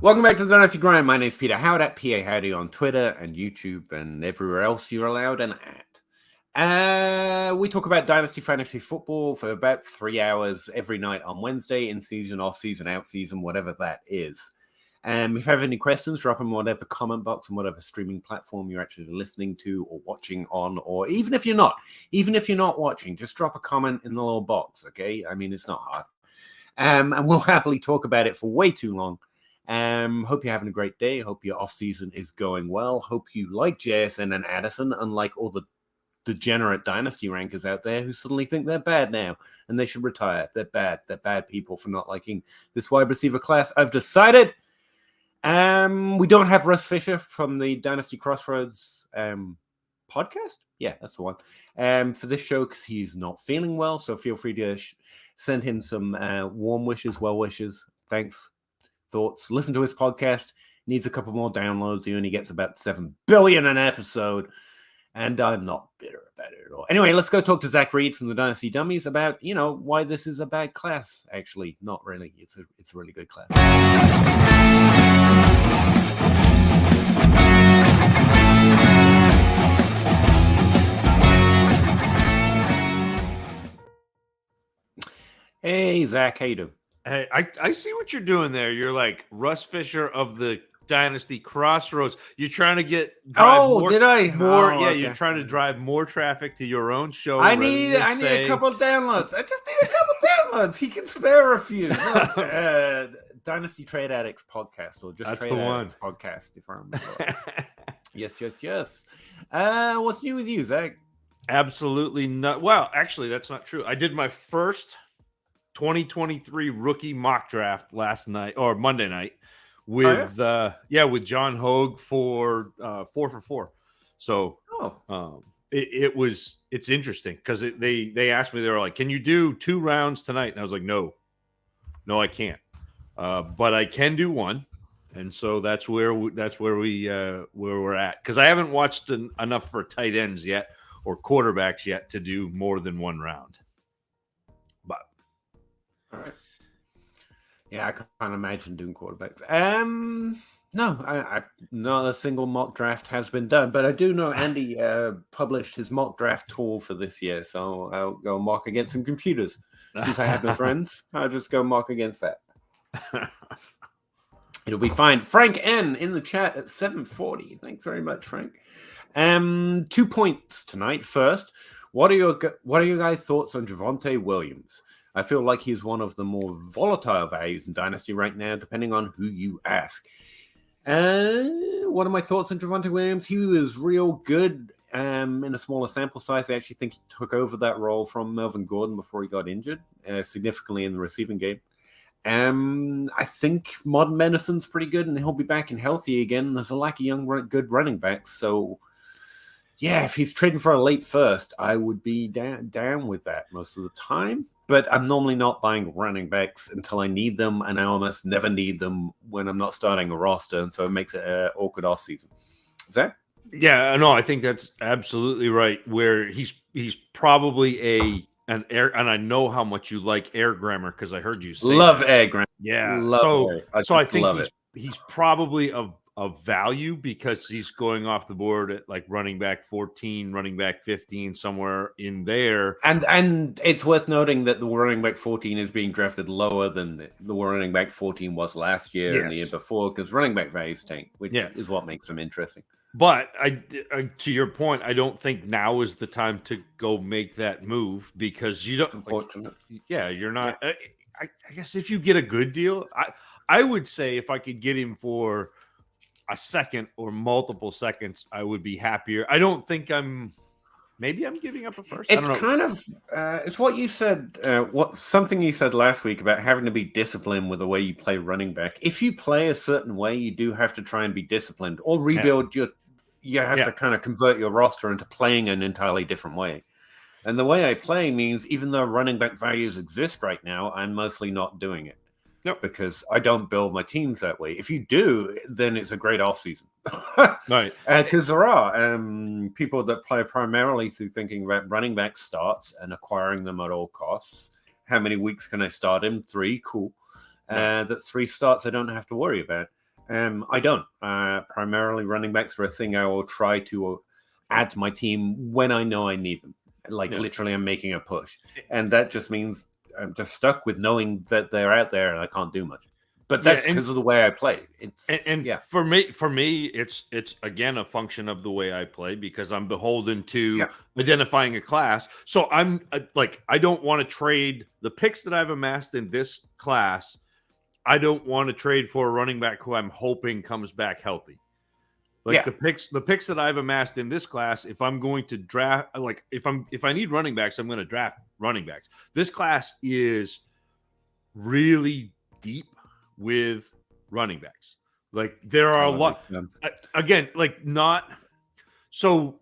Welcome back to the Dynasty Grind. My name's Peter Howard at PA Howdy on Twitter and YouTube and everywhere else you're allowed and at. We talk about Dynasty Fantasy Football for about 3 hours every night on Wednesday, in season, off season, out season, whatever that is. If you have any questions, drop them in whatever comment box and whatever streaming platform you're actually listening to or watching on, or even if you're not watching, just drop a comment in the little box, okay? I mean, it's not hard. And we'll happily talk about it for way too long. Hope you're having a great day. Hope your off season is going well. Hope you like JSN and Addison, unlike all the degenerate dynasty rankers out there who suddenly think they're bad now and they should retire. They're bad. They're bad people for not liking this wide receiver class. I've decided. We don't have Russ Fisher from the Dynasty Crossroads podcast. Yeah, that's the one. For this show because he's not feeling well. So feel free to send him some warm wishes, well wishes. Thanks. Thoughts. Listen to his podcast. Needs a couple more downloads. He only gets about 7 billion an episode, and I'm not bitter about it at all. Anyway, let's go talk to Zach Reed from the Dynasty Dummies about why this is a bad class. Actually, not really. It's a really good class. Hey Zach, how you doing? Hey, I see what you're doing there. You're like Russ Fisher of the Dynasty Crossroads. You're trying to you're trying to drive more traffic to your own show. I need a couple of downloads. I just need a couple of downloads. He can spare a few. Dynasty Trade Addicts podcast, or just That's Trade the Addicts podcast, if I remember. Yes. What's new with you, Zach? Absolutely not. Well, actually, that's not true. I did my first 2023 rookie mock draft last night or Monday night with John Hogue for 4 for 4. So it's interesting because they asked me, they were like, can you do 2 rounds tonight? And I was like, no, I can't. But I can do one. And so that's where we're at. Because I haven't watched enough for tight ends yet or quarterbacks yet to do more than 1 round. All right. Yeah, I can't imagine doing quarterbacks. No, I not a single mock draft has been done, but I do know Andy published his mock draft tool for this year, so I'll go mock against some computers. Since I have no friends, I'll just go mock against that. It'll be fine. Frank N in the chat at 7:40. Thanks very much, Frank. 2 points tonight. First, what are your guys' thoughts on Javonte Williams? I feel like he's one of the more volatile values in Dynasty right now, depending on who you ask. What are my thoughts on Javonte Williams? He was real good in a smaller sample size. I actually think he took over that role from Melvin Gordon before he got injured, significantly in the receiving game. I think Modern Medicine's pretty good, and he'll be back and healthy again. There's a lack of young, good running backs, so yeah, if he's trading for a late first, I would be down with that most of the time. But I'm normally not buying running backs until I need them, and I almost never need them when I'm not starting a roster, and so it makes it an awkward off season. Is that? Yeah, no, I think that's absolutely right. Where he's probably an air, and I know how much you like air grammar because I heard you say love air grammar. Yeah, love so I think he's probably of value because he's going off the board at like running back 14, running back 15, somewhere in there. And it's worth noting that the running back 14 is being drafted lower than the running back 14 was last year and the year before because running back values tank, which is what makes them interesting. But I, to your point, I don't think now is the time to go make that move because you don't. Unfortunate. You're not. I guess if you get a good deal, I would say if I could get him for a second or multiple seconds, I would be happier. I don't think maybe I'm giving up a first. It's kind of it's what you said. Something you said last week about having to be disciplined with the way you play running back. If you play a certain way, you do have to try and be disciplined or rebuild your. You have to kind of convert your roster into playing an entirely different way. And the way I play means even though running back values exist right now, I'm mostly not doing it. Nope. Because I don't build my teams that way. If you do, then it's a great offseason. Right. Because there are people that play primarily through thinking about running back starts and acquiring them at all costs. How many weeks can I start him? 3. Cool. That 3 starts I don't have to worry about. I don't. Primarily running backs are a thing I will try to add to my team when I know I need them. Like literally I'm making a push. And that just means I'm just stuck with knowing that they're out there and I can't do much. But that's because of the way I play. It's for me, it's again a function of the way I play because I'm beholden to identifying a class. So I'm like, I don't want to trade the picks that I've amassed in this class. I don't want to trade for a running back who I'm hoping comes back healthy. Like the picks that I've amassed in this class, if I'm going to draft, like if I need running backs, I'm going to draft running backs. This class is really deep with running backs. Like there are a lot, again, like not so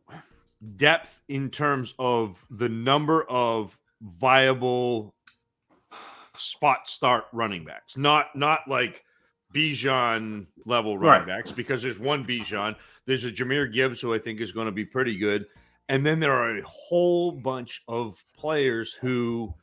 depth in terms of the number of viable spot start running backs, not like Bijan level running backs, because there's one Bijan, there's a Jahmyr Gibbs who I think is going to be pretty good, and then there are a whole bunch of players who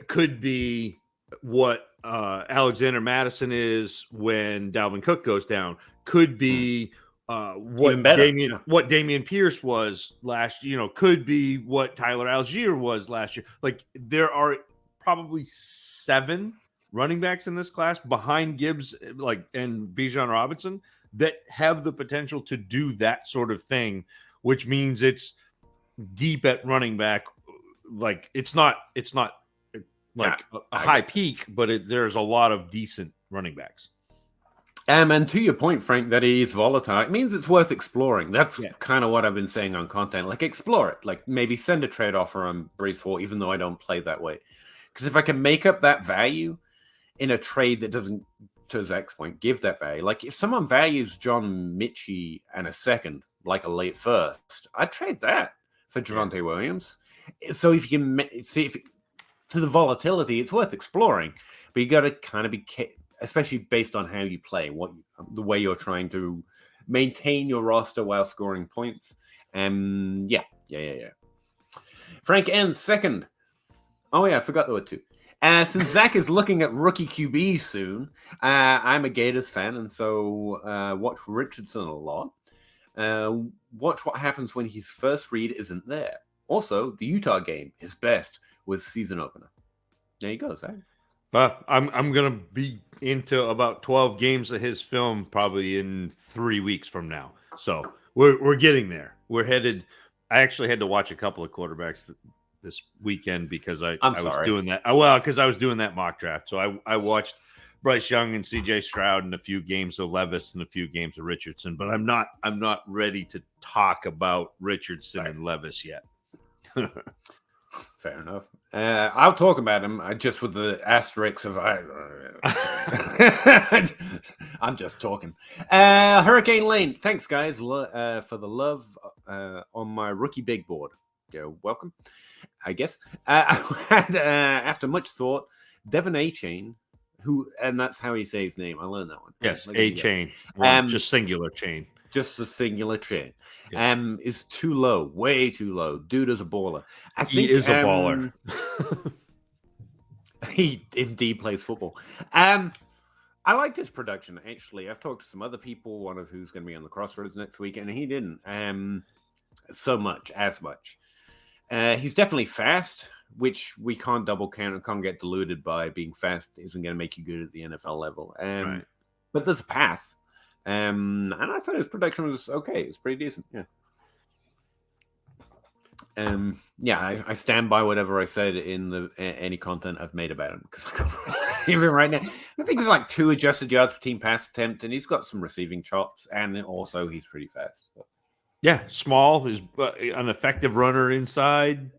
could be what Alexander Madison is when Dalvin Cook goes down, could be what Damian Pierce was last year, could be what Tyler Algier was last year. Like there are probably 7 running backs in this class behind Gibbs, and Bijan Robinson that have the potential to do that sort of thing, which means it's deep at running back. Like it's not like a high peak, but there's a lot of decent running backs. And to your point, Frank, that he is volatile, it means it's worth exploring. That's kind of what I've been saying on content. Like explore it. Like maybe send a trade offer on Brees Hall, even though I don't play that way. Because if I can make up that value in a trade that doesn't, to Zach's point, give that value. Like if someone values John Mitchie and a second, like a late first, I'd trade that for Javonte Williams. So if you can see to the volatility, it's worth exploring. But you got to kind of be, especially based on how you play, the way you're trying to maintain your roster while scoring points. Yeah. Frank ends second. Oh yeah, I forgot there were 2. Since Zach is looking at rookie QBs soon, I'm a Gators fan, and so watch Richardson a lot. Watch what happens when his first read isn't there. Also, the Utah game, his best, was season opener. There you go, Zach. I'm gonna be into about 12 games of his film probably in 3 weeks from now. So we're getting there. We're headed. I actually had to watch a couple of quarterbacks this weekend because I was doing that. Because I was doing that mock draft. So I watched Bryce Young and CJ Stroud and a few games of Levis and a few games of Richardson. But I'm not ready to talk about Richardson and Levis yet. Fair enough. I'll talk about him just with the asterisks of I'm just talking. Hurricane Lane, thanks guys for the love on my rookie big board. You're welcome, I guess. After much thought, Devon A-Chain, and that's how he says his name. I learned that one. Yes, A-Chain. Just singular chain. Just a singular chain. Is too low, way too low. Dude is a baller. I think he is a baller. He indeed plays football. I like his production, actually. I've talked to some other people, one of who's going to be on the Crossroads next week, and he didn't as much. He's definitely fast, which we can't double count and can't get diluted by. Being fast isn't going to make you good at the NFL level. But there's a path. And I thought his production was okay. It's pretty decent. I stand by whatever I said in any content I've made about him, because even right now, I think he's like 2 adjusted yards per team pass attempt, and he's got some receiving chops, and also he's pretty fast. So. Yeah, small, is an effective runner inside.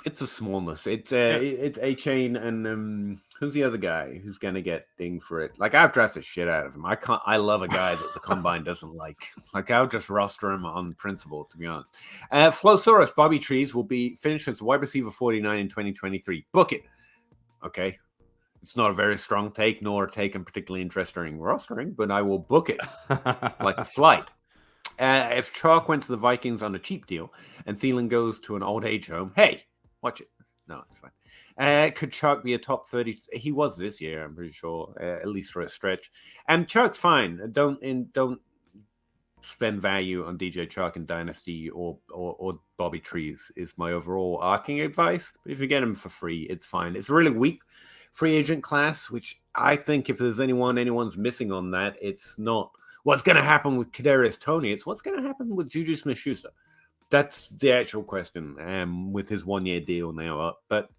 It's a smallness. It's A-Chain and who's the other guy who's gonna get dinged for it? Like I've drafted the shit out of him. I love a guy that the combine doesn't like. Like I'll just roster him on principle, to be honest. Flowsaurus Bobby Trees will be finished as wide receiver 49 in 2023. Book it. Okay. It's not a very strong take, nor a take I'm particularly interested in rostering, but I will book it like a flight. If Chalk went to the Vikings on a cheap deal and Thielen goes to an old age home, hey, watch it. No, it's fine. Could Chark be a top 30? He was this year, I'm pretty sure, at least for a stretch. And Chark's fine. Don't spend value on DJ Chark in Dynasty or Bobby Trees is my overall arcing advice. But if you get him for free, it's fine. It's a really weak free agent class, which I think if there's anyone's missing on that, it's not what's going to happen with Kadarius Toney. It's what's going to happen with Juju Smith-Schuster. That's the actual question with his 1-year deal now up. But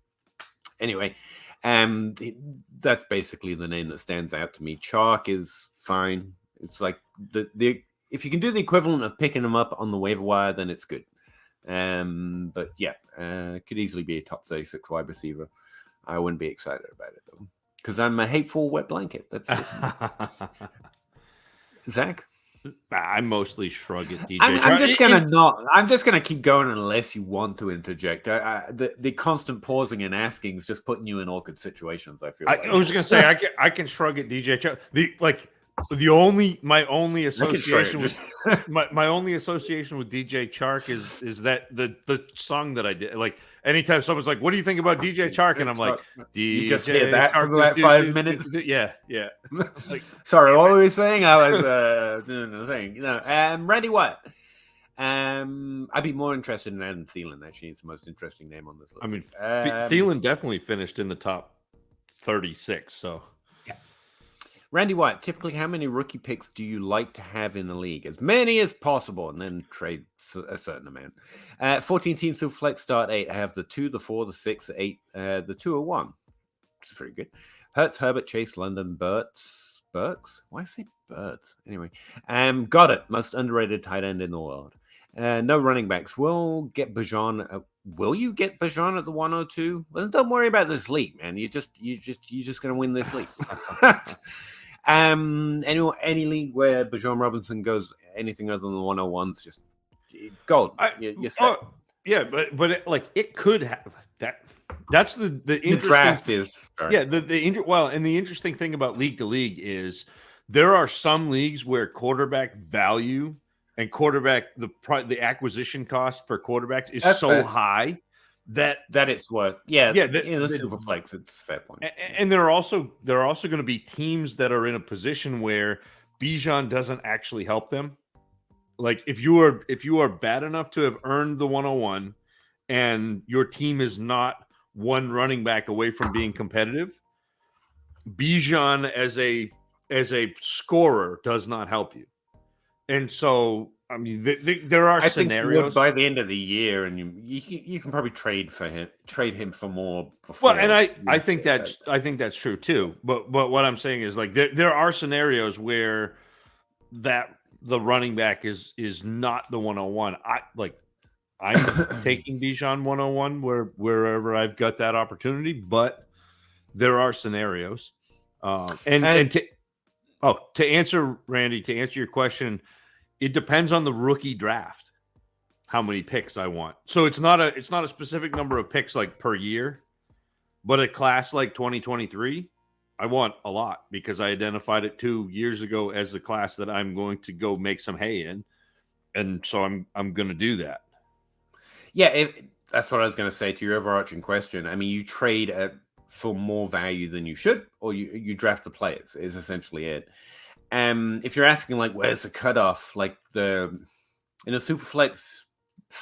anyway, that's basically the name that stands out to me. Chark is fine. It's like the if you can do the equivalent of picking him up on the waiver wire, then it's good. But yeah, could easily be a top 36 wide receiver. I wouldn't be excited about it though, because I'm a hateful wet blanket. That's it. Zach. I mostly shrug at DJ. I'm just gonna keep going unless you want to interject. The constant pausing and asking is just putting you in awkward situations. I feel. I was gonna say I can shrug at DJ. My only association with my only association with DJ Chark is that the song that I did. Like anytime someone's like, "What do you think about DJ Chark?" and I'm like, "You just hear that for like 5 minutes." Yeah. Like, sorry, what were we saying? I was doing the thing. Randy White. I'd be more interested in Adam Thielen. Actually, it's the most interesting name on this list. I mean, Thielen definitely finished in the top 36. So. Randy White, typically how many rookie picks do you like to have in the league? As many as possible, and then trade a certain amount. 14 teams to flex start 8. I have the 2, the 4, the 6, the 8, the 201. It's pretty good. Hurts, Herbert, Chase, London, Burks. Why say Burks? Anyway, got it. Most underrated tight end in the world. No running backs. We'll get Bijan. Will you get Bijan at the 102? Well, don't worry about this league, man. You're just gonna win this league. Any league where Bijan Robinson goes anything other than the 101s, just gold. You're set. Yeah, but it could have that. That's the interesting draft is and the interesting thing about league to league is there are some leagues where quarterback value and the acquisition cost for quarterbacks is so high that it's worth. The super flex, it's a fair point. And there are also going to be teams that are in a position where Bijan doesn't actually help them. Like if you are bad enough to have earned the 101 and your team is not one running back away from being competitive, Bijan as a scorer does not help you. And so, I mean, there are scenarios by the end of the year, and you can probably trade him for more. Before, well, and I think that's true too. But what I'm saying is like there are scenarios where that the running back is not the 101. I'm taking Bijan 101 wherever I've got that opportunity, but there are scenarios. To answer your question. It depends on the rookie draft, how many picks I want. So it's not a specific number of picks like per year, but a class like 2023, I want a lot because I identified it 2 years ago as the class that I'm going to go make some hay in, and so I'm going to do that. Yeah, that's what I was going to say to your overarching question. I mean, you trade for more value than you should, or you draft the players is essentially it. If you're asking like where's the cutoff, like in a superflex,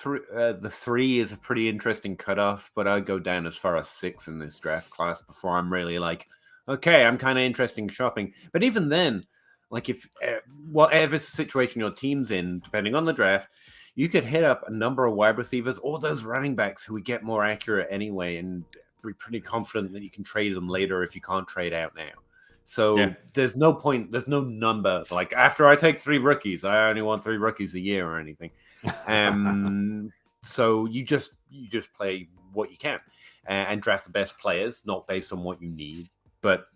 the 3 is a pretty interesting cutoff, but I'd go down as far as 6 in this draft class before I'm really like, okay, I'm kind of interested in shopping. But even then, like if whatever situation your team's in, depending on the draft, you could hit up a number of wide receivers or those running backs who would get more accurate anyway, and be pretty confident that you can trade them later if you can't trade out now. So There's no point. There's no number. Like after I take 3 rookies, I only want 3 rookies a year or anything. So you just play what you can and draft the best players, not based on what you need, but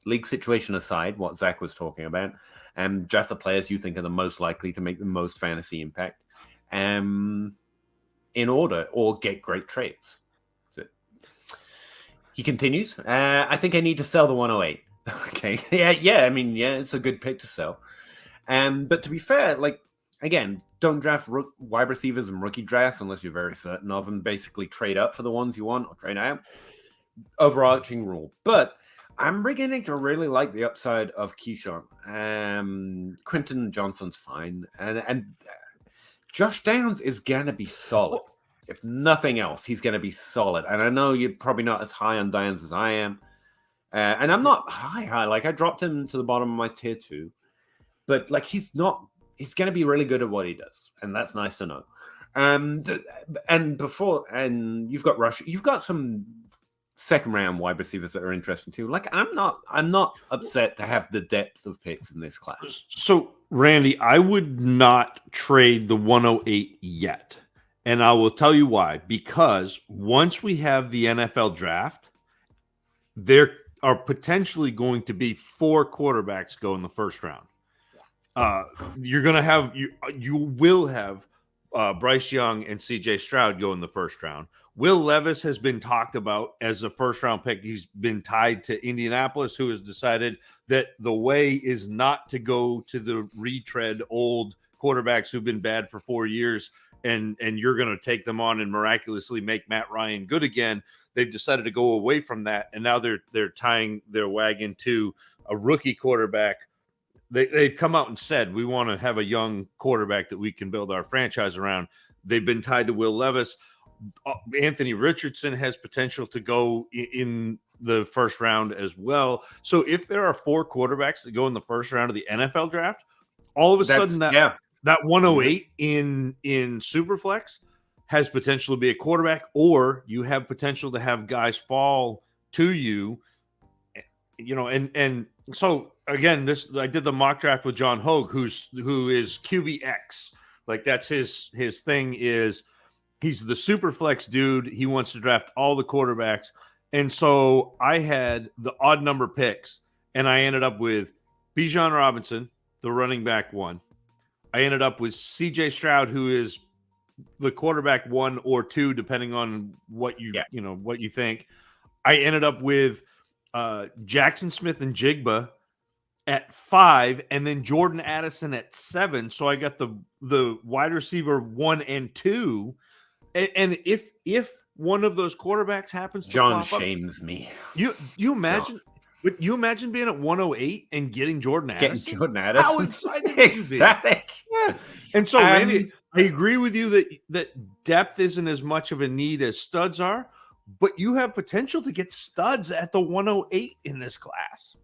league situation aside, what Zach was talking about, draft the players you think are the most likely to make the most fantasy impact, in order, or get great trades. That's it. He continues. I think I need to sell the 108. Okay. Yeah. I mean, it's a good pick to sell. But to be fair, like Again, don't draft wide receivers and rookie drafts unless you're very certain of them. Basically, trade up for the ones you want or trade out. Overarching rule. But I'm beginning to really like the upside of Keyshawn. Quentin Johnson's fine. And Josh Downs is going to be solid. If nothing else, he's going to be solid. And I know you're probably not as high on Downs as I am. And I'm not high. Like, I dropped him to the bottom of my tier 2. But, like, he's going to be really good at what he does. And that's nice to know. And you've got Rush. You've got some second round wide receivers that are interesting too. Like, I'm not upset to have the depth of picks in this class. So, Randy, I would not trade the 108 yet. And I will tell you why. Because once we have the NFL draft, there are potentially going to be 4 quarterbacks go in the first round. You're going to have you will have Bryce Young and CJ Stroud go in the first round. Will Levis has been talked about as a first round pick. He's been tied to Indianapolis, who has decided that the way is not to go to the retread old quarterbacks who've been bad for 4 years, and you're going to take them on and miraculously make Matt Ryan good again. They've decided to go away from that, and now they're tying their wagon to a rookie quarterback. They've come out and said, we want to have a young quarterback that we can build our franchise around. They've been tied to Will Levis. Anthony Richardson has potential to go in the first round as well. So if there are 4 quarterbacks that go in the first round of the NFL draft, all of a sudden that 108 in Superflex has potential to be a quarterback, or you have potential to have guys fall to you, and so again, I did the mock draft with John Hogue, who is QBX. Like, that's his thing is he's the super flex dude. He wants to draft all the quarterbacks. And so I had the odd number picks, and I ended up with Bijan Robinson, the running back 1. I ended up with CJ Stroud, who is the quarterback 1 or 2, depending on what what you think. I ended up with Jackson Smith and Jigba at 5, and then Jordan Addison at 7. So I got the wide receiver 1 and 2. And if one of those quarterbacks happens to John flop shames me. You imagine would you imagine being at 108 and getting Jordan Addison? How excited would you be? Ecstatic. Yeah. And so, Randy, I agree with you that depth isn't as much of a need as studs are, but you have potential to get studs at the 108 in this class.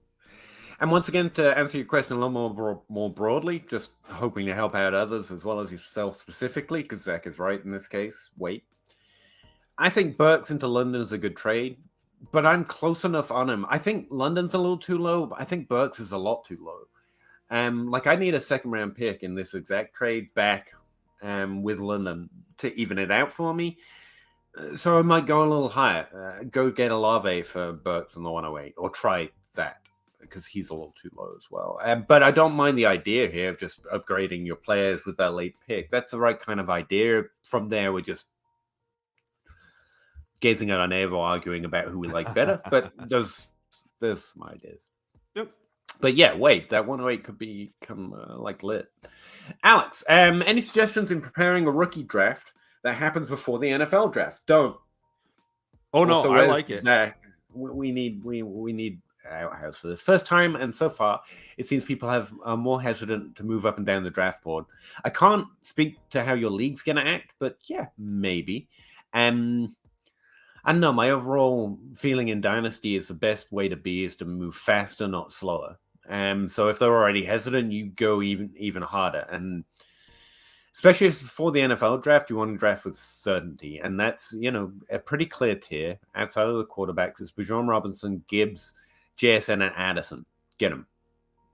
And once again, to answer your question a little more broadly, just hoping to help out others as well as yourself specifically, because Zach is right in this case. Wait. I think Burks into London is a good trade, but I'm close enough on him. I think London's a little too low, but I think Burks is a lot too low. Like, I need a second-round pick in this exact trade back with London to even it out for me. So I might go a little higher. Go get Olave for Burks on the 108, or try that, because he's a little too low as well. But I don't mind the idea here of just upgrading your players with that late pick. That's the right kind of idea. From there, we're just gazing at our navel, arguing about who we like better. But there's some ideas. Yep. But yeah, wait, that 108 could become like lit. Alex, any suggestions in preparing a rookie draft that happens before the NFL draft? Don't. Oh no, also, I like it. Zach, we need outhouse for this first time, and so far it seems people are more hesitant to move up and down the draft board. I can't speak to how your league's going to act, but yeah, maybe. I don't know. My overall feeling in Dynasty is the best way to be is to move faster, not slower. So if they're already hesitant, you go even harder. And especially for the NFL draft, you want to draft with certainty. And that's, a pretty clear tier. Outside of the quarterbacks, it's Bijan Robinson, Gibbs, JSN, and Addison. Get them.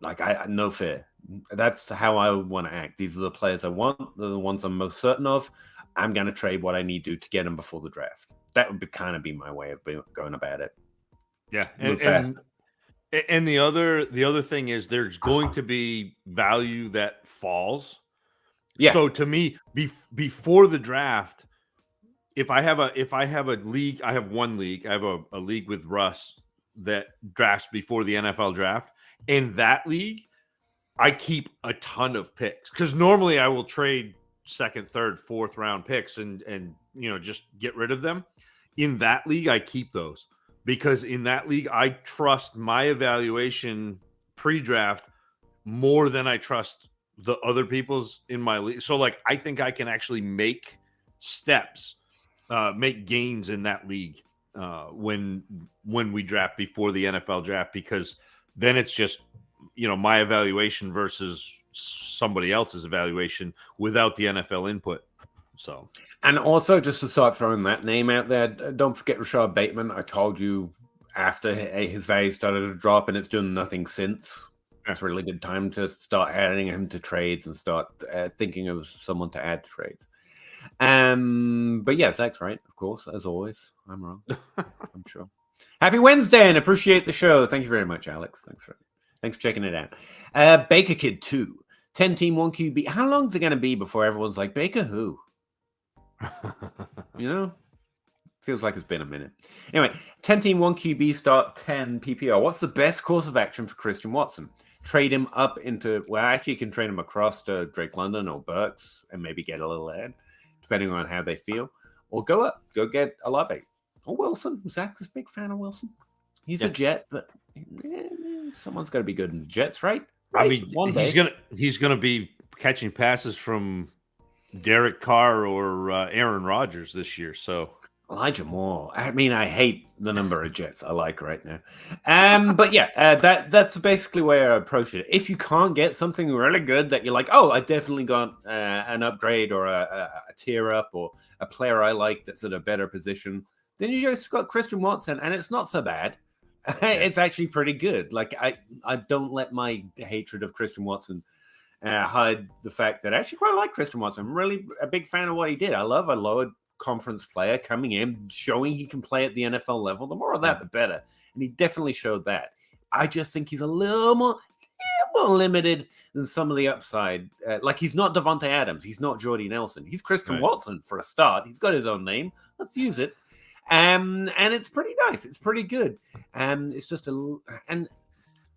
Like, no fear. That's how I would want to act. These are the players I want. They're the ones I'm most certain of. I'm going to trade what I need to get them before the draft. That would kind of be my way of going about it. Yeah. And the other thing is there's going to be value that falls. Yeah. So to me, before the draft, if I have a league, I have one league. I have a league with Russ that drafts before the NFL draft. In that league, I keep a ton of picks because normally I will trade second, third, fourth round picks and just get rid of them. In that league, I keep those because in that league, I trust my evaluation pre-draft more than I trust the other people's in my league. So like I think I can actually make steps, make gains in that league when we draft before the NFL draft, because then it's just my evaluation versus somebody else's evaluation without the NFL input. So, and also just to start throwing that name out there, don't forget Rashad Bateman. I told you after his value started to drop, and it's done nothing since. It's a really good time to start adding him to trades and start thinking of someone to add to trades. But yeah, Zach's right, of course, as always. I'm wrong. I'm sure. Happy Wednesday and appreciate the show. Thank you very much, Alex. Thanks for checking it out. Baker Kid 2, 10-team 1 QB. How long is it going to be before everyone's like, Baker who? Feels like it's been a minute. Anyway, 10-team 1 QB start 10 PPR. What's the best course of action for Christian Watson? Trade him up into, well, actually you can trade him across to Drake London or Burks and maybe get a little ahead, depending on how they feel. Or go up, go get Olave. Or Wilson. Zach is a big fan of Wilson. He's a Jet, but someone's got to be good in the Jets, right? I mean, he's gonna be catching passes from Derek Carr or Aaron Rodgers this year. So Elijah Moore. I mean, I hate the number of Jets I like right now. But yeah, that's basically where I approach it. If you can't get something really good that you're like, oh, I definitely got an upgrade or a tier up or a player I like that's at a better position, then you just got Christian Watson, and it's not so bad. It's actually pretty good. Like I don't let my hatred of Christian Watson hide the fact that I actually quite like Christian Watson. I'm really a big fan of what he did. I love a lower conference player coming in, showing he can play at the NFL level. The more of that, the better. And he definitely showed that. I just think he's a little more limited than some of the upside. Like he's not Devontae Adams. He's not Jordy Nelson. He's Christian Watson for a start. He's got his own name. Let's use it. And it's pretty nice. It's pretty good. It's just and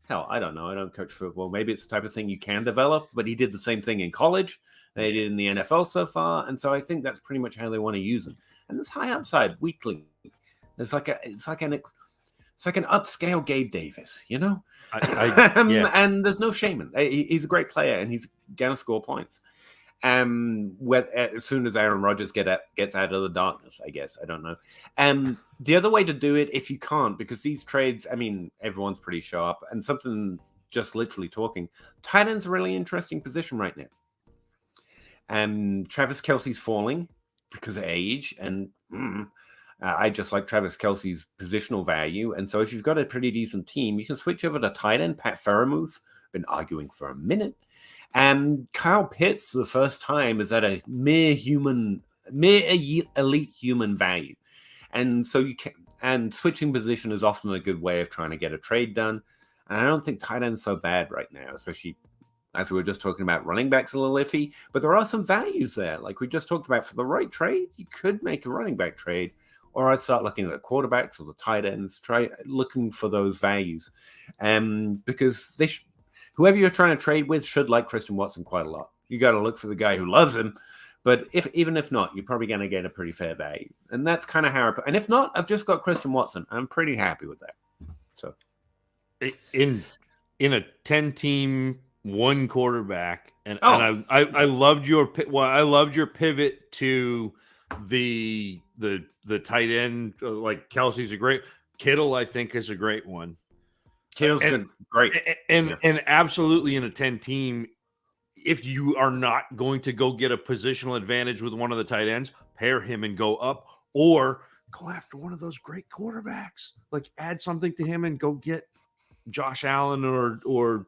hell, I don't know. I don't coach football. Maybe it's the type of thing you can develop, but he did the same thing in college. They did in the NFL so far. And so I think that's pretty much how they want to use him. And this high upside weekly. It's like an upscale Gabe Davis, and there's no shame in it. He's a great player and he's going to score points. As soon as Aaron Rodgers gets out of the darkness, I guess. I don't know. The other way to do it, if you can't, because these trades, I mean, everyone's pretty sharp, and something just literally talking, tight end's a really interesting position right now. Travis Kelce's falling because of age, and I just like Travis Kelce's positional value. And so if you've got a pretty decent team, you can switch over to tight end. Pat Freiermuth, been arguing for a minute. Kyle Pitts, the first time, is at a mere elite human value. And so and switching position is often a good way of trying to get a trade done. And I don't think tight end's so bad right now, especially as we were just talking about running backs a little iffy, but there are some values there. Like we just talked about, for the right trade, you could make a running back trade, or I'd start looking at the quarterbacks or the tight ends, try looking for those values. Because whoever you're trying to trade with should like Christian Watson quite a lot. You got to look for the guy who loves him. But even if not, you're probably going to get a pretty fair value. And that's kind of how and if not, I've just got Christian Watson. I'm pretty happy with that. So in a 10-team, one quarterback, and I loved your pivot to the tight end. Like Kelsey's a great, Kittle I think is a great one. Kittle's great. And absolutely in a 10-team, if you are not going to go get a positional advantage with one of the tight ends, pair him and go up, or go after one of those great quarterbacks. Like add something to him and go get Josh Allen or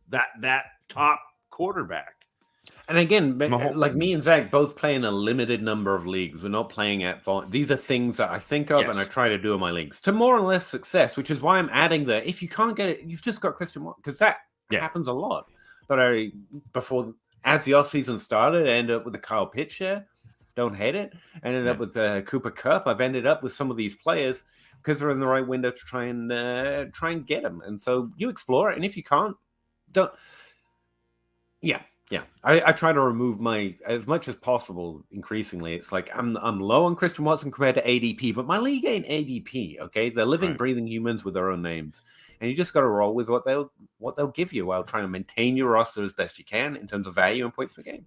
that top quarterback. And again, like me and Zach both play in a limited number of leagues. We're not playing at these are things that I think of and I try to do in my leagues to more or less success, which is why I'm adding the, if you can't get it, you've just got Christian Watson, because that happens a lot. But as the offseason started, I ended up with the Kyle Pitts share. Don't hate it. I ended up with Cooper Kupp. I've ended up with some of these players because they're in the right window to try and get them. And so you explore it. And if you can't, don't. Yeah. Yeah, I try to remove my as much as possible. Increasingly, it's like I'm low on Christian Watson compared to ADP, but my league ain't ADP. Okay, they're living, breathing humans with their own names, and you just got to roll with what they'll give you while trying to maintain your roster as best you can in terms of value and points per game.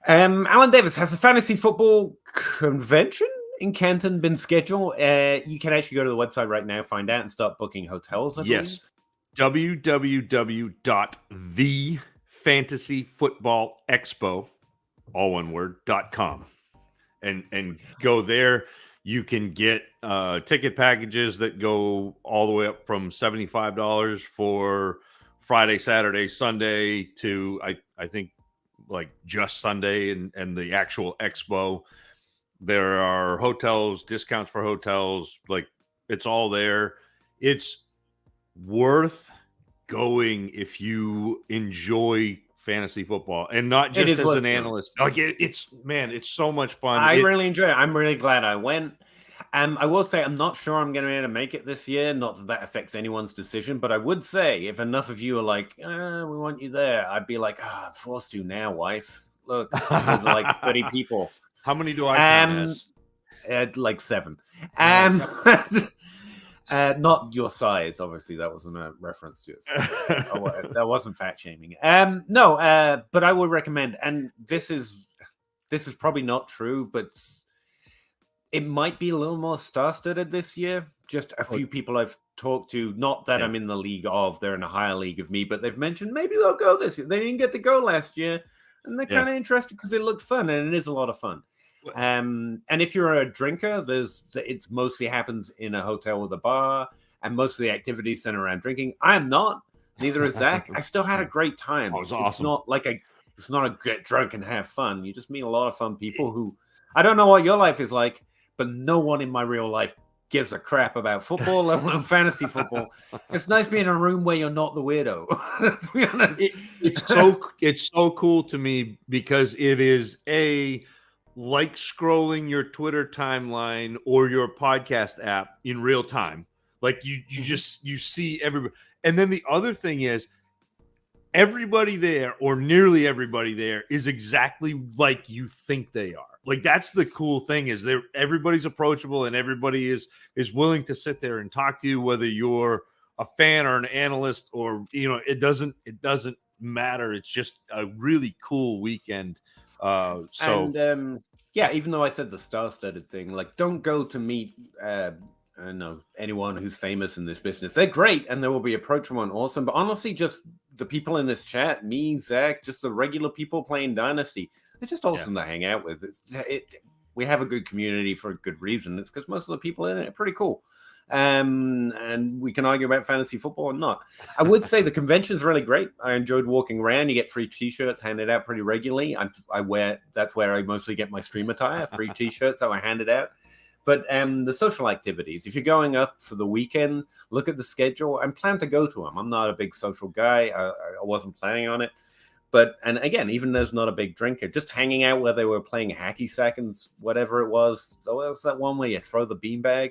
Alan Davis, has the fantasy football convention in Canton been scheduled? You can actually go to the website right now, find out, and start booking hotels. I believe. www.thefantasyfootballexpo, all one word, .com, and go there. You can get ticket packages that go all the way up from $75 for Friday, Saturday, Sunday to I think like just Sunday and the actual expo. There are hotels, discounts for hotels, like it's all there. It's worth going if you enjoy fantasy football and not just as an analyst. Like it's so much fun. I really enjoy it. I'm really glad I went. I will say I'm not sure I'm going to be able to make it this year. Not that affects anyone's decision, but I would say if enough of you are like, we want you there, I'd be like, I'm forced to now, wife. Look, there's like 30 people. How many do I count as? Like 7. Not your size, obviously. That wasn't a reference to it. That wasn't fat shaming. No, but I would recommend. And this is probably not true, but it might be a little more star-studded this year. Just a few people I've talked to. Not that I'm in the league of; they're in a higher league of me. But they've mentioned maybe they'll go this year. They didn't get to go last year, and they're kind of interested because it looked fun, and it is a lot of fun. And if you're a drinker, it's mostly happens in a hotel with a bar, and most of the activities center around drinking. I am not. Neither is Zach. I still had a great time. It was awesome. It's not a get drunk and have fun. You just meet a lot of fun people who I don't know what your life is like, but no one in my real life gives a crap about football, let alone fantasy football. It's nice being in a room where you're not the weirdo. To be honest, it's so cool to me because it is like scrolling your Twitter timeline or your podcast app in real time. Like you see everybody. And then the other thing is everybody there or nearly everybody there is exactly like you think they are. Like that's the cool thing is everybody's approachable and everybody is willing to sit there and talk to you, whether you're a fan or an analyst or, it doesn't matter. It's just a really cool weekend. Even though I said the star-studded thing, like don't go to meet anyone who's famous in this business. They're great and they will be approachable and awesome. But honestly, just the people in this chat, me, Zach, just the regular people playing Dynasty, they're just awesome to hang out with. We have a good community for a good reason. It's because most of the people in it are pretty cool. And we can argue about fantasy football or not. I would say the convention's really great. I enjoyed walking around. You get free t-shirts handed out pretty regularly. That's where I mostly get my stream attire, free t-shirts that I handed out. But the social activities, if you're going up for the weekend, look at the schedule and plan to go to them. I'm not a big social guy. I wasn't planning on it. And again, even though there's not a big drinker, just hanging out where they were playing hacky sack and whatever it was. So what's that one where you throw the beanbag?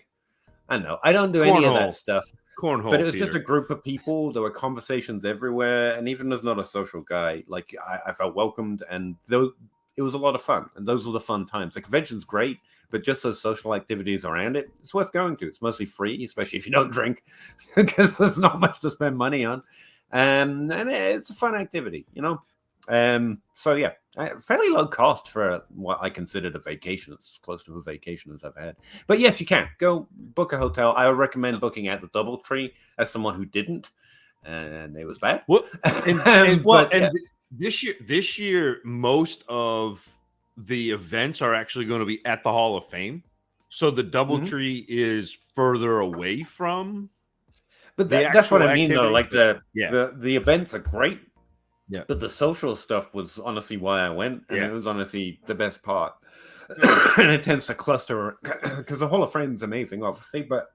I don't know. I don't do any of that stuff. Cornhole, but it was just a group of people. There were conversations everywhere. And even as not a social guy, like I felt welcomed. And it was a lot of fun. And those were the fun times. The convention's great, but just those social activities around it, it's worth going to. It's mostly free, especially if you don't drink, because there's not much to spend money on. And it's a fun activity, fairly low cost for what I considered a vacation. It's as close to a vacation as I've had. But yes, you can go book a hotel. I would recommend booking at the DoubleTree as someone who didn't, and it was bad. This year, most of the events are actually going to be at the Hall of Fame. So the DoubleTree is further away from. But that's what I mean, though. Like the events are great. Yeah. But the social stuff was honestly why I went, and it was honestly the best part. And it tends to cluster because the Hall of Fame is amazing, obviously, but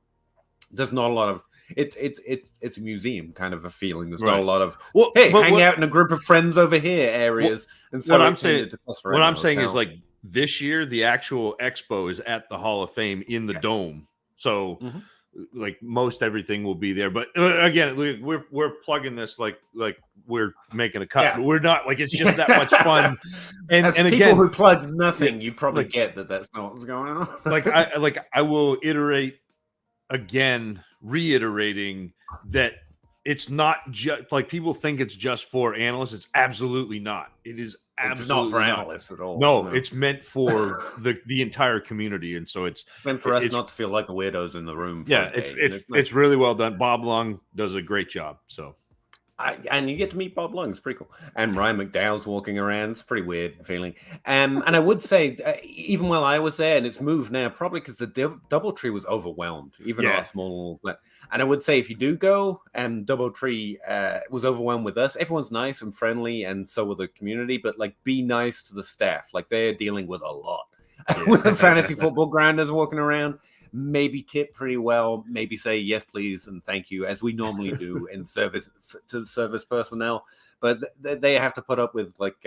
there's not a lot of it's a museum kind of a feeling. There's not a lot of hang out in a group of friends over here areas. And so what I'm saying is like this year the actual expo is at the Hall of Fame in the dome. So like most everything will be there. But again, we're plugging this like we're making a cut. Yeah. But we're not. Like it's just that much fun. And As and people again, who plug nothing, you probably like, get that that's not what's going on. I will iterate again, reiterating that it's not just like people think it's just for analysts. It's absolutely not. It is absolutely it's not for analysts at all. No, it's meant for the entire community, and so it's meant for us not to feel like the weirdos in the room. Yeah, it's really well done. Bob Lung does a great job. So. And you get to meet Bob Lung. It's pretty cool. And Ryan McDowell's walking around. It's a pretty weird feeling. And I would say, even while I was there, and it's moved now, probably because the DoubleTree was overwhelmed, even our small. And I would say, if you do go, DoubleTree was overwhelmed with us. Everyone's nice and friendly, and so will the community. But like, be nice to the staff. Like they're dealing with a lot. With the fantasy football grinders walking around. Maybe tip pretty well, maybe say yes please and thank you as we normally do in service to service personnel, but they have to put up with like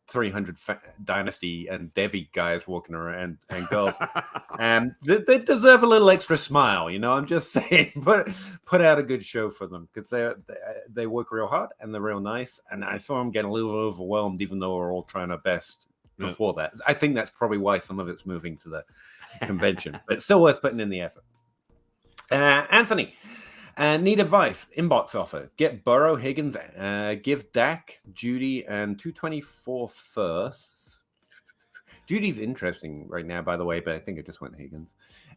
300 Dynasty and Devi guys walking around and girls. They deserve a little extra smile, you know. I'm just saying, but put out a good show for them because they work real hard and they're real nice, and I saw them get a little overwhelmed even though we're all trying our best before that. I think that's probably why some of it's moving to the convention, but still worth putting in the effort. Anthony, need advice. Inbox offer. Get Burrow, Higgins, give Dak, Judy, and 224 first. Judy's interesting right now, by the way, but I think I just went Higgins.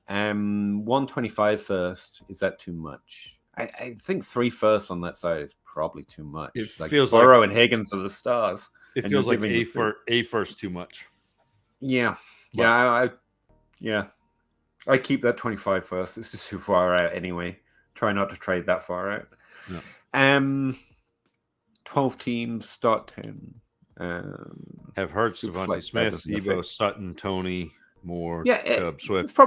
125 first. Is that too much? I think 3 firsts on that side is probably too much. It like feels Burrow like, and Higgins are the stars. It feels like a first too much. Yeah. I keep that 25 first. It's just too far out anyway. Try not to trade that far out. Yeah. 12 teams, start 10. Have Hurts, Devontae Smith, Debo, Sutton, Tony, Moore, Chubb, Swift.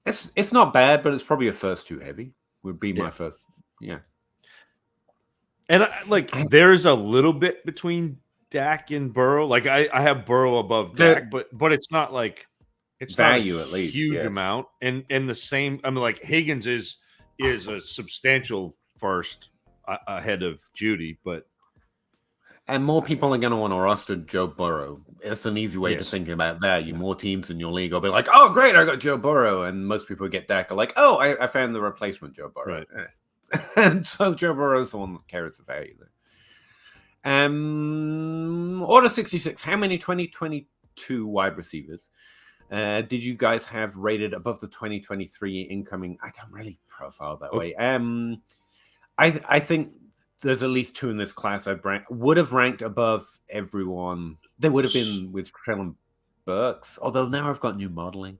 It's not bad, but it's probably a first too heavy. Would be my first. Yeah. And there's a little bit between Dak and Burrow. Like I have Burrow above Dak, but it's not like it's value not a at least huge amount. And the same. I mean, like Higgins is a substantial first ahead of Judy, but and more people are going to want to roster Joe Burrow. It's an easy way to think about that. More teams in your league will be like, "Oh, great, I got Joe Burrow," and most people who get Dak are like, "Oh, I found the replacement Joe Burrow." Right. And so Joe Burrow's the one that carries the value there. Order 66. How many 2022 wide receivers did you guys have rated above the 2023 incoming? I don't really profile that way. I think there's at least 2 in this class I would have ranked above everyone. They would have been with Treylon Burks, although now I've got new modeling.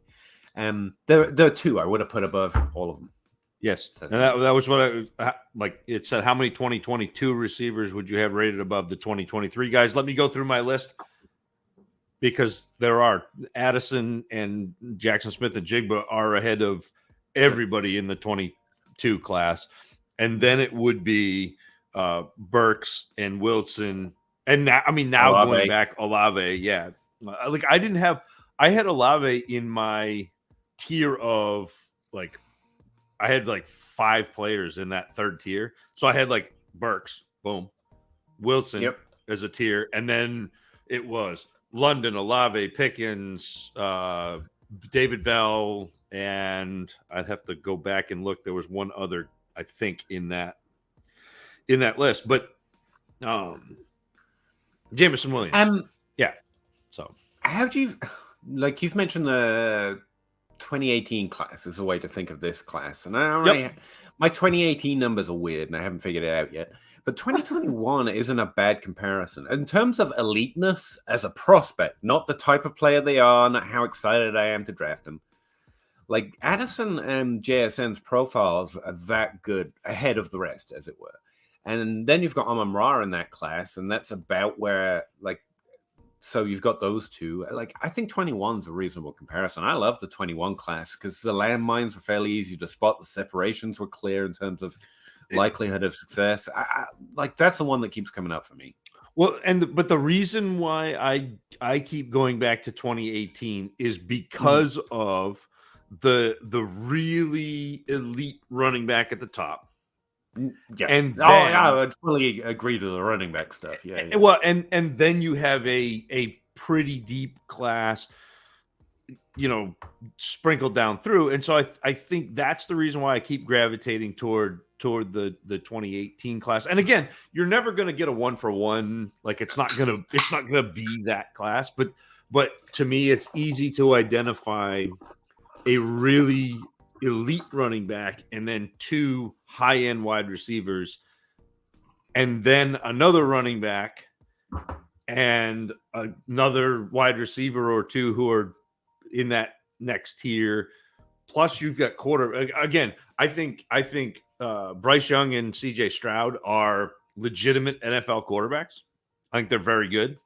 There are 2 I would have put above all of them. Yes, and that was what I like. It said, how many 2022 receivers would you have rated above the 2023 guys? Let me go through my list because there are Addison and Jackson Smith and Jigba are ahead of everybody in the 22 class, and then it would be Burks and Wilson, and now Olave. Going back, Olave, yeah. Like I had Olave in my tier of like. I had like 5 players in that third tier. So I had like Burks, boom, Wilson as a tier. And then it was London, Olave, Pickens, David Bell. And I'd have to go back and look. There was one other, I think, in that list. But Jameson Williams. Yeah. So how do you you've mentioned the 2018 class is a way to think of this class, and my 2018 numbers are weird and I haven't figured it out yet, but 2021 isn't a bad comparison in terms of eliteness as a prospect, not the type of player they are, not how excited I am to draft them. Like Addison and JSN's profiles are that good ahead of the rest, as it were, and then you've got Amon-Ra in that class, and that's about where so you've got those 2. Like, I think 21's a reasonable comparison. I love the 21 class because the landmines were fairly easy to spot. The separations were clear in terms of likelihood of success. That's the one that keeps coming up for me. Well, but the reason why I keep going back to 2018 is because of the really elite running back at the top. Yeah. And Oh, then, yeah, I would fully agree to the running back stuff. Yeah. well, and then you have a pretty deep class, sprinkled down through. And so I think that's the reason why I keep gravitating toward the 2018 class. And again, you're never going to get a 1-for-1. Like it's not going to be that class, but to me, it's easy to identify a really elite running back and then 2 high-end wide receivers and then another running back and another wide receiver or 2 who are in that next tier. Plus you've got again, I think Bryce Young and CJ Stroud are legitimate NFL quarterbacks. I think they're very good.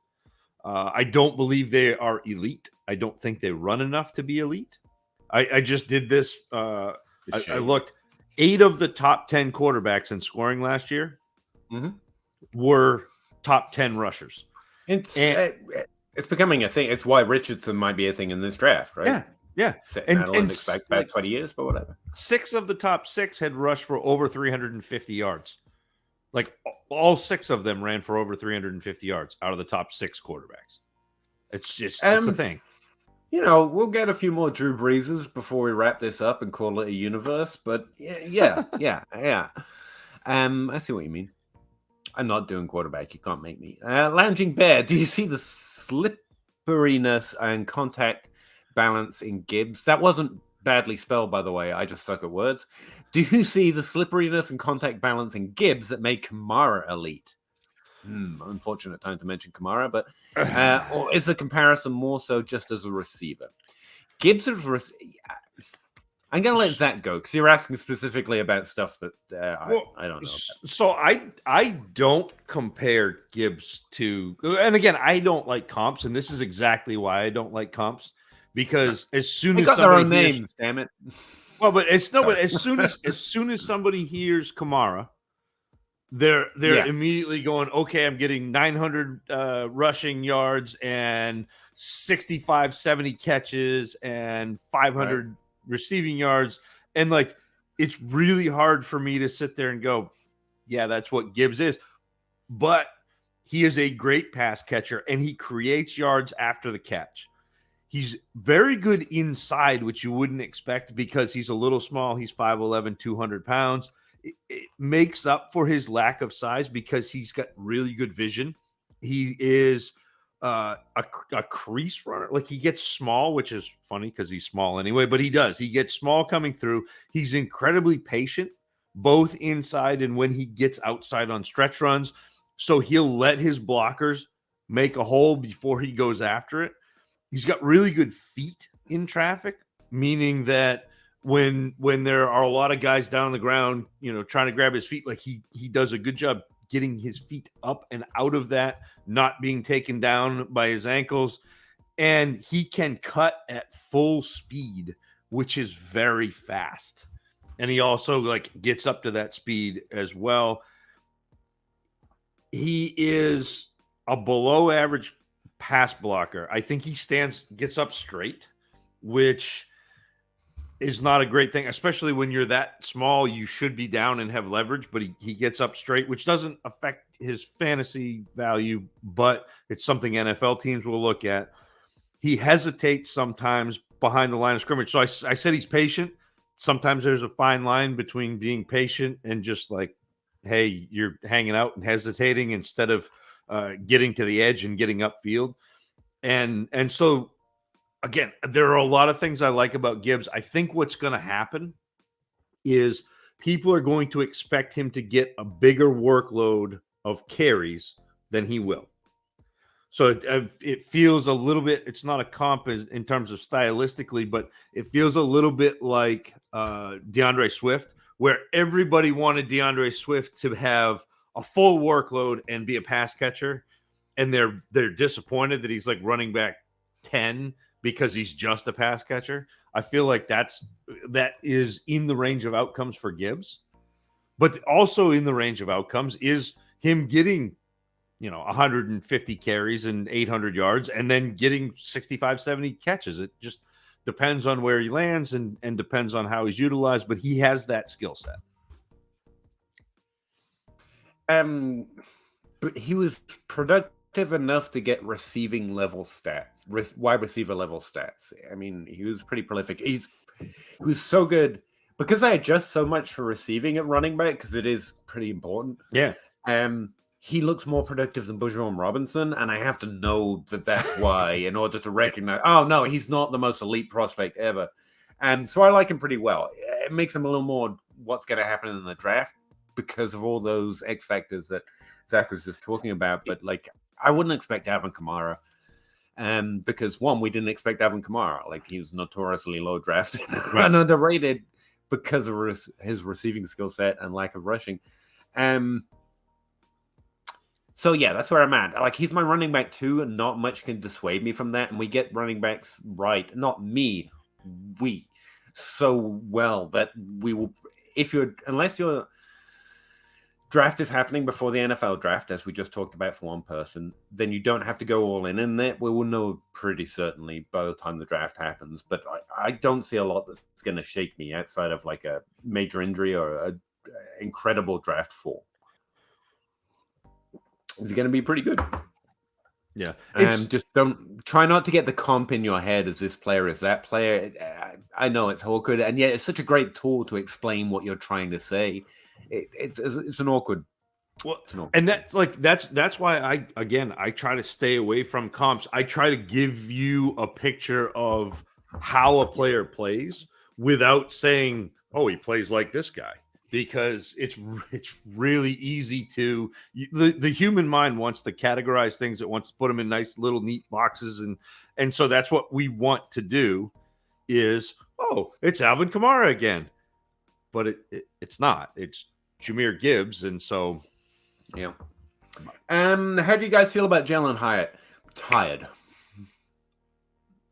I don't believe they are elite. I don't think they run enough to be elite. I just did this. I looked. 8 of the top 10 quarterbacks in scoring last year were top 10 rushers. It's becoming a thing. It's why Richardson might be a thing in this draft, right? Yeah. And expect about 20 years, but whatever. 6 of the top 6 had rushed for over 350 yards. Like all 6 of them ran for over 350 yards out of the top 6 quarterbacks. It's just it's a thing. We'll get a few more Drew Breeses before we wrap this up and call it a universe. But yeah. I see what you mean. I'm not doing quarterback. You can't make me. Lounging Bear, do you see the slipperiness and contact balance in Gibbs? That wasn't badly spelled, by the way. I just suck at words. Do you see the slipperiness and contact balance in Gibbs that made Kamara elite? Unfortunate time to mention Kamara, but or is the comparison more so just as a receiver? Gibbs is I'm going to let that go because you're asking specifically about stuff that I don't know about. So I don't compare Gibbs to, and again, I don't like comps, and this is exactly why I don't like comps, because as soon as their own names, damn it. Well, but as soon as somebody hears Kamara, they're immediately going, okay, I'm getting 900 rushing yards and 65, 70 catches and 500 receiving yards. And like, it's really hard for me to sit there and go, yeah, that's what Gibbs is. But he is a great pass catcher and he creates yards after the catch. He's very good inside, which you wouldn't expect because he's a little small. He's 5'11", 200 pounds. It makes up for his lack of size because he's got really good vision. He is a crease runner. Like he gets small, which is funny because he's small anyway, but he does. He gets small coming through. He's incredibly patient, both inside and when he gets outside on stretch runs. So he'll let his blockers make a hole before he goes after it. He's got really good feet in traffic, meaning that when there are a lot of guys down on the ground, trying to grab his feet, like he does a good job getting his feet up and out of that, not being taken down by his ankles. And he can cut at full speed, which is very fast. And he also gets up to that speed as well. He is a below average pass blocker. I think he gets up straight, which is not a great thing, especially when you're that small. You should be down and have leverage, but he gets up straight, which doesn't affect his fantasy value, but it's something NFL teams will look at. He hesitates sometimes behind the line of scrimmage. So I said he's patient. Sometimes there's a fine line between being patient and just like, hey, you're hanging out and hesitating instead of getting to the edge and getting upfield. And so, again, there are a lot of things I like about Gibbs. I think what's going to happen is people are going to expect him to get a bigger workload of carries than he will. So it feels a little bit, it's not a comp in terms of stylistically, but it feels a little bit like DeAndre Swift, where everybody wanted DeAndre Swift to have a full workload and be a pass catcher. And they're disappointed that he's like running back 10 because he's just a pass catcher. I feel like that is in the range of outcomes for Gibbs, but also in the range of outcomes is him getting, 150 carries and 800 yards and then getting 65, 70 catches. It just depends on where he lands and depends on how he's utilized, but he has that skill set. But he was productive enough to get receiving level stats, wide receiver level stats. I mean, he was pretty prolific. He was so good because I adjust so much for receiving at running back because it is pretty important. Yeah. He looks more productive than Bourgeois Robinson, and I have to know that that's why in order to recognize, oh, no, he's not the most elite prospect ever. And so I like him pretty well. It makes him a little more what's going to happen in the draft because of all those X factors that Zach was just talking about. But, like, I wouldn't expect Alvin Kamara because, one, we didn't expect Alvin Kamara. Like, he was notoriously low drafted and underrated because of his receiving skill set and lack of rushing. So, yeah, that's where I'm at. Like, he's my running back, too, and not much can dissuade me from that. And we get running backs right. Not me. We. So well that we will... Unless your draft is happening before the NFL draft, as we just talked about for one person, then you don't have to go all in there. We will know pretty certainly by the time the draft happens. But I don't see a lot that's going to shake me outside of, like, a major injury or an incredible draft fall. It's going to be pretty good. Yeah. Just try not to get the comp in your head as this player is that player. I know it's awkward, and yet it's such a great tool to explain what you're trying to say. It's an awkward. Well, and that's why I try to stay away from comps. I try to give you a picture of how a player plays without saying, "Oh, he plays like this guy." Because it's really easy to the human mind wants to categorize things. It wants to put them in nice little neat boxes, and so that's what we want to do. Is it's Alvin Kamara again, but it's not. It's Jahmyr Gibbs, and so yeah. How do you guys feel about Jalen Hyatt? Tired.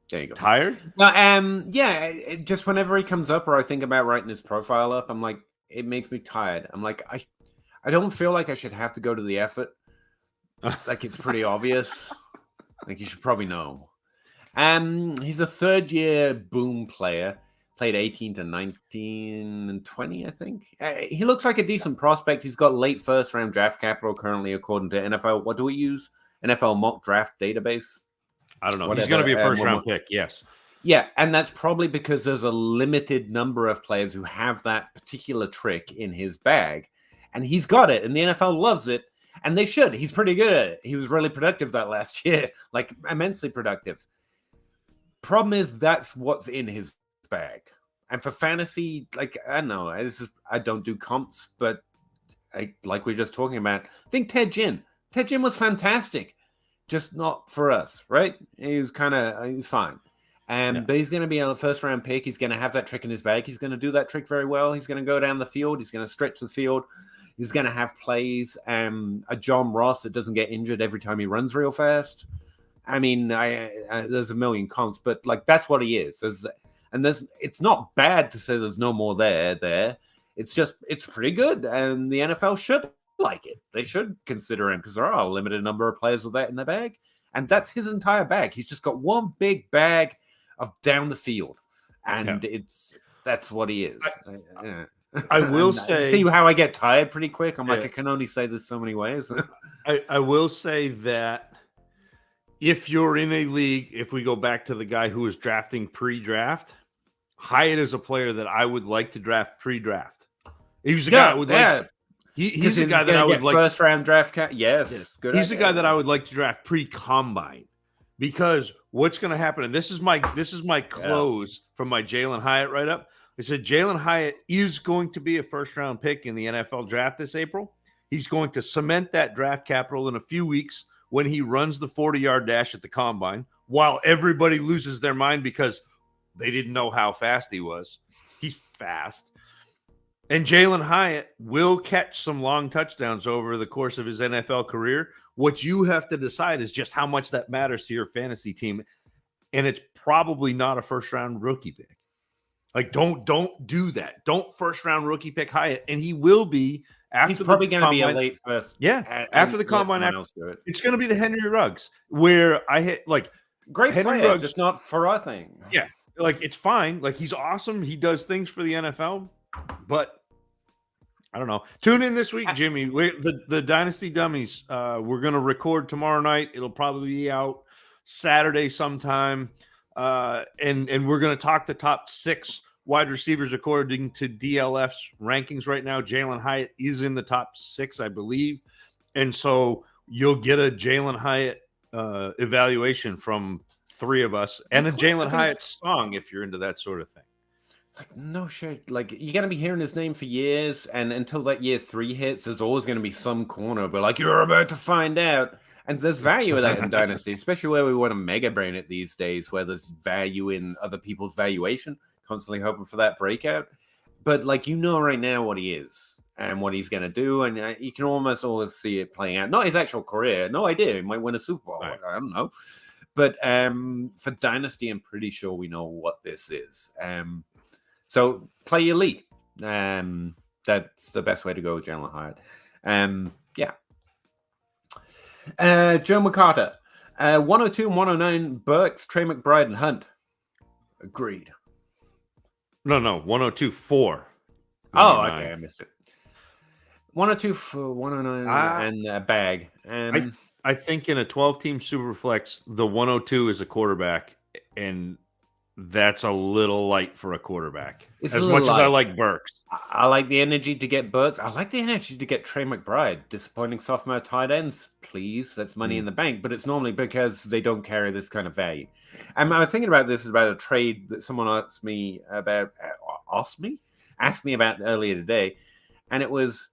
There you go. Tired? Yeah. Just whenever he comes up, or I think about writing his profile up, I'm like. It makes me tired. I'm like, I don't feel like I should have to go to the effort. Like, it's pretty obvious. Like, you should probably know. He's a third-year boom player. Played 18 to 19 and 20, I think. He looks like a decent prospect. He's got late first-round draft capital currently, according to NFL. What do we use? NFL mock draft database? I don't know. He's going to be a first-round pick, yes. Yeah, and that's probably because there's a limited number of players who have that particular trick in his bag. And he's got it, and the NFL loves it, and they should. He's pretty good at it. He was really productive that last year, like immensely productive. Problem is, that's what's in his bag. And for fantasy, like, I don't know, I don't do comps, but like we were just talking about, I think Ted Ginn. Ted Ginn was fantastic, just not for us, right? He was fine. But he's going to be a first-round pick. He's going to have that trick in his bag. He's going to do that trick very well. He's going to go down the field. He's going to stretch the field. He's going to have plays. A John Ross that doesn't get injured every time he runs real fast. I mean, there's a million comps, but like that's what he is. It's not bad to say there's no more there. It's pretty good, and the NFL should like it. They should consider him because there are a limited number of players with that in their bag, and that's his entire bag. He's just got one big bag of down the field, and that's what he is. I will say, see how I get tired pretty quick. I'm like, I can only say this so many ways. I will say that if you're in a league, if we go back to the guy who was drafting pre-draft, Hyatt is a player that I would like to draft pre-draft. He was a guy I would like. He's a guy that I would like first round draft. Yes, good. He's a guy that I would like to draft pre-combine. Because what's going to happen, and this is my close from my Jalen Hyatt write-up. I said Jalen Hyatt is going to be a first-round pick in the NFL draft this April. He's going to cement that draft capital in a few weeks when he runs the 40-yard dash at the combine, while everybody loses their mind because they didn't know how fast he was. He's fast. And Jalen Hyatt will catch some long touchdowns over the course of his NFL career. What you have to decide is just how much that matters to your fantasy team. And it's probably not a first-round rookie pick. Like, don't do that. Don't first-round rookie pick Hyatt. And he will be after He's probably going to be a late first. Yeah, after the combine. It's going to be the Henry Ruggs, where I hit, like, great Henry player, Ruggs, just not for our thing. Yeah. like it's fine. Like he's awesome. He does things for the NFL, but I don't know. Tune in this week, Jimmy. The Dynasty Dummies. We're gonna record tomorrow night. It'll probably be out Saturday sometime, and we're gonna talk the top 6 wide receivers according to DLF's rankings right now. Jalen Hyatt is in the top 6, I believe, and so you'll get a Jalen Hyatt evaluation from 3 of us and a Jalen Hyatt song if you're into that sort of thing. Like, no shit. Like, you're going to be hearing his name for years, and until that year 3 hits, there's always going to be some corner, but like, you're about to find out. And there's value in that in Dynasty, especially where we want to mega brain it these days, where there's value in other people's valuation, constantly hoping for that breakout. But, like, right now what he is and what he's going to do, and you can almost always see it playing out. Not his actual career. No idea. He might win a Super Bowl. Right. I don't know. But for Dynasty, I'm pretty sure we know what this is. So play your lead. That's the best way to go with Jalen Hyatt. Yeah. Joe McCarter. 102 and 109, Burks, Trey McBride, and Hunt. Agreed. No, 102 4. Oh, okay, I missed it. 102 for 109 and Bag. I think in a 12-team Superflex, the 102 is a quarterback, and that's a little light for a quarterback. As much as I like Burks. I like the energy to get Burks. I like the energy to get Trey McBride. Disappointing sophomore tight ends, please. That's money in the bank. But it's normally because they don't carry this kind of value. And I was thinking about this about a trade that someone asked me about earlier today. And it was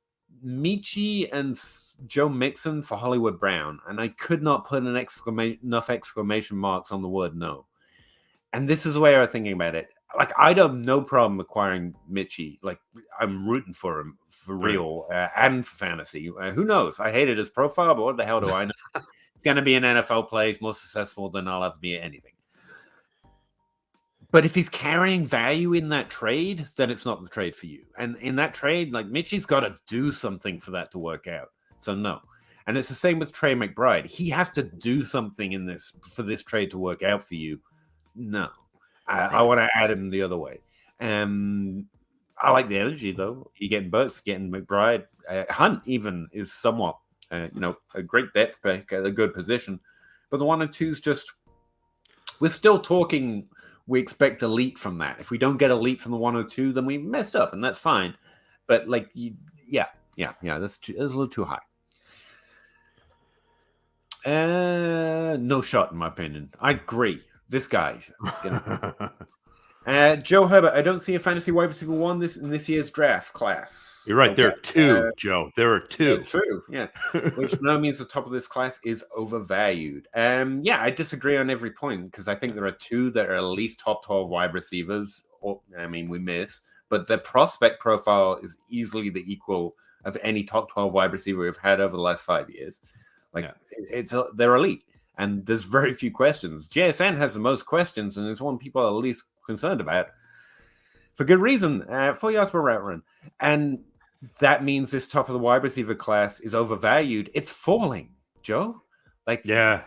Michi and Joe Mixon for Hollywood Brown. And I could not put enough exclamation marks on the word no. And this is the way I was thinking about it. Like, I don't have no problem acquiring Mitchie. Like, I'm rooting for him for real and for fantasy. Who knows? I hated his profile, but what the hell do I know? He's going to be an NFL player. He's more successful than I'll ever be at anything. But if he's carrying value in that trade, then it's not the trade for you. And in that trade, like, Mitchie's got to do something for that to work out. So no. And it's the same with Trey McBride. He has to do something in this for this trade to work out for you. No, I want to add him the other way. I like the energy, though. You're getting Burks, getting McBride. Hunt even is somewhat, a great depth pick at a good position. But the 1 and 2's just, we're still talking, we expect elite from that. If we don't get elite from the 102, then we messed up, and that's fine. But, like, that's a little too high. No shot, in my opinion. I agree. This guy is going to. Joe Herbert. I don't see a fantasy wide receiver 1 in this year's draft class. You're right. Okay. There are 2, Joe. There are 2. Yeah, true. Yeah, which no means the top of this class is overvalued. I disagree on every point because I think there are 2 that are at least top 12 wide receivers. We miss, but the prospect profile is easily the equal of any top 12 wide receiver we've had over the last 5 years. They're elite. And there's very few questions. JSN has the most questions, and is one people are least concerned about. For good reason. 4 yards per route run. And that means this top of the wide receiver class is overvalued. It's falling, Joe. Like, you're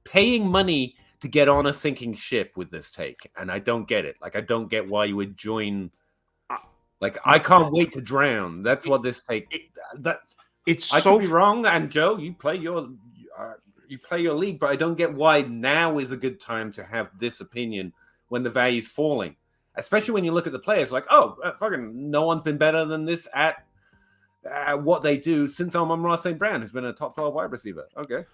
paying money to get on a sinking ship with this take. And I don't get it. Like, I don't get why you would join. Like, I can't wait to drown. That's what this take. I could be wrong, and Joe, you play your league, but I don't get why now is a good time to have this opinion when the value's falling, especially when you look at the players. Like, fucking no one's been better than this at what they do since Amon-Ra St. Brown, who's been a top 12 wide receiver. Okay,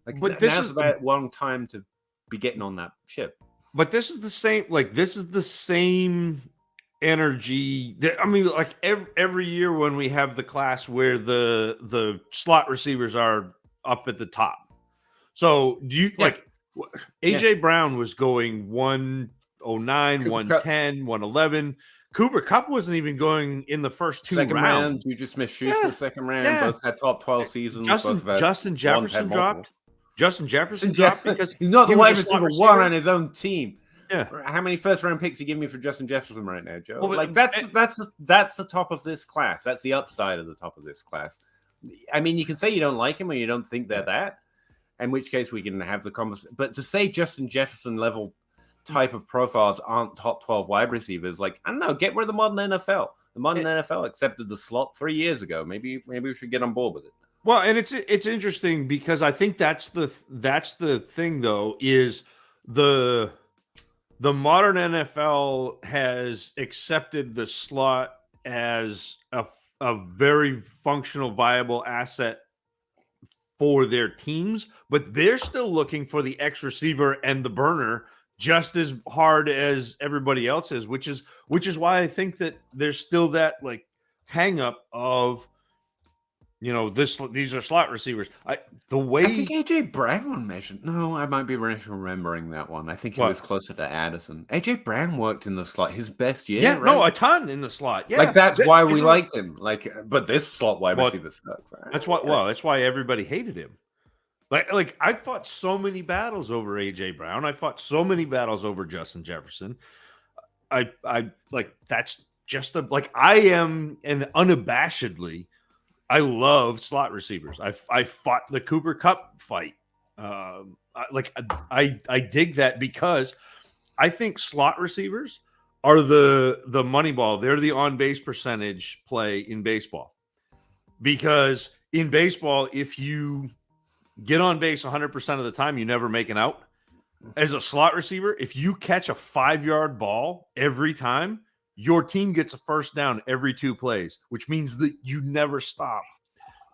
like, now's about one time to be getting on that ship. But this is the same. Like, this is the same energy. I mean, like every year when we have the class where the slot receivers are up at the top. So do you like AJ Brown was going 109, 110, 111. Cooper Kupp wasn't even going in the first 2 rounds. You just missed Schuster second round. Both had top 12 seasons. Justin Jefferson dropped. Justin Jefferson dropped because he's not the wide receiver 1 on his own team. Yeah. How many first-round picks you give me for Justin Jefferson right now, Joe? Well, like, that's the top of this class. That's the upside of the top of this class. I mean, you can say you don't like him or you don't think they're that, in which case we can have the conversation. But to say Justin Jefferson level type of profiles aren't top 12 wide receivers, like, I don't know, get rid of the modern NFL. The modern NFL accepted the slot 3 years ago. Maybe we should get on board with it. Well, and it's interesting because I think that's the thing though, is the modern NFL has accepted the slot as a very functional, viable asset for their teams, but they're still looking for the X receiver and the burner just as hard as everybody else is, which is why I think that there's still that like hang up of, these are slot receivers. I think AJ Brown mentioned. No, I might be remembering that one. I think he was closer to Addison. AJ Brown worked in the slot his best year. Yeah, right? No, a ton in the slot. Yeah, like that's why we liked him. Like, but this slot wide receiver sucks. That's why. Well, that's why everybody hated him. Like I fought so many battles over AJ Brown. I fought so many battles over Justin Jefferson. I like that's just I am, and unabashedly, I love slot receivers. I fought the Cooper Kupp fight. I dig that because I think slot receivers are the money ball. They're the on base percentage play in baseball, because in baseball, if you get on base 100% of the time, you never make an out. As a slot receiver, if you catch a 5-yard ball every time, your team gets a first down every 2 plays, which means that you never stop.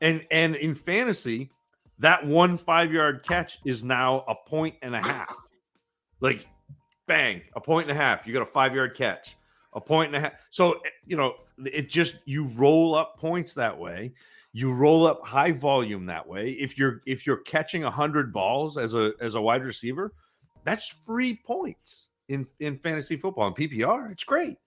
And in fantasy, that 1 5-yard catch is now a 1.5. Like, bang, a 1.5. You got a 5-yard catch, a 1.5. So, it just, you roll up points that way. You roll up high volume that way. If you're catching 100 balls as a wide receiver, that's free points in fantasy football and PPR. It's great.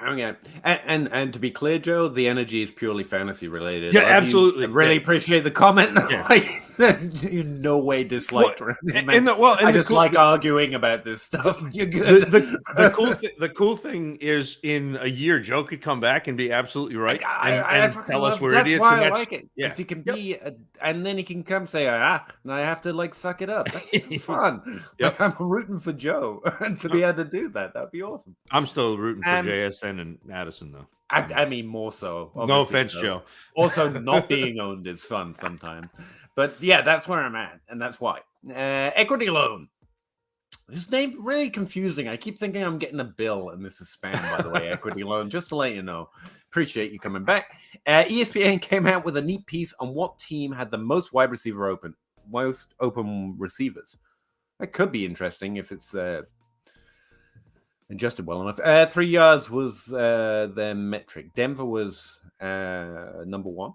Okay. And to be clear, Joe, the energy is purely fantasy related. Yeah, absolutely. I really appreciate the comment. Yeah. You no way disliked I just like arguing about this stuff. You're good. The cool thing is, in a year, Joe could come back and be absolutely right and tell us we're idiots. That's why I like it. Because he can be, and then he can come say, and I have to suck it up. That's fun. Yep. I'm rooting for Joe, and to be able to do that'd be awesome. I'm still rooting for JSN and Addison, though. I mean, more so. No offense, Joe. Also, not being owned is fun sometimes. But yeah, that's where I'm at, and that's why. Equity loan. His name's really confusing. I keep thinking I'm getting a bill, and this is spam, by the way. Equity loan, just to let you know. Appreciate you coming back. ESPN came out with a neat piece on what team had the most open receivers. That could be interesting if it's adjusted well enough. 3 yards was their metric. Denver was number 1.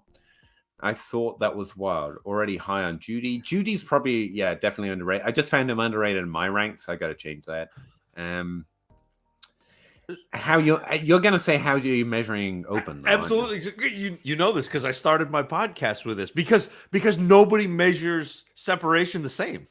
I thought that was wild. Already high on Judy. Judy's probably, definitely underrated. I just found him underrated in my ranks. So I got to change that. How you're going to say, how are you measuring open? Though, absolutely. You know this because I started my podcast with this because nobody measures separation the same.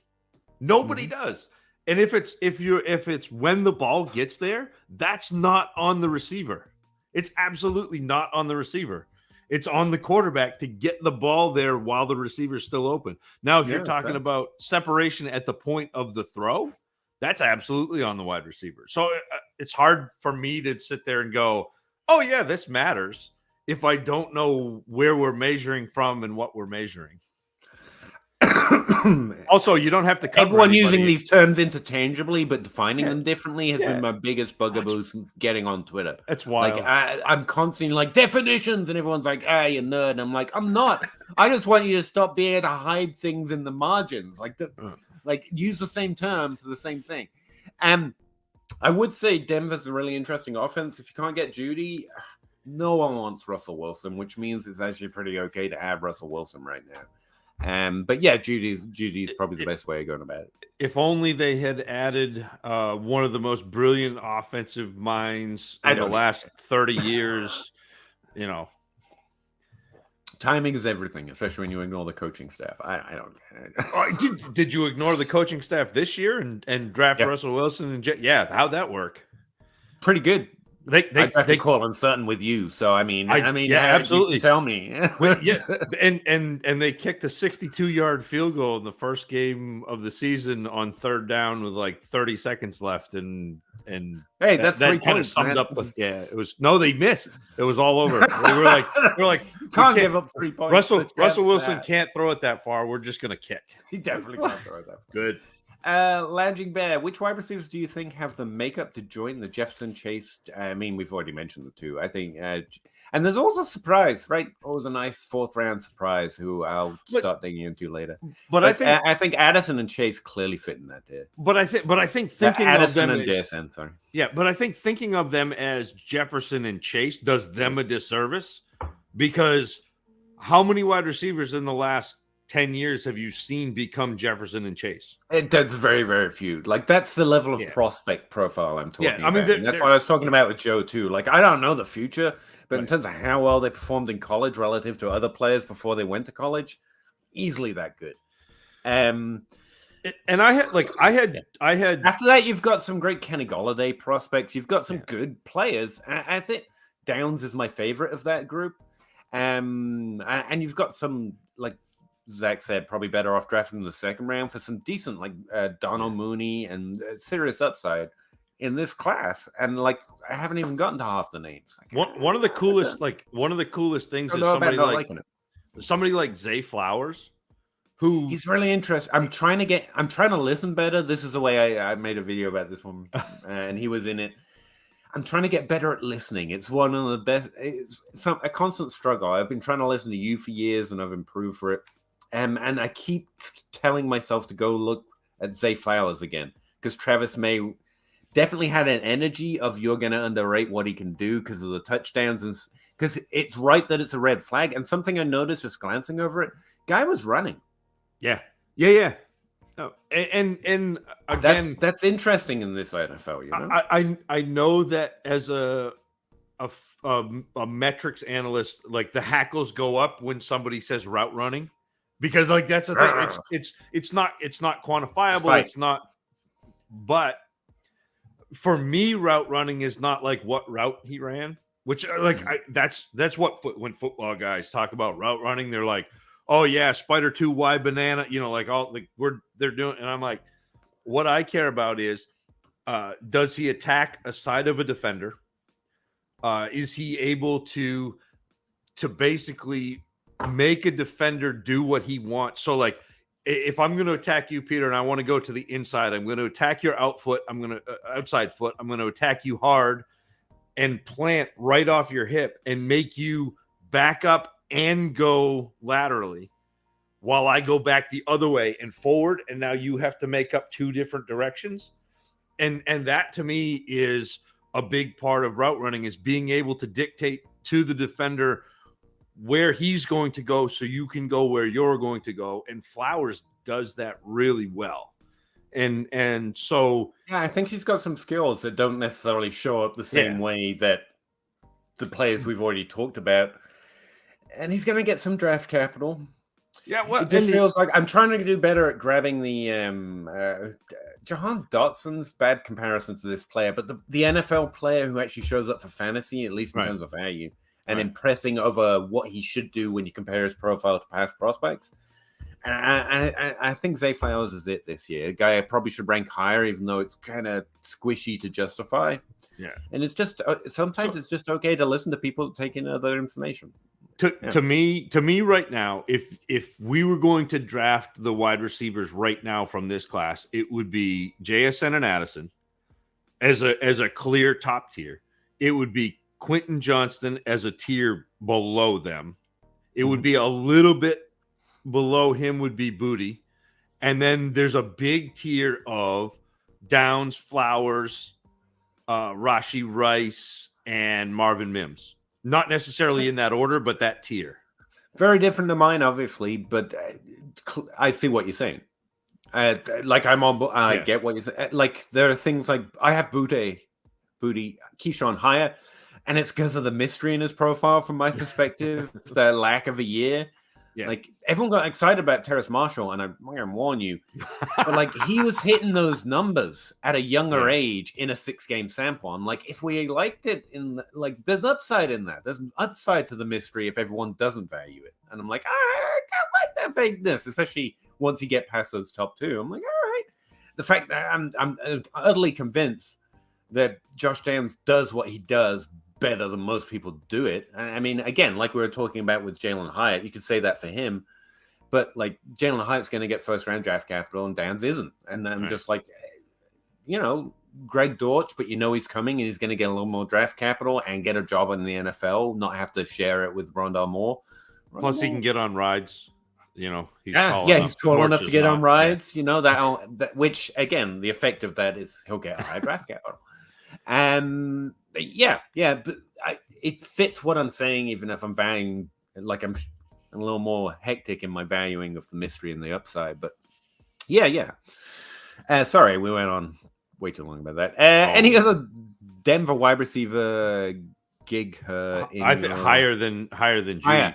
Nobody does. And if it's when the ball gets there, that's not on the receiver. It's absolutely not on the receiver. It's on the quarterback to get the ball there while the receiver's still open. Now, if you're talking about separation at the point of the throw, that's absolutely on the wide receiver. So it's hard for me to sit there and go, oh, yeah, this matters, if I don't know where we're measuring from and what we're measuring. Also, you don't have to cover everyone using these terms interchangeably, but defining them differently has been my biggest bugaboo since getting on Twitter. That's wild. I'm constantly definitions, and everyone's like, you nerd. And I'm like, I'm not. I just want you to stop being able to hide things in the margins. Use the same term for the same thing. And I would say Denver's a really interesting offense. If you can't get Judy, no one wants Russell Wilson, which means it's actually pretty okay to have Russell Wilson right now. But yeah, Judy's probably the best way of going about it. If only they had added one of the most brilliant offensive minds in the last 30 years, Timing is everything, especially when you ignore the coaching staff. I don't. Did you ignore the coaching staff this year and draft Russell Wilson? How'd that work? Pretty good. I drafted Cortland Sutton with you, so I mean, absolutely. You tell me. and they kicked a 62-yard field goal in the first game of the season on third down with like 30 seconds left, and hey, that's that 3 kind of points, summed man. up. It was they missed. It was all over. They were like, you can't give up 3 points. Russell Wilson can't throw it that far. We're just gonna kick. He definitely can't throw it that far. Good. Lounging Bear, which wide receivers do you think have the makeup to join the Jefferson Chase? I mean, we've already mentioned the two. I think, and there's also a surprise, right? Always a nice 4th round surprise who I'll start digging into later. But I think Addison and Chase clearly fit in that tier. But I think thinking Addison of them and JSN, sorry. Yeah, but I think thinking of them as Jefferson and Chase does them a disservice, because how many wide receivers in the last 10 years have you seen become Jefferson and Chase? That's very, very few. Like, that's the level of prospect profile I'm talking about. And that's what I was talking about with Joe, too. Like, I don't know the future, but in terms of how well they performed in college relative to other players before they went to college, easily that good. And I had after that, you've got some great Kenny Golladay prospects. You've got some good players. I think Downs is my favorite of that group. And you've got some, like Zach said, probably better off drafting in the 2nd round for some decent, like Donald Mooney and serious upside in this class. And like, I haven't even gotten to half the names. One of the coolest things is somebody like Zay Flowers, who he's really interesting. I'm trying to listen better. This is the way I made a video about this one, and he was in it. I'm trying to get better at listening. It's one of the best. It's a constant struggle. I've been trying to listen to you for years, and I've improved for it. And I keep telling myself to go look at Zay Flowers again, because Travis May definitely had an energy of you're going to underrate what he can do because of the touchdowns, and because it's right that it's a red flag. And something I noticed just glancing over it, guy was running. Yeah. No, and again, that's interesting in this NFL. You know, I know that as a metrics analyst, like the hackles go up when somebody says route running, because like that's a thing. It's not quantifiable. It's not. But for me, route running is not like what route he ran, which like that's what when football guys talk about route running, they're like, oh yeah, spider 2 Y banana, you know, like all like they're doing, and I'm like, what I care about is, does he attack a side of a defender? Is he able to basically make a defender do what he wants? So like, if I'm going to attack you, Peter, and I want to go to the inside, I'm going to attack your outside foot. I'm going to attack you hard and plant right off your hip and make you back up and go laterally while I go back the other way and forward. And now you have to make up 2 different directions. And that to me is a big part of route running, is being able to dictate to the defender where he's going to go so you can go where you're going to go. And Flowers does that really well. And so I think he's got some skills that don't necessarily show up the same way that the players we've already talked about. And he's going to get some draft capital. Yeah, well, it just feels like I'm trying to do better at grabbing the Jahan Dotson's bad comparisons to this player, but the NFL player who actually shows up for fantasy, at least in terms of value, and impressing over what he should do when you compare his profile to past prospects. And I think Zay Flowers is it this year. A guy I probably should rank higher, even though it's kind of squishy to justify. Yeah, and it's just sometimes it's just okay to listen to people taking other information. To me right now, if we were going to draft the wide receivers right now from this class, it would be JSN and Addison as a clear top tier. It would be Quentin Johnston as a tier below them. It would be a little bit below him would be Booty. And then there's a big tier of Downs, Flowers, Rashee Rice, and Marvin Mims. Not necessarily in that order, but that tier. Very different to mine, obviously, but I see what you're saying. Like I'm on, I get what you're saying. Like there are things like I have Booty, Keyshawn higher, and it's because of the mystery in his profile from my perspective, the lack of a year. Yeah. Like everyone got excited about Terrace Marshall, and I'm going to warn you, but like he was hitting those numbers at a younger age in a 6-game sample. I'm like, if we liked it like, there's upside in that. There's upside to the mystery if everyone doesn't value it. And I'm like, I can't like that vagueness, especially once you get past those top 2. I'm like, all right. The fact that I'm utterly convinced that Josh Downs does what he does better than most people do it. I mean, again, like we were talking about with Jalen Hyatt, you could say that for him, but like Jalen Hyatt's going to get first-round draft capital and Downs isn't. And I'm just like, Greg Dortch, but he's coming and he's going to get a little more draft capital and get a job in the NFL, not have to share it with Rondale Moore. Plus, he can get on rides. He's he's tall enough to get on rides. Yeah. That which again, the effect of that is he'll get a high draft capital. But it fits what I'm saying, even if I'm valuing, like I'm a little more hectic in my valuing of the mystery and the upside. But sorry, we went on way too long about that. Any other Denver wide receiver gig? I think higher than Judy.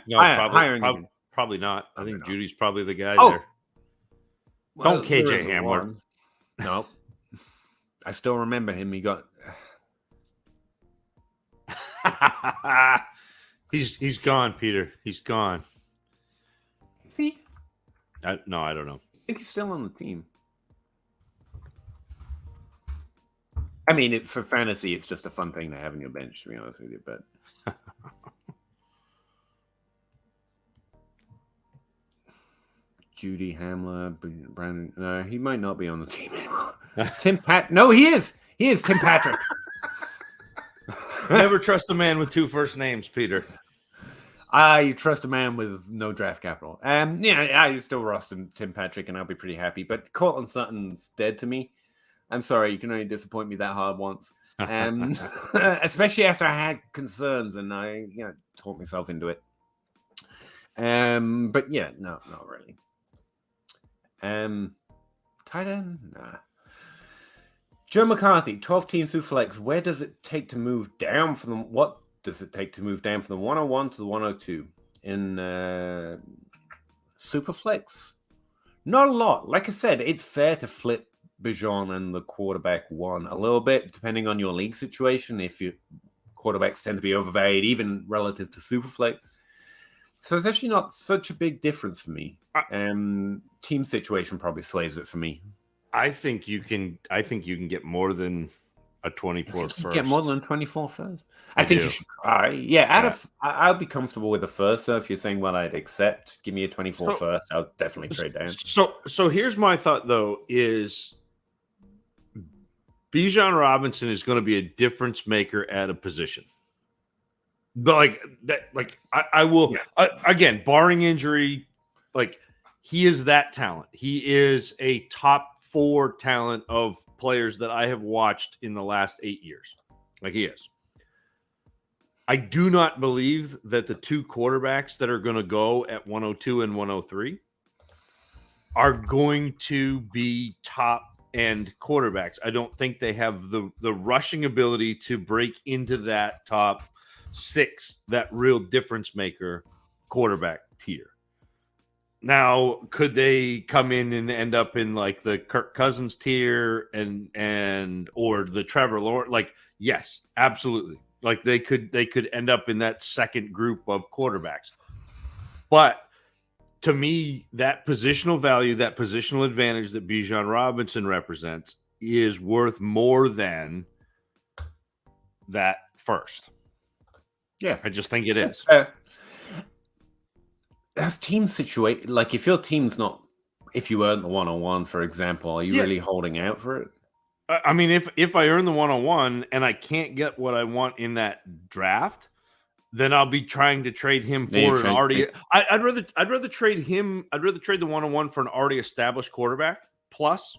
Probably not. I think Judy's probably the guy there. Well, don't KJ Hamler. No, I still remember him. He got. He's gone, Peter. He's gone. Is he? No, I don't know. I think he's still on the team. I mean, for fantasy, it's just a fun thing to have on your bench, to be honest with you. But Judy Hamler, Brandon. No, he might not be on the team anymore. No, he is. He is Tim Patrick. Never trust a man with 2 first names, Peter. I trust a man with no draft capital. I still roster Tim Patrick, and I'll be pretty happy. But Cortland Sutton's dead to me. I'm sorry, you can only disappoint me that hard once. Especially after I had concerns, and I talked myself into it. But yeah, no, not really. Tight end? Nah. Joe McCarthy, 12-team Superflex. Where does it take to move down from the? What does it take to move down from the 101 to the 102 in Superflex? Not a lot. Like I said, it's fair to flip Bijan and the quarterback 1 a little bit, depending on your league situation. If your quarterbacks tend to be overvalued, even relative to Superflex, so it's actually not such a big difference for me. Team situation probably sways it for me. I think you can get more than a 24 first. Get more than a 24 first. I think you should try. Yeah, I'll be comfortable with a first. So if you're saying, well, I'd accept, give me a 24 first, I'll definitely trade down. So here's my thought though: is Bijan Robinson is going to be a difference maker at a position. But I will again, barring injury, like he is that talent. He is a top 4 talent of players that I have watched in the last 8 years. Like he is. I do not believe that the 2 quarterbacks that are going to go at 102 and 103 are going to be top end quarterbacks. I don't think they have the rushing ability to break into that top 6, that real difference maker quarterback tier. Now, could they come in and end up in like the Kirk Cousins tier and or the Trevor Lawrence? Like, yes, absolutely. Like they could end up in that second group of quarterbacks. But to me, that positional value, that positional advantage that Bijan Robinson represents is worth more than that first. Yeah, I just think it is. That's team situation. Like if your team's not, if you earn the 101, for example, are you really holding out for it? I mean, if I earn the 101 and I can't get what I want in that draft, then I'll be trying to trade him for an already. I'd rather trade him. I'd rather trade the 101 for an already established quarterback plus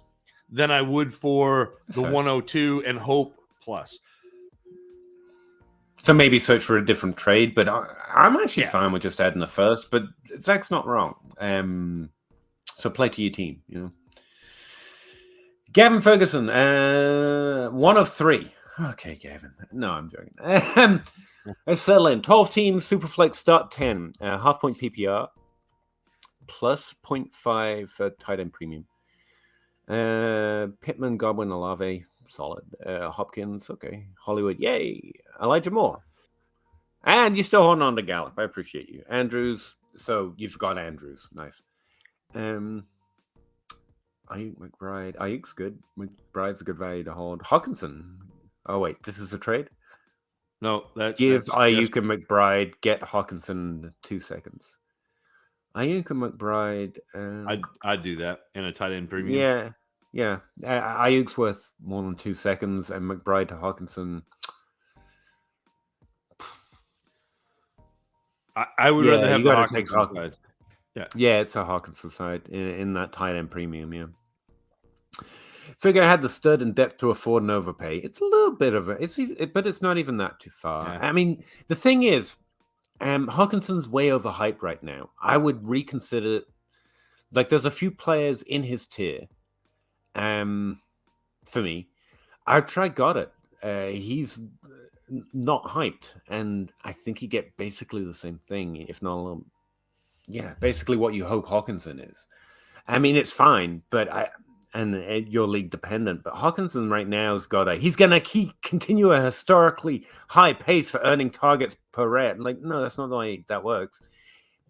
than I would for the 102 and hope plus. So maybe search for a different trade, but I'm actually fine with just adding the first. But Zach's not wrong. So play to your team, Gavin Ferguson, 1 of 3. Okay, Gavin. No, I'm joking. Let's settle in. 12 teams, Superflex, start 10, half point PPR. plus 0.5 for tight end premium. Pittman, Godwin, Olave, solid. Hopkins, okay. Hollywood, yay. Elijah Moore. And you're still holding on to Gallup. I appreciate you. Andrews, so you've got Andrews. Nice. Ayuk, McBride. Ayuk's good. McBride's a good value to hold. Hawkinson. Oh, wait. This is a trade? No, Give Ayuk and McBride, get Hawkinson 2 seconds. Ayuk and McBride. I'd do that in a tight end premium. Yeah. Ayuk's worth more than 2 seconds, and McBride to Hawkinson. I would rather have the Hawkinson side. Yeah, it's a Hawkinson side in that tight end premium. Yeah. Figure I had the stud and depth to afford an overpay. It's a little bit of but it's not even that too far. Yeah. I mean, the thing is, Hawkinson's way overhyped right now. I would reconsider. Like, there's a few players in his tier. For me, I'd try Goddard. He's not hyped, and I think you get basically the same thing, if not a little. Yeah, basically what you hope Hawkinson is. I mean, it's fine, but you're league dependent. But Hawkinson right now has got he's going to continue a historically high pace for earning targets per rep. Like, no, that's not the way that works.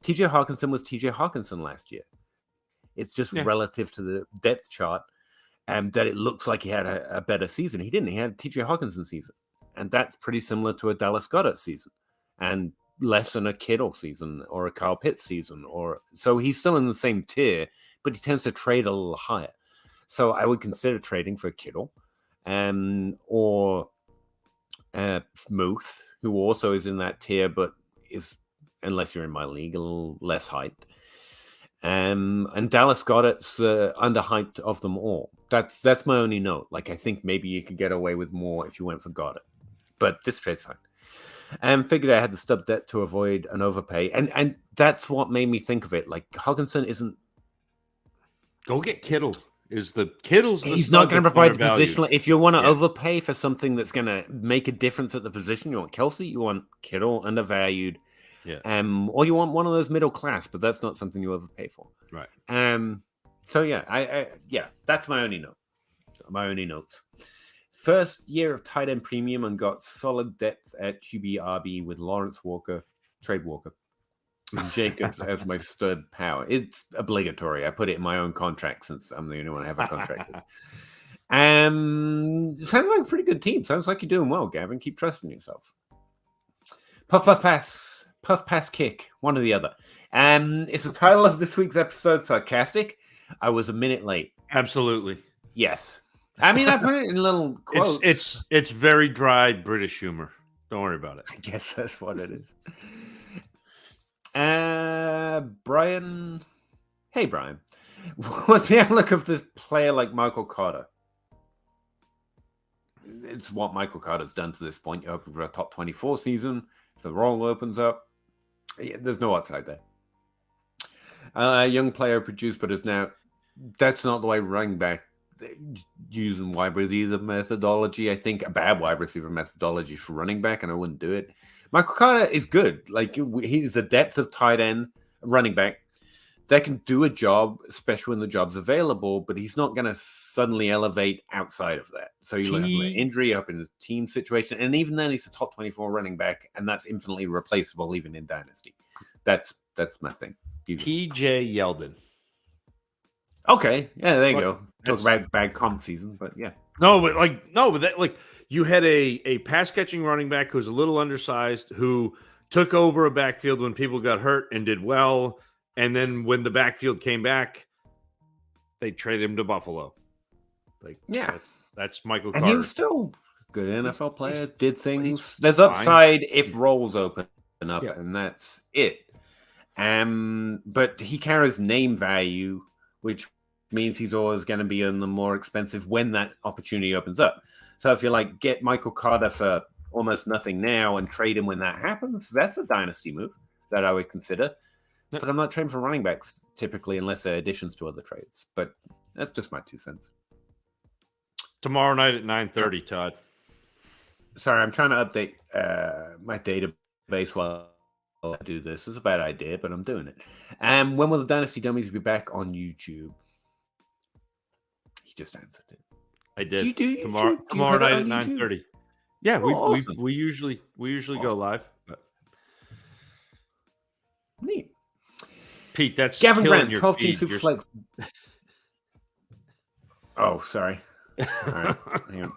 TJ Hawkinson was TJ Hawkinson last year. It's just relative to the depth chart, and that it looks like he had a better season. He didn't. He had TJ Hawkinson season, and that's pretty similar to a Dallas Goedert season, and less than a Kittle season or a Kyle Pitts season. So he's still in the same tier, but he tends to trade a little higher. So I would consider trading for Kittle, or Muth, who also is in that tier, but is, unless you're in my league, a little less hyped. And Dallas Goedert's underhyped of them all. That's my only note. Like, I think maybe you could get away with more if you went for Goddard, but this trade's fine. And figured I had the stub debt to avoid an overpay, and that's what made me think of it. Like, Hawkinson isn't. Go get Kittle. He's not going to provide the positional. If you want to overpay for something that's going to make a difference at the position, you want Kelsey, you want Kittle, undervalued. Yeah. Or you want one of those middle class, but that's not something you overpay for. Right. So I that's my only note. My only notes. First year of tight end premium and got solid depth at QB/RB with Lawrence Walker, trade Walker, and Jacobs as my stud power. It's obligatory. I put it in my own contract since I'm the only one I have a contract with. Sounds like a pretty good team. Sounds like you're doing well, Gavin. Keep trusting yourself. Puff pass kick, one or the other. Is the title of this week's episode sarcastic? I was a minute late. Absolutely. Yes. I mean, I put it in little quotes. It's very dry British humor. Don't worry about it. I guess that's what it is. Brian. Hey, Brian. What's the outlook of this player like Michael Carter? It's what Michael Carter's done to this point. You're hoping for a top 24 season. If the role opens up, there's no upside there. A young player produced, but is now. That's not the way running back. Using wide receiver methodology, I think a bad wide receiver methodology for running back, and I wouldn't do it. Michael Carter is good. Like, he's a depth of tight end running back that can do a job, especially when the job's available, but he's not going to suddenly elevate outside of that. So you have an injury up in a team situation, and even then he's a top 24 running back, and that's infinitely replaceable even in Dynasty. That's my thing. TJ Yeldon. Okay, yeah, there you go. Talk about bad comp season, but yeah. You had a pass catching running back who's a little undersized, who took over a backfield when people got hurt and did well, and then when the backfield came back, they traded him to Buffalo. That's Michael Carter. And he was still a good NFL player. Did things. There's upside if roles open up, and that's it. But he carries name value, which means he's always going to be on the more expensive when that opportunity opens up. So if you get Michael Carter for almost nothing now and trade him when that happens, that's a dynasty move that I would consider. But I'm not trading for running backs typically unless they're additions to other trades. But that's just my 2 cents. Tomorrow night at 9:30, Todd. Sorry, I'm trying to update my database while do this. It's a bad idea, but I'm doing it. And when will the Dynasty Dummies be back on YouTube? He just answered it. I did. Do you do tomorrow YouTube? Do you put it night on at YouTube? 9:30. Yeah, Oh, awesome. we usually go live. But Neat. Pete, that's Gavin killing Grant, your 12 Team feed. Superflex. Oh, sorry. All right. Hang on.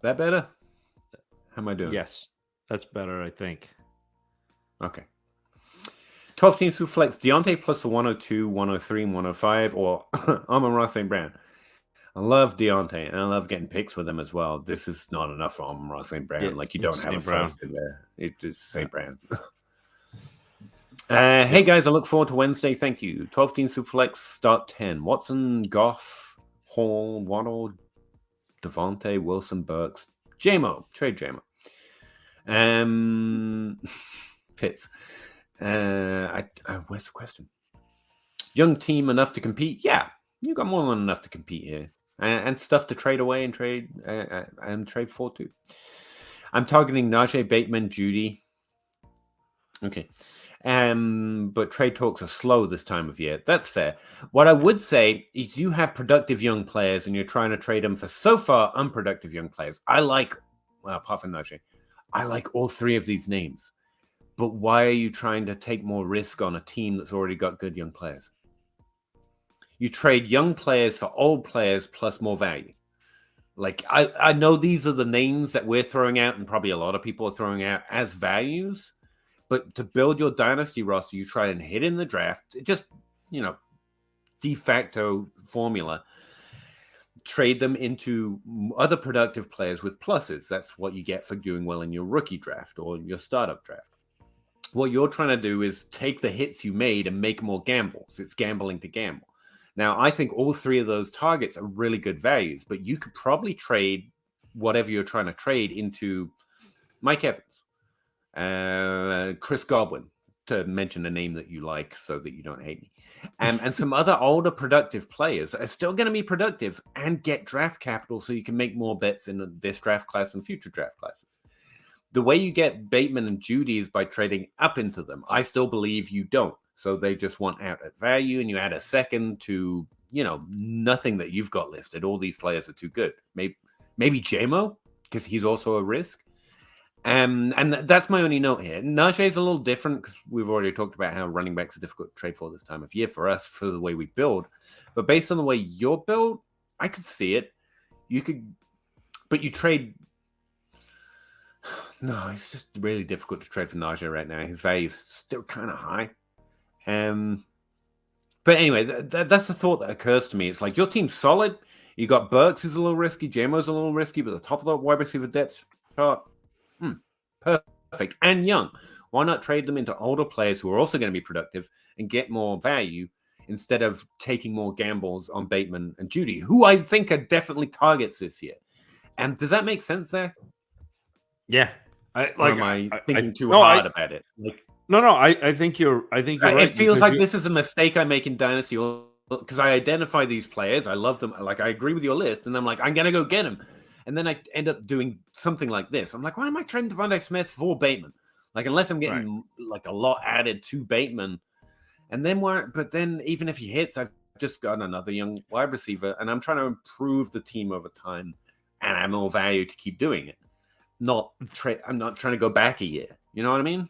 That better? How am I doing? Yes, that's better, I think. Okay. 12 Team Superflex, Deontay plus the 102, 103, and 105, or Amon-Ra St. Brown. I love Deontay, and I love getting picks with him as well. This is not enough for Amon-Ra St. Brown. Yeah, like, you don't have a Brown. first in there. It's St. Brown. Hey, guys, I look forward to Wednesday. Thank you. 12 Team Superflex, start 10. Watson, Goff, Hall, Waddle, Devontae, Wilson, Burks, JMO. Trade JMO. Pitts. Where's the question? Young team enough to compete? Yeah, you got more than enough to compete here, and stuff to trade away and trade for too. I'm targeting Najee, Bateman, Judy. Okay, but trade talks are slow this time of year. That's fair. What I would say is you have productive young players, and you're trying to trade them for so far unproductive young players. Well, apart from Najee, I like all three of these names. But why are you trying to take more risk on a team that's already got good young players? You trade young players for old players plus more value. Like, I know these are the names that we're throwing out, and probably a lot of people are throwing out as values. But to build your dynasty roster, you try and hit in the draft. Just, de facto formula. Trade them into other productive players with pluses. That's what you get for doing well in your rookie draft or your startup draft. What you're trying to do is take the hits you made and make more gambles. It's gambling to gamble. Now, I think all three of those targets are really good values, but you could probably trade whatever you're trying to trade into Mike Evans, Chris Godwin, to mention a name that you like so that you don't hate me, and some other older productive players that are still going to be productive and get draft capital so you can make more bets in this draft class and future draft classes. The way you get Bateman and Judy is by trading up into them. I still believe you don't. So they just want out at value, and you add a second to, nothing that you've got listed. All these players are too good. Maybe JMO, because he's also a risk. And that's my only note here. Najee is a little different because we've already talked about how running backs are difficult to trade for this time of year for us, for the way we build. But based on the way you're built, I could see it. But you trade. No, it's just really difficult to trade for Najee right now. His value is still kind of high. But anyway, that's the thought that occurs to me. It's like your team's solid. You got Burks who's a little risky. JMO's a little risky, but the top of the wide receiver depth chart, perfect. And young. Why not trade them into older players who are also going to be productive and get more value instead of taking more gambles on Bateman and Judy, who I think are definitely targets this year? And does that make sense, Zach? Yeah. Am I thinking too hard about it? I think you're right. It feels like this is a mistake I make in Dynasty because I identify these players. I love them. Like, I agree with your list. And I'm like, I'm going to go get them. And then I end up doing something like this. I'm like, why am I trading Devontae Smith for Bateman? Like, unless I'm getting like a lot added to Bateman. And then but then even if he hits, I've just got another young wide receiver, and I'm trying to improve the team over time and add more value to keep doing it. I'm not trying to go back a year. You know what I mean?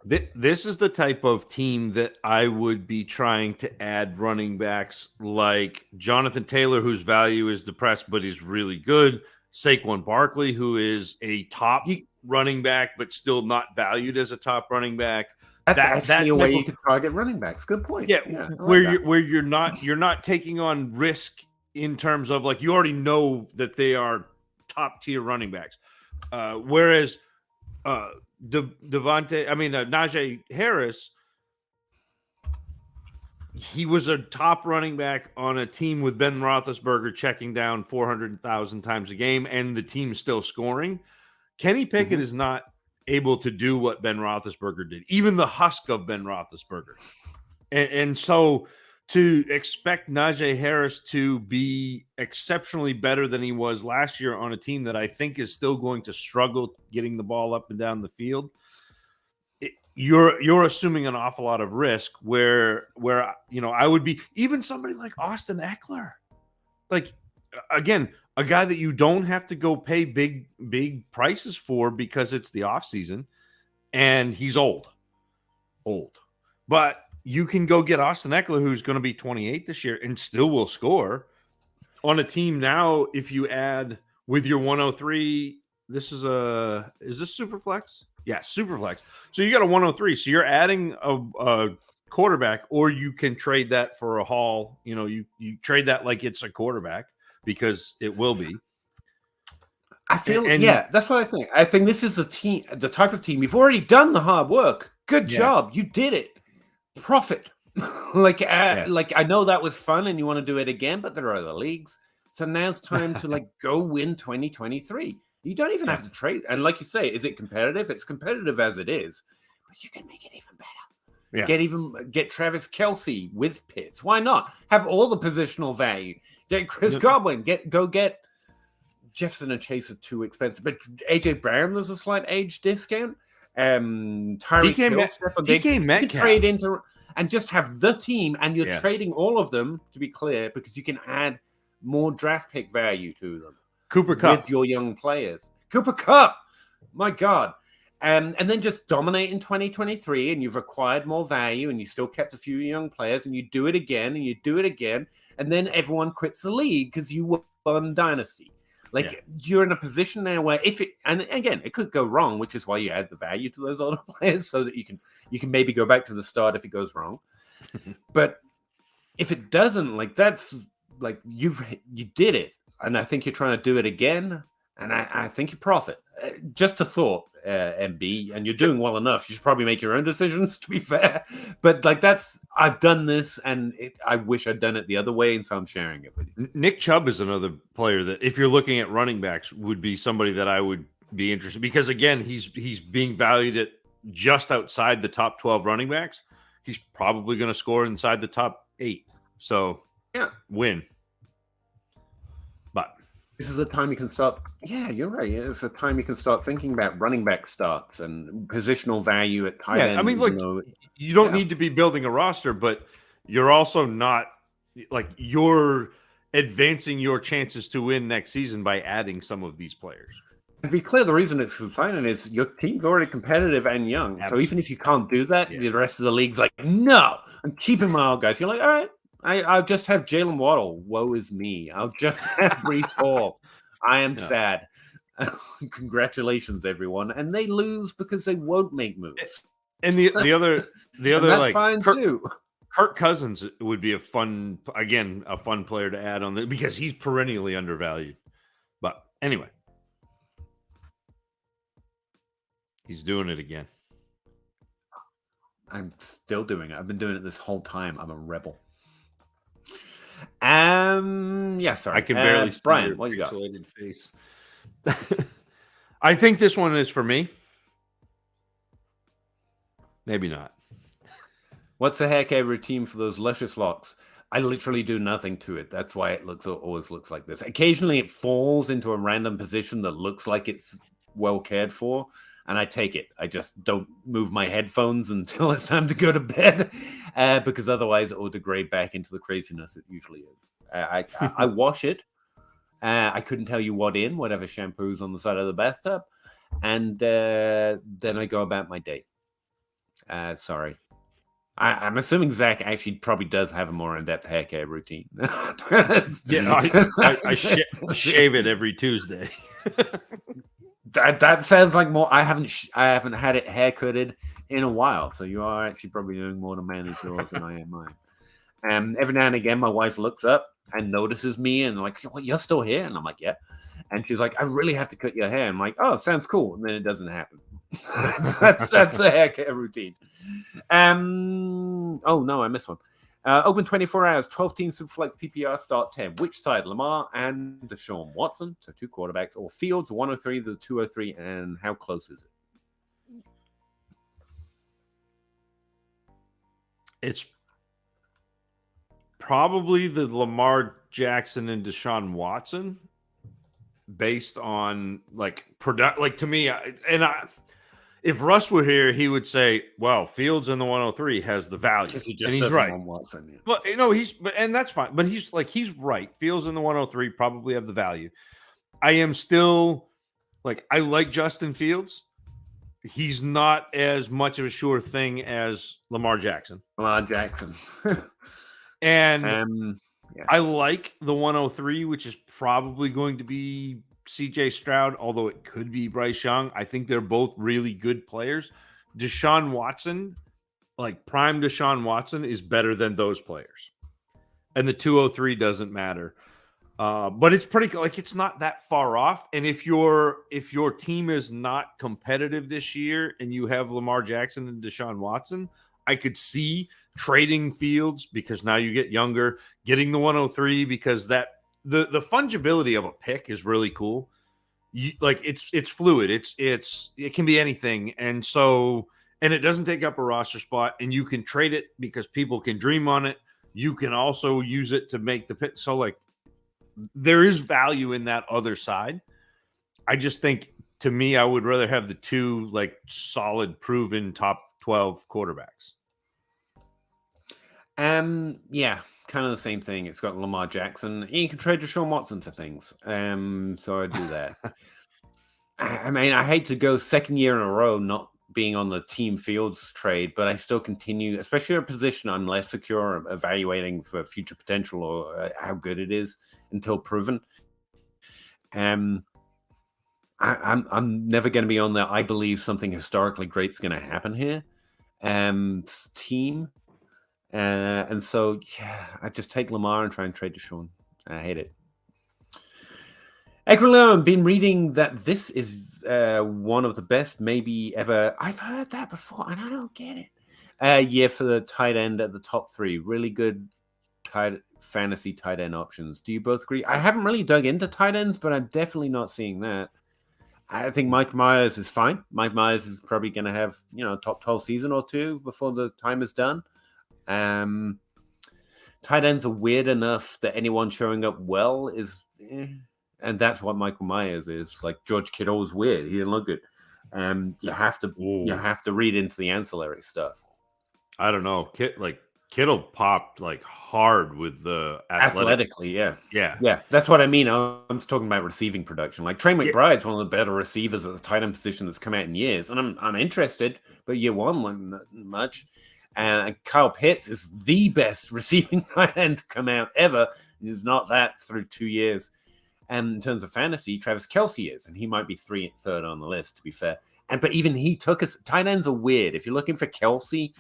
This is the type of team that I would be trying to add running backs like Jonathan Taylor, whose value is depressed, but is really good. Saquon Barkley, who is a top running back, but still not valued as a top running back. That's actually a way you could target running backs. Good point. Yeah, where you're not taking on risk in terms of, like, you already know that they are top tier running backs. Whereas Najee Harris, he was a top running back on a team with Ben Roethlisberger checking down 400,000 times a game, and the team still scoring. Kenny Pickett is not able to do what Ben Roethlisberger did, even the husk of Ben Roethlisberger. And so to expect Najee Harris to be exceptionally better than he was last year on a team that I think is still going to struggle getting the ball up and down the field, you're assuming an awful lot of risk where I would be even somebody like Austin Eckler, like, again, a guy that you don't have to go pay big prices for because it's the offseason and he's old, but you can go get Austin Eckler, who's going to be 28 this year and still will score on a team. Now, if you add with your 103, is this super flex? Yeah, super flex. So you got a 103. So you're adding a quarterback, or you can trade that for a haul. You trade that like it's a quarterback because it will be. I feel, that's what I think. I think this is the type of team. You've already done the hard work. Good job. You did it. Profit. Like I know that was fun and you want to do it again, but there are other leagues. So now's time to go win 2023. You don't even have to trade. And like you say, is it competitive? It's competitive as it is, but you can make it even better. Get Travis Kelce with Pitts. Why not? Have all the positional value. Get Chris Godwin. Go get Jefferson and Chase are too expensive, but AJ Brown, there's a slight age discount. Tyreek Hill, Stefan Diggs, you can trade into and just have the team, and you're trading all of them, to be clear, because you can add more draft pick value to them. Cooper Kupp with your young players. Cooper Kupp, my God. And then just dominate in 2023, and you've acquired more value, and you still kept a few young players, and you do it again, and you do it again, and then everyone quits the league because you won Dynasty. You're in a position now where and again, it could go wrong, which is why you add the value to those older players so that you can maybe go back to the start if it goes wrong. But if it doesn't, you did it, and I think you're trying to do it again, and I think you profit. Just a thought, MB, and you're doing well enough. You should probably make your own decisions, to be fair. But I've done this, and I wish I'd done it the other way, and so I'm sharing it with you. Nick Chubb is another player that, if you're looking at running backs, would be somebody that I would be interested, because again, he's being valued at just outside the top 12 running backs. He's probably going to score inside the top 8. So win. But this is a time you can start. Yeah, you're right. It's a time you can start thinking about running back starts and positional value at tight end. I mean, look, you don't need to be building a roster, but you're also not you're advancing your chances to win next season by adding some of these players. To be clear, the reason it's exciting is your team's already competitive and young. Absolutely. So even if you can't do that, the rest of the league's like, no, I'm keeping my old guys. You're like, all right. I'll just have Jalen Waddle. Woe is me. I'll just have Breece Hall. I am sad. Congratulations, everyone. And they lose because they won't make moves. And the other that's fine too. Kirk Cousins would be a fun player to add on because he's perennially undervalued. But anyway, he's doing it again. I'm still doing it. I've been doing it this whole time. I'm a rebel. Sorry. I can barely see Brian, your what you got? Pixelated face. I think this one is for me. Maybe not. What's the heck routine for those luscious locks? I literally do nothing to it. That's why it always looks like this. Occasionally it falls into a random position that looks like it's well cared for, and I take it. I just don't move my headphones until it's time to go to bed, because otherwise it will degrade back into the craziness it usually is. I wash it. I couldn't tell you whatever shampoo's on the side of the bathtub, and then I go about my day. Sorry. I'm assuming Zach actually probably does have a more in-depth hair care routine. I shave it every Tuesday. That sounds like more. I haven't had it haircutted in a while, so you are actually probably doing more to manage yours than I am mine. Every now and again, my wife looks up and notices me and like, "What, you're still here?" And I'm like, "Yeah." And she's like, "I really have to cut your hair." I'm like, "Oh, it sounds cool," and then it doesn't happen. that's a hair care routine. Oh no, I missed one. Open 24 hours, 12 teams, Superflex, PPR, start 10. Which side? Lamar and Deshaun Watson, so 2 quarterbacks, or Fields, the 103, the 203, and how close is it? Probably the Lamar Jackson and Deshaun Watson, based on like to me, if Russ were here, he would say, "Well, Fields in the 103 has the value," Because he and just he's doesn't right. want Watson. Yeah. Well, and that's fine. But he's right. Fields in the 103 probably have the value. I am still I like Justin Fields. He's not as much of a sure thing as Lamar Jackson. Lamar Jackson. And I like the 103, which is probably going to be CJ Stroud, although it could be Bryce Young. I think they're both really good players. Deshaun Watson, prime Deshaun Watson, is better than those players. And the 203 doesn't matter. But it's pretty it's not that far off. And if your team is not competitive this year and you have Lamar Jackson and Deshaun Watson, I could see trading Fields because now you get younger, getting the 103 because the fungibility of a pick is really cool. It's fluid. It can be anything. And it doesn't take up a roster spot, and you can trade it because people can dream on it. You can also use it to make the pick. So there is value in that other side. I just think, to me, I would rather have the two solid, proven top 12 quarterbacks. Yeah, kind of the same thing. It's got Lamar Jackson. You can trade Deshaun Watson for things. So I do that. I mean, I hate to go second year in a row not being on the team Fields trade, but I still continue, especially in a position I'm less secure, evaluating for future potential or how good it is until proven. I'm never going to be on the I believe something historically great is going to happen here team. And so, yeah, I just take Lamar and try and trade Deshaun. I hate it. Equilum, been reading that this is one of the best, maybe ever. I've heard that before, and I don't get it. Yeah, for the tight end at the top 3. Really good fantasy tight end options. Do you both agree? I haven't really dug into tight ends, but I'm definitely not seeing that. I think Mike Myers is fine. Mike Myers is probably going to have, top 12 season or two before the time is done. Tight ends are weird enough that anyone showing up well is, and that's what Michael Myers is. Like George Kittle is weird. He didn't look good. You have to read into the ancillary stuff. I don't know. Kittle popped hard with the athletically, yeah. Yeah. That's what I mean. I'm talking about receiving production. Like Trey McBride's one of the better receivers at the tight end position that's come out in years, and I'm interested. But year one wasn't much. And Kyle Pitts is the best receiving tight end to come out ever. He's not that through 2 years. And in terms of fantasy, Travis Kelce is, and he might be third on the list, to be fair. But even he took us. Tight ends are weird. If you're looking for Kelce,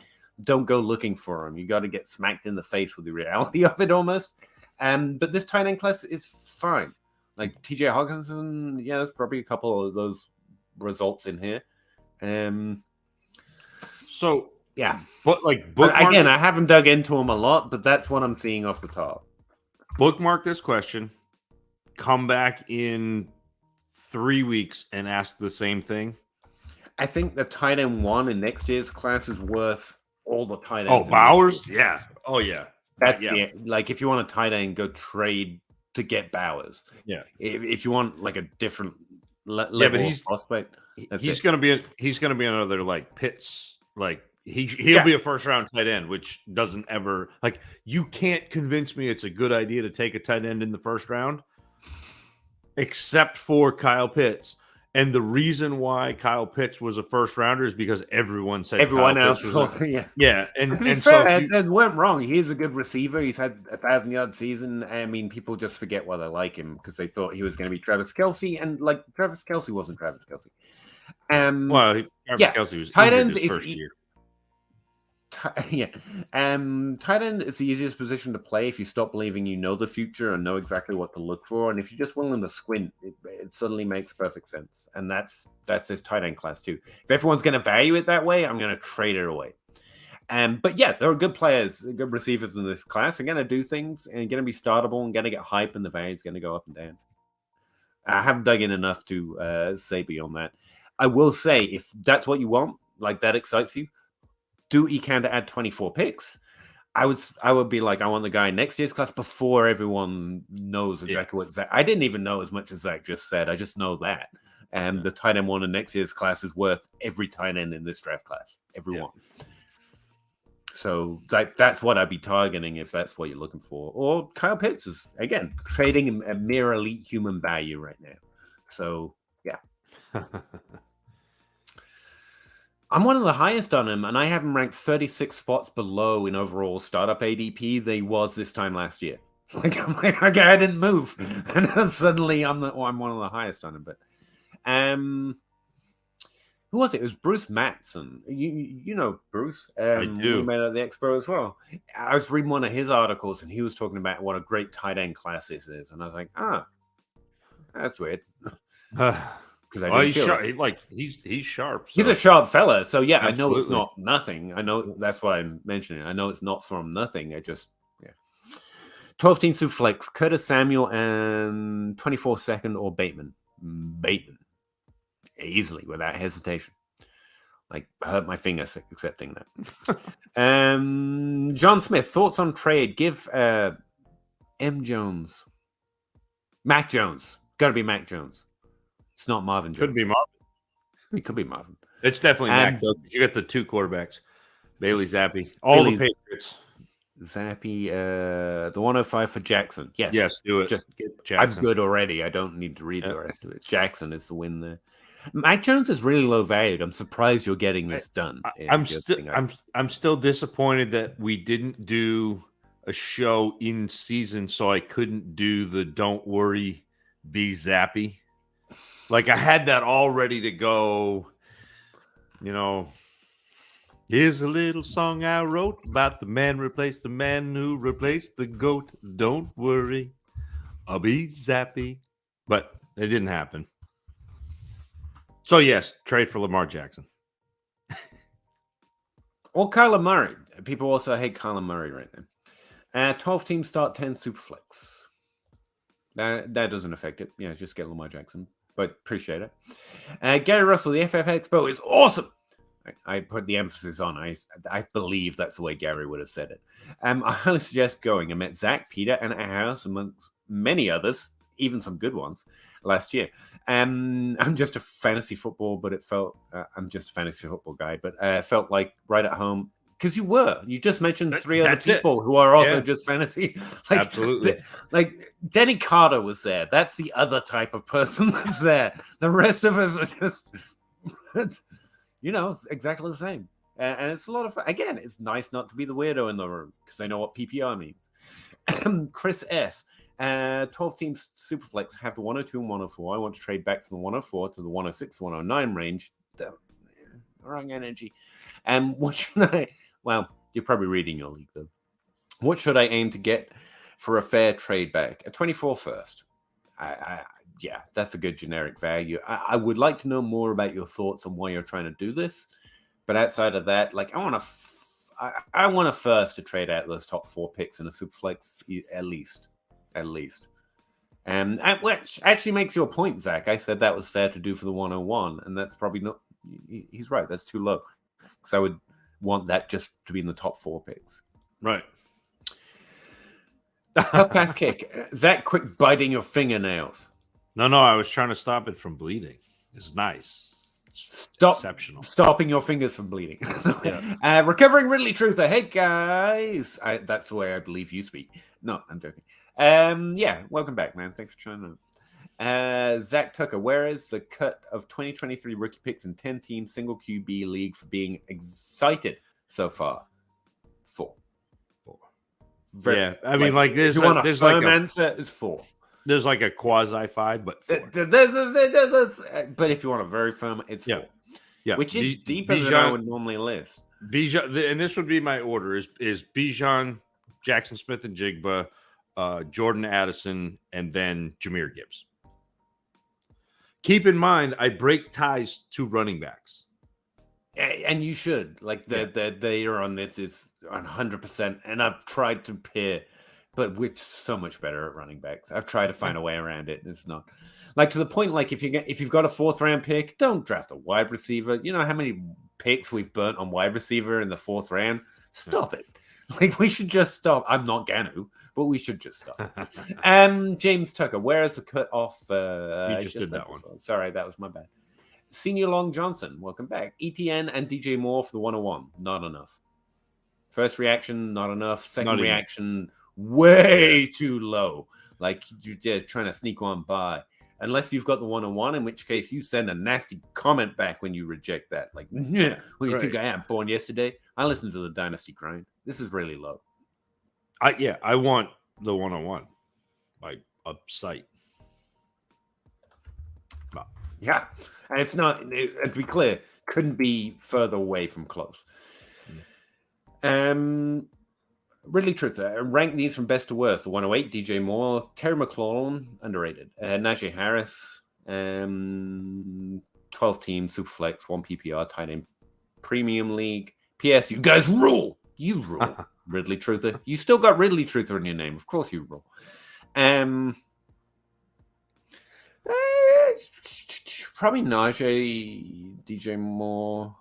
don't go looking for him. You got to get smacked in the face with the reality of it almost. But this tight end class is fine. Like TJ Hawkinson, yeah, there's probably a couple of those results in here. So yeah, but again, I haven't dug into them a lot, but that's what I'm seeing off the top. Bookmark this question. Come back in 3 weeks and ask the same thing. I think the tight end 1 in next year's class is worth all the tight ends. Oh, Bowers? Yeah. Oh, yeah. That's it. Like, if you want a tight end, go trade to get Bowers. Yeah. If you want a different level of prospect, he's going to be another Pitts. He'll be a first round tight end, which doesn't ever you can't convince me it's a good idea to take a tight end in the first round, except for Kyle Pitts. And the reason why Kyle Pitts was a first rounder is because everyone said everyone Kyle else. Yeah. And so it went wrong. He's a good receiver. He's had 1,000-yard season. I mean, people just forget why they like him because they thought he was going to be Travis Kelce, and Travis Kelce wasn't Travis Kelce. Kelce was tight end his first year. Tight end is the easiest position to play if you stop believing you know the future and know exactly what to look for, and if you're just willing to squint, it suddenly makes perfect sense. And that's this tight end class too. If everyone's going to value it that way, I'm going to trade it away. But yeah, there are good players, good receivers in this class. They're going to do things and going to be startable and going to get hype, and the value is going to go up and down. I haven't dug in enough to say beyond that. I will say, if that's what you want, that excites you, do what you can to add 24 picks. I would be like, I want the guy in next year's class before everyone knows exactly what Zach. I didn't even know as much as Zach just said. I just know that. And the tight end one in next year's class is worth every tight end in this draft class. Everyone. Yeah. So that's what I'd be targeting if that's what you're looking for. Or Kyle Pitts is, again, trading a mere elite human value right now. So, yeah. I'm one of the highest on him, and I have him ranked 36 spots below in overall startup ADP than he was this time last year. Like, I'm like, okay, I didn't move, and then suddenly I'm one of the highest on him. But who was it? It was Bruce Matson. You know Bruce. I do. We met at the expo as well. I was reading one of his articles, and he was talking about what a great tight end class this is, and I was like, that's weird. He's sharp. He's sharp. So. He's a sharp fella. So yeah, Absolutely. I know it's not nothing. I know that's why I'm mentioning it. I know it's not from nothing. 12-team Superflex, Curtis Samuel and 24-second or Bateman. Bateman. Easily, without hesitation. Like, hurt my finger accepting that. John Smith, thoughts on trade? Give M. Jones. Mac Jones. Gotta be Mac Jones. It's not Marvin Jones. Could be Marvin. It could be Marvin. It's definitely Mac, though. You got the two quarterbacks. Bailey Zappi. All the Patriots. Zappy, the 105 for Jackson. Yes, do it. Just Jackson. I'm good already. I don't need to read the rest of it. Jackson is the win there. Mac Jones is really low valued. I'm surprised you're getting this done. I'm still disappointed that we didn't do a show in season, so I couldn't do the "Don't Worry, Be Zappy." Like I had that all ready to go. You know. Here's a little song I wrote about the man replaced the man who replaced the goat. Don't worry, I'll be zappy. But it didn't happen. So, yes, trade for Lamar Jackson. Or Kyler Murray. People also hate Kyler Murray right now. 12-team start 10 Superflex. That doesn't affect it. Yeah, just get Lamar Jackson. But appreciate it. Gary Russell, the FF Expo is awesome. I put the emphasis on. I believe that's the way Gary would have said it. I highly suggest going. I met Zach, Peter, and our house, amongst many others, even some good ones, last year. I'm just a fantasy football, but it felt I'm just a fantasy football guy, but it felt like right at home because you just mentioned three other people who are also just fantasy. Like, absolutely. Like Denny Carter was there. That's the other type of person that's there. The rest of us are just. Exactly the same. And it's a lot of fun. Again, it's nice not to be the weirdo in the room because I know what PPR means. Chris S. 12-team Superflex have the 102 and 104. I want to trade back from the 104 to the 106, 109 range. Wrong energy. And what should I... Well, you're probably reading your league, though. What should I aim to get for a fair trade back? A 24 first. Yeah, that's a good generic value. I would like to know more about your thoughts on why you're trying to do this. But outside of that, like I want a first to trade out those top 4 picks in a Superflex, at least. And which actually makes your point, Zach. I said that was fair to do for the 101, and that's probably not. He's right. That's too low. Because I would want that just to be in the top 4 picks. Right. Tough pass kick. Zach, quick biting your fingernails. No, I was trying to stop it from bleeding. It's nice. Exceptional. Stopping your fingers from bleeding. Yeah. Recovering Ridley Truther. Hey, guys. That's the way I believe you speak. No, I'm joking. Yeah, welcome back, man. Thanks for joining in. Zach Tucker, where is the cut of 2023 rookie picks in 10-team single QB league for being excited so far? 4. Yeah, I mean, like there's if you want a there's firm like answer, it's 4. There's like a quasi 5, but 4. But if you want a very firm, it's 4. Yeah, which is deeper than I would normally list. Bijan, and this would be my order: is Bijan, Jackson Smith and Jigba, Jordan Addison, and then Jahmyr Gibbs. Keep in mind, I break ties to running backs. And you should. Like, they are on this is 100%. And I've tried to pair, but we're so much better at running backs. I've tried to find a way around it, and it's not. Like, to the point, like, if you've got a 4th-round pick, don't draft a wide receiver. You know how many picks we've burnt on wide receiver in the 4th round? Stop it. Like, we should just stop. I'm not Ganu, but we should just stop. James Tucker, where is the cut off? You just did that one. Sorry, that was my bad. Senior Long Johnson, welcome back. ETN and DJ Moore for the 101. Not enough. First reaction, not enough. Second reaction, way too low. Like, you're trying to sneak one by. Unless you've got the 101, in which case you send a nasty comment back when you reject that. Like, yeah, well, you think I am born yesterday? I listened to the Dynasty grind. This is really low. I want the 101, like a sight. Yeah, and it's not. To be clear, couldn't be further away from close. Ridley Truther, rank these from best to worst. The 108, DJ Moore, Terry McLaurin, underrated. Najee Harris, 12 team, Superflex, 1 PPR, tight end, Premium League. P.S. You guys rule. You rule. Ridley Truther. You still got Ridley Truther in your name. Of course you rule. Probably Najee, DJ Moore,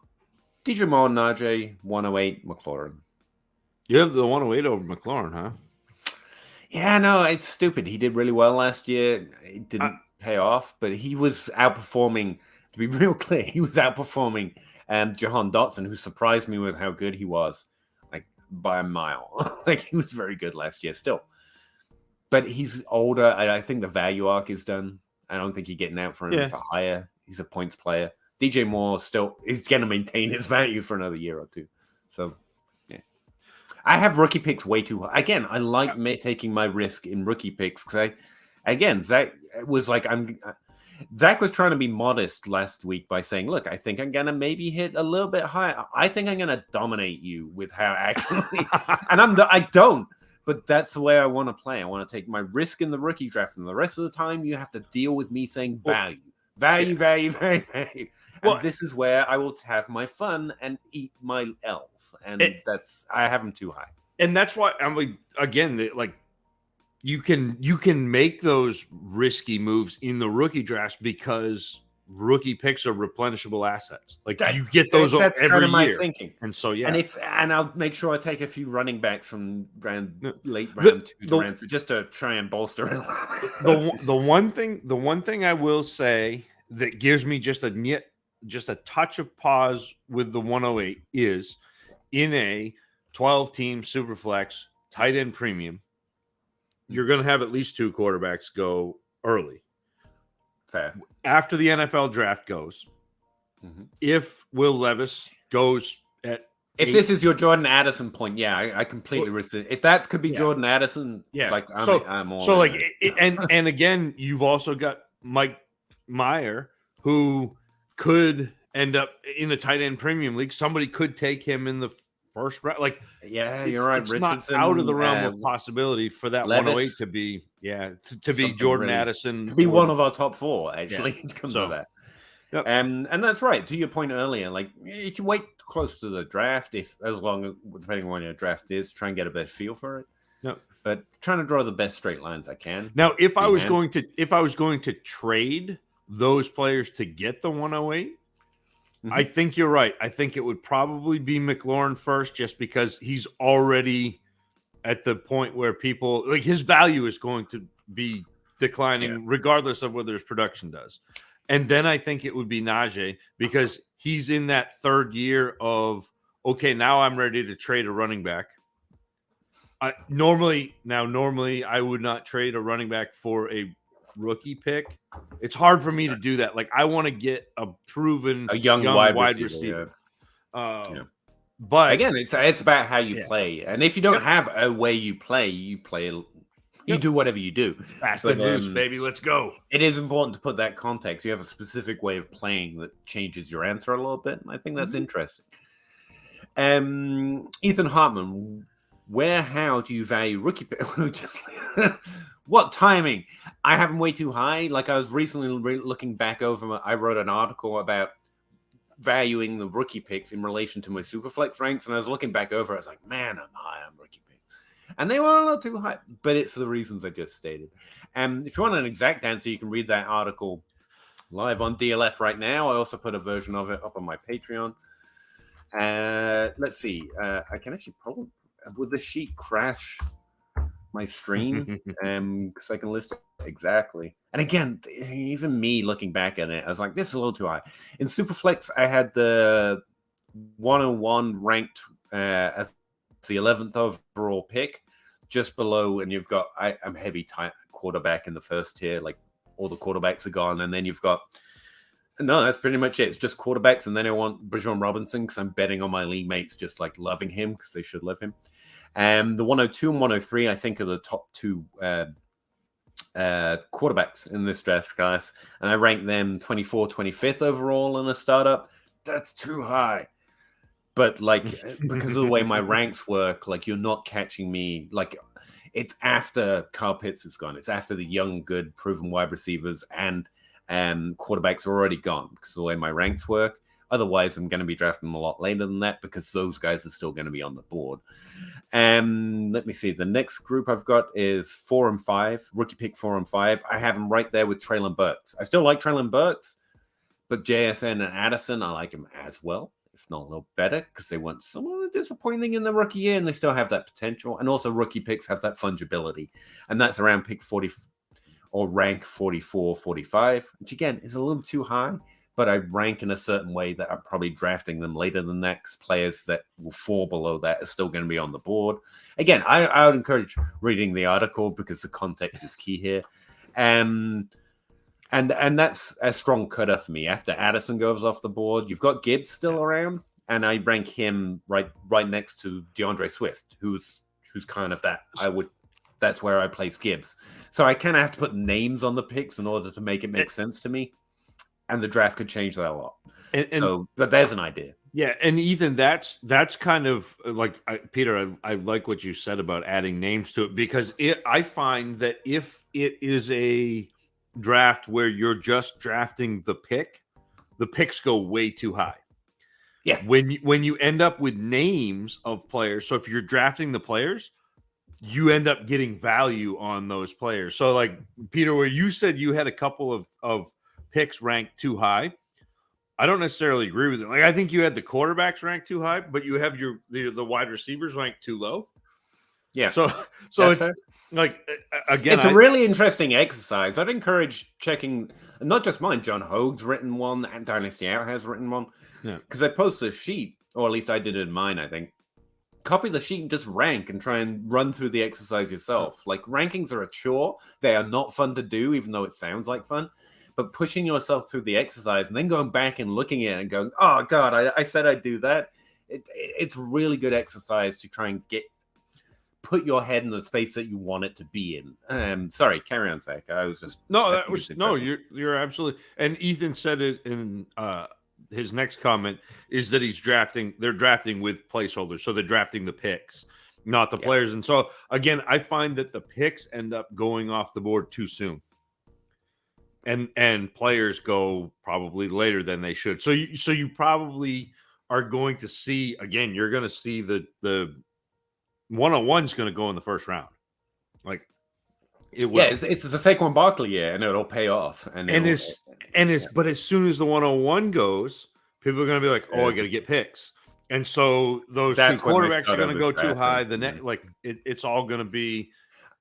Najee, 108, McLaurin. You have the 108 over McLaurin, huh? Yeah, no, it's stupid. He did really well last year. It didn't pay off, but he was outperforming, to be real clear, he was outperforming Jahan Dotson, who surprised me with how good he was, like by a mile. Like, he was very good last year still. But he's older. I think the value arc is done. I don't think you're getting out for him for higher. He's a points player. DJ Moore still is going to maintain his value for another year or two. So, yeah. I have rookie picks way too high. Again, I like taking my risk in rookie picks because Zach was like, Zach was trying to be modest last week by saying, look, I think I'm going to maybe hit a little bit higher. I think I'm going to dominate you with how accurately. And I don't. But that's the way I want to play. I want to take my risk in the rookie draft. And the rest of the time, you have to deal with me saying value. And this is where I will have my fun and eat my L's. And I have them too high. And that's why I'm like, again, you can make those risky moves in the rookie drafts because rookie picks are replenishable assets. Like, you get those every kind of my year. Thinking. And so, and I'll make sure I take a few running backs from late round 2 to round 3 just to try and bolster it. the one thing I will say that gives me just a touch of pause with the 108 is in a 12 team super flex tight end premium, you're going to have at least 2 quarterbacks go early. Fair. After the NFL draft goes, if Will Levis goes at if 8, this is your Jordan Addison point, I completely resist. If that could be Jordan Addison, I'm all so like and again, you've also got Mike Meyer, who could end up in a tight end premium league. Somebody could take him in the first round. Like, you're right. It's Richardson, not out of the realm of possibility for that Levis, 108 to be to be Jordan Addison, be one of our top 4 actually. To come to that. Yep. And that's right. To your point earlier, like, you can wait close to the draft depending on when your draft is, try and get a better feel for it. Yep. But trying to draw the best straight lines I can. Now, if I was going to trade those players to get the 108, I think you're right. I think it would probably be McLaurin first, just because he's already at the point where people like his value is going to be declining regardless of whether his production does. And then I think it would be Najee, because he's in that third year of, okay, now I'm ready to trade a running back. Normally I would not trade a running back for a rookie pick. It's hard for me to do that. Like, I want to get a proven young wide receiver. But again, it's about how you play. And if you don't have a way you play, you do whatever you do. Fast and loose, baby. Let's go. It is important to put that context. You have a specific way of playing that changes your answer a little bit. And I think that's interesting. Ethan Hartman, how do you value rookie pick? What timing? I have them way too high. Like, I was recently looking back over, I wrote an article about valuing the rookie picks in relation to my Superflex ranks. And I was looking back over, I was like, man, I'm high on rookie picks. And they were a little too high, but it's for the reasons I just stated. If you want an exact answer, you can read that article live on DLF right now. I also put a version of it up on my Patreon. Let's see. I can actually probably would the sheet crash my stream because I can list it exactly. And again, even me looking back at it, I was like, this is a little too high. In Superflex, I had the 101 ranked as the 11th overall pick, just below, and you've got I'm heavy quarterback in the first tier, like all the quarterbacks are gone, and then you've got no, that's pretty much it. It's just quarterbacks, and then I want Bijan Robinson because I'm betting on my league mates just like loving him because they should love him. The 102 and 103, I think, are the top two quarterbacks in this draft class, and I rank them 24, 25th overall in a startup. That's too high. But like because of the way my ranks work, like you're not catching me. Like it's after Kyle Pitts is gone. It's after the young, good, proven wide receivers and quarterbacks are already gone because of the way my ranks work. Otherwise, I'm going to be drafting them a lot later than that because those guys are still going to be on the board. Let me see. The next group I've got is 4 and 5, rookie pick 4 and 5. I have them right there with Treylon Burks. I still like Treylon Burks, but JSN and Addison, I like them as well, if not a little better, because they weren't somewhat disappointing in the rookie year and they still have that potential. And also rookie picks have that fungibility. And that's around pick 40 or rank 44, 45, which again is a little too high, but I rank in a certain way that I'm probably drafting them later than that because players that will fall below that are still going to be on the board. Again, I would encourage reading the article because the context is key here. And that's a strong cutter for me. After Addison goes off the board, you've got Gibbs still around, and I rank him right next to DeAndre Swift, who's kind of that. That's where I place Gibbs. So I kind of have to put names on the picks in order to make it make sense to me. And the draft could change that a lot. But there's an idea. Yeah, and Ethan, that's kind of like Peter. I like what you said about adding names to it because I find that if it is a draft where you're just drafting the picks go way too high. Yeah, when you end up with names of players, so if you're drafting the players, you end up getting value on those players. So, like Peter, where you said you had a couple of picks ranked too high, I don't necessarily agree with it. Like I think you had the quarterbacks ranked too high, but you have the wide receivers ranked too low. Yeah. So it's fair. Like again, it's a really interesting exercise. I'd encourage checking not just mine. John Hogue's written one, and Dynasty Out has written one. Yeah, because I post a sheet, or at least I did it in mine. I think. Copy the sheet and just rank and try and run through the exercise yourself. Like rankings are a chore. They are not fun to do, even though it sounds like fun. But pushing yourself through the exercise and then going back and looking at it and going, oh, God, I said I'd do that. It's really good exercise to try and put your head in the space that you want it to be in. Sorry, carry on, Zach. I was just... You're absolutely... And Ethan said it in... his next comment is that they're drafting with placeholders. So they're drafting the picks, not the players. And so again, I find that the picks end up going off the board too soon. And players go probably later than they should. So you probably are going to see, again, you're going to see the 101 is going to go in the first round. Like it will. Yeah, it's a Saquon Barkley year, and it'll pay off. But as soon as the 101 goes, people are going to be like, "Oh, I got to get picks," and so those two quarterbacks are going to go too high. It's all going to be.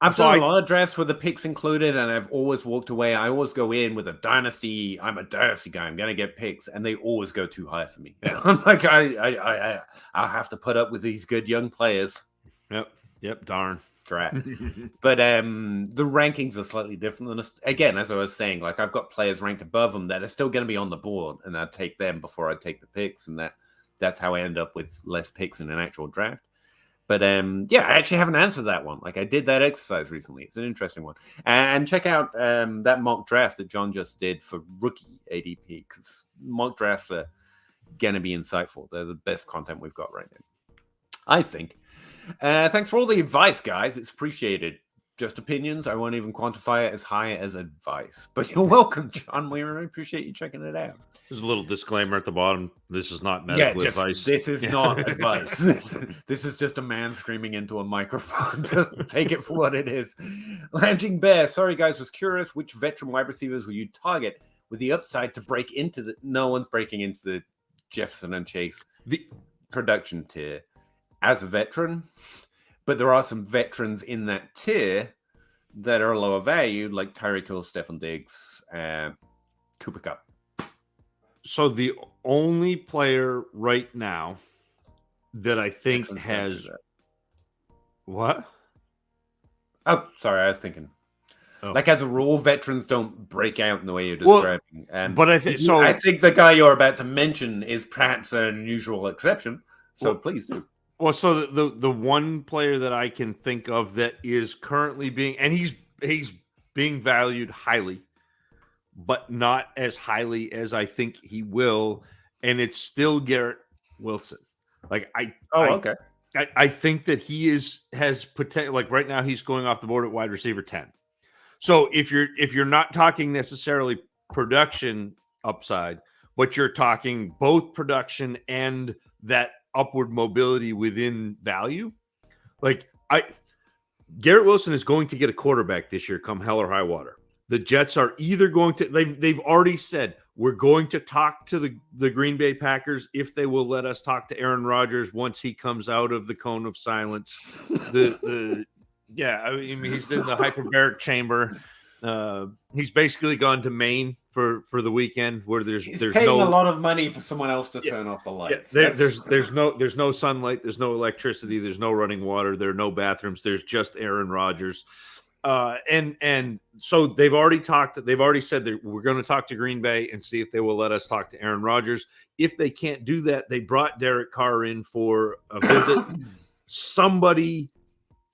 I've done a lot of drafts with the picks included, and I've always walked away. I always go in with a dynasty. I'm a dynasty guy. I'm going to get picks, and they always go too high for me. I'm like, I'll have to put up with these good young players. Yep. Darn. But the rankings are slightly different than us. Again, as I was saying, like I've got players ranked above them that are still going to be on the board, and I take them before I take the picks, and that's how I end up with less picks in an actual draft. But I actually haven't answered that one. Like I did that exercise recently. It's an interesting one. And check out that mock draft that John just did for rookie ADP, because mock drafts are going to be insightful. They're the best content we've got right now, I think. Thanks for all the advice, guys. It's appreciated. Just opinions. I won't even quantify it as high as advice. But you're welcome, John. We really appreciate you checking it out. There's a little disclaimer at the bottom. This is not medical advice. This is not advice. This is just a man screaming into a microphone. Just take it for what it is. Lounging Bear. Sorry, guys. Was curious which veteran wide receivers will you target with the upside to break into the... No one's breaking into the Jefferson and Chase. production tier as a veteran, but there are some veterans in that tier that are lower value, like Tyreek Hill, Stephon Diggs, Cooper Kupp. So the only player right now that I think Veterans has what? Oh, sorry, I was thinking. Oh. Like as a rule, veterans don't break out in the way you're describing. But I think so. I think the guy you're about to mention is perhaps an unusual exception. So please do. Well, so the one player that I can think of that is currently being, and he's being valued highly, but not as highly as I think he will, and it's still Garrett Wilson. Like okay. I think that he has potential. Like right now, he's going off the board at wide receiver 10. So if you're not talking necessarily production upside, but you're talking both production and that upward mobility within value, like Garrett Wilson is going to get a quarterback this year, come hell or high water. The Jets are either going to they've already said we're going to talk to the Green Bay Packers if they will let us talk to Aaron Rodgers once he comes out of the cone of silence. Yeah, I mean he's in the hyperbaric chamber. He's basically gone to Maine for the weekend where there's paying a lot of money for someone else to turn off the lights. Yeah, there's no sunlight, there's no electricity, there's no running water, there are no bathrooms, there's just Aaron Rodgers. And so they've already said that we're going to talk to Green Bay and see if they will let us talk to Aaron Rodgers. If they can't do that, they brought Derek Carr in for a visit. Somebody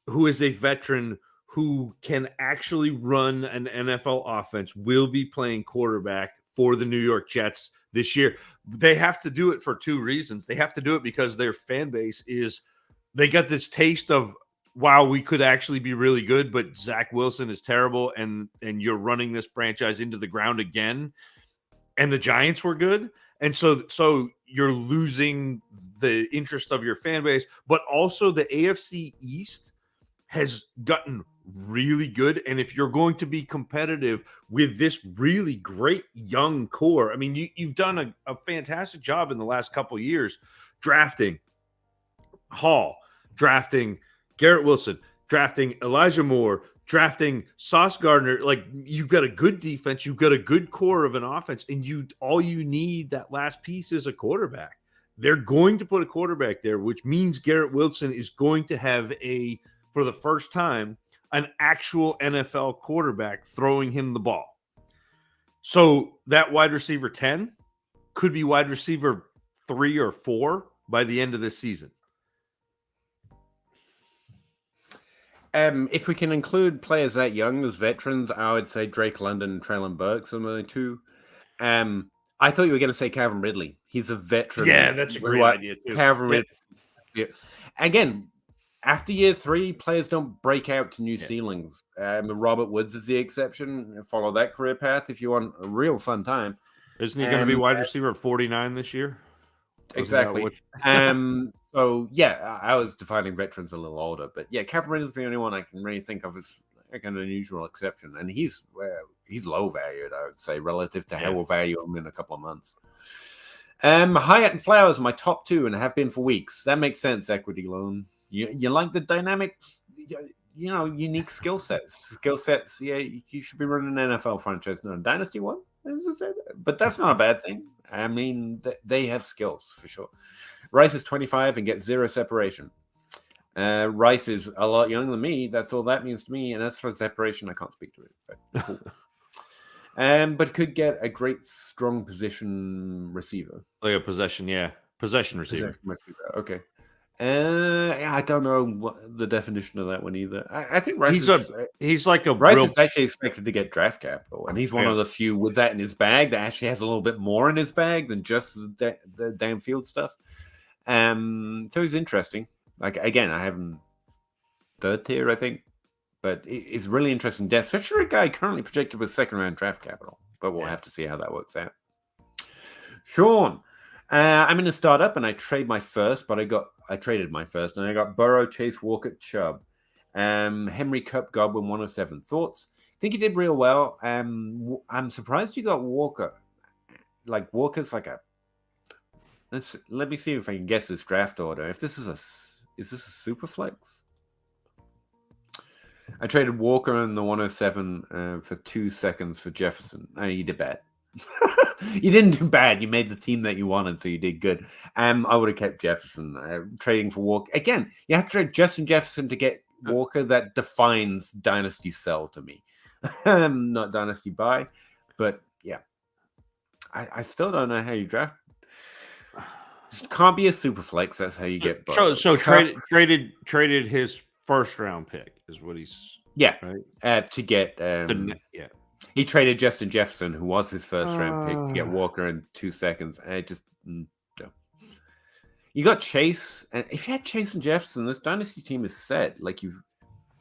who is a veteran who can actually run an NFL offense will be playing quarterback for the New York Jets this year. They have to do it for two reasons. They have to do it because their fan base they got this taste of, wow, we could actually be really good, but Zach Wilson is terrible, and you're running this franchise into the ground again. And the Giants were good. And so you're losing the interest of your fan base, but also the AFC East has gotten really good. And if you're going to be competitive with this really great young core, I mean, you've done a fantastic job in the last couple of years drafting Hall, drafting Garrett Wilson, drafting Elijah Moore, drafting Sauce Gardner. Like, you've got a good defense, you've got a good core of an offense, and all you need that last piece is a quarterback. They're going to put a quarterback there, which means Garrett Wilson is going to have for the first time, an actual NFL quarterback throwing him the ball. So that wide receiver 10 could be wide receiver 3 or 4 by the end of this season. If we can include players that young as veterans, I would say Drake London and Traylon Burks are the two. I thought you were going to say Calvin Ridley. He's a veteran. Yeah, that's a great idea too. Calvin Ridley. Yeah. Again, after year 3, players don't break out to new ceilings. Robert Woods is the exception. Follow that career path if you want a real fun time. Isn't he going to be wide receiver at 49 this year? Exactly. So yeah, I was defining veterans a little older, but yeah, Calvin Ridley is the only one I can really think of as like an unusual exception, and he's low valued, I would say, relative to how we'll value him in a couple of months. Hyatt and Flowers are my top 2 and have been for weeks. That makes sense. Equity loan. You like the dynamic, unique skill sets. Yeah, you should be running an NFL franchise, not a Dynasty one. But that's not a bad thing. I mean, they have skills for sure. Rice is 25 and gets 0 separation. Rice is a lot younger than me. That's all that means to me. And as for separation, I can't speak to it. But cool. But could get a great strong position receiver. Like a possession receiver. Okay. I don't know what the definition of that one either. I think Rice he's like a Rice is actually expected to get draft capital, and he's one of the few with that in his bag that actually has a little bit more in his bag than just the downfield stuff. So he's interesting. Like, again, I have him 3rd tier, I think, but it's really interesting depth, especially a guy currently projected with 2nd round draft capital. But we'll have to see how that works out. Sean. I'm in a startup and I traded my first, and I got Burrow, Chase, Walker, Chubb, Henry, Cup, Godwin, 107. Thoughts? Think he did real well. I'm surprised you got Walker. Like, Walker's like Let me see if I can guess this draft order. If this is is this a super flex? I traded Walker in the 107 for 2 seconds for Jefferson. You did bad. You didn't do bad. You made the team that you wanted, so you did good. I would have kept Jefferson. Trading for Walker. Again, you have to trade Justin Jefferson to get Walker. That defines Dynasty sell to me. Not Dynasty buy. But yeah. I still don't know how you draft. Can't be a super flex. That's how you get both. So traded his first round pick is what he's right to get He traded Justin Jefferson, who was his first round pick, to get Walker in 2 seconds. And it just no. You got Chase, and if you had Chase and Jefferson, this Dynasty team is set. Like you've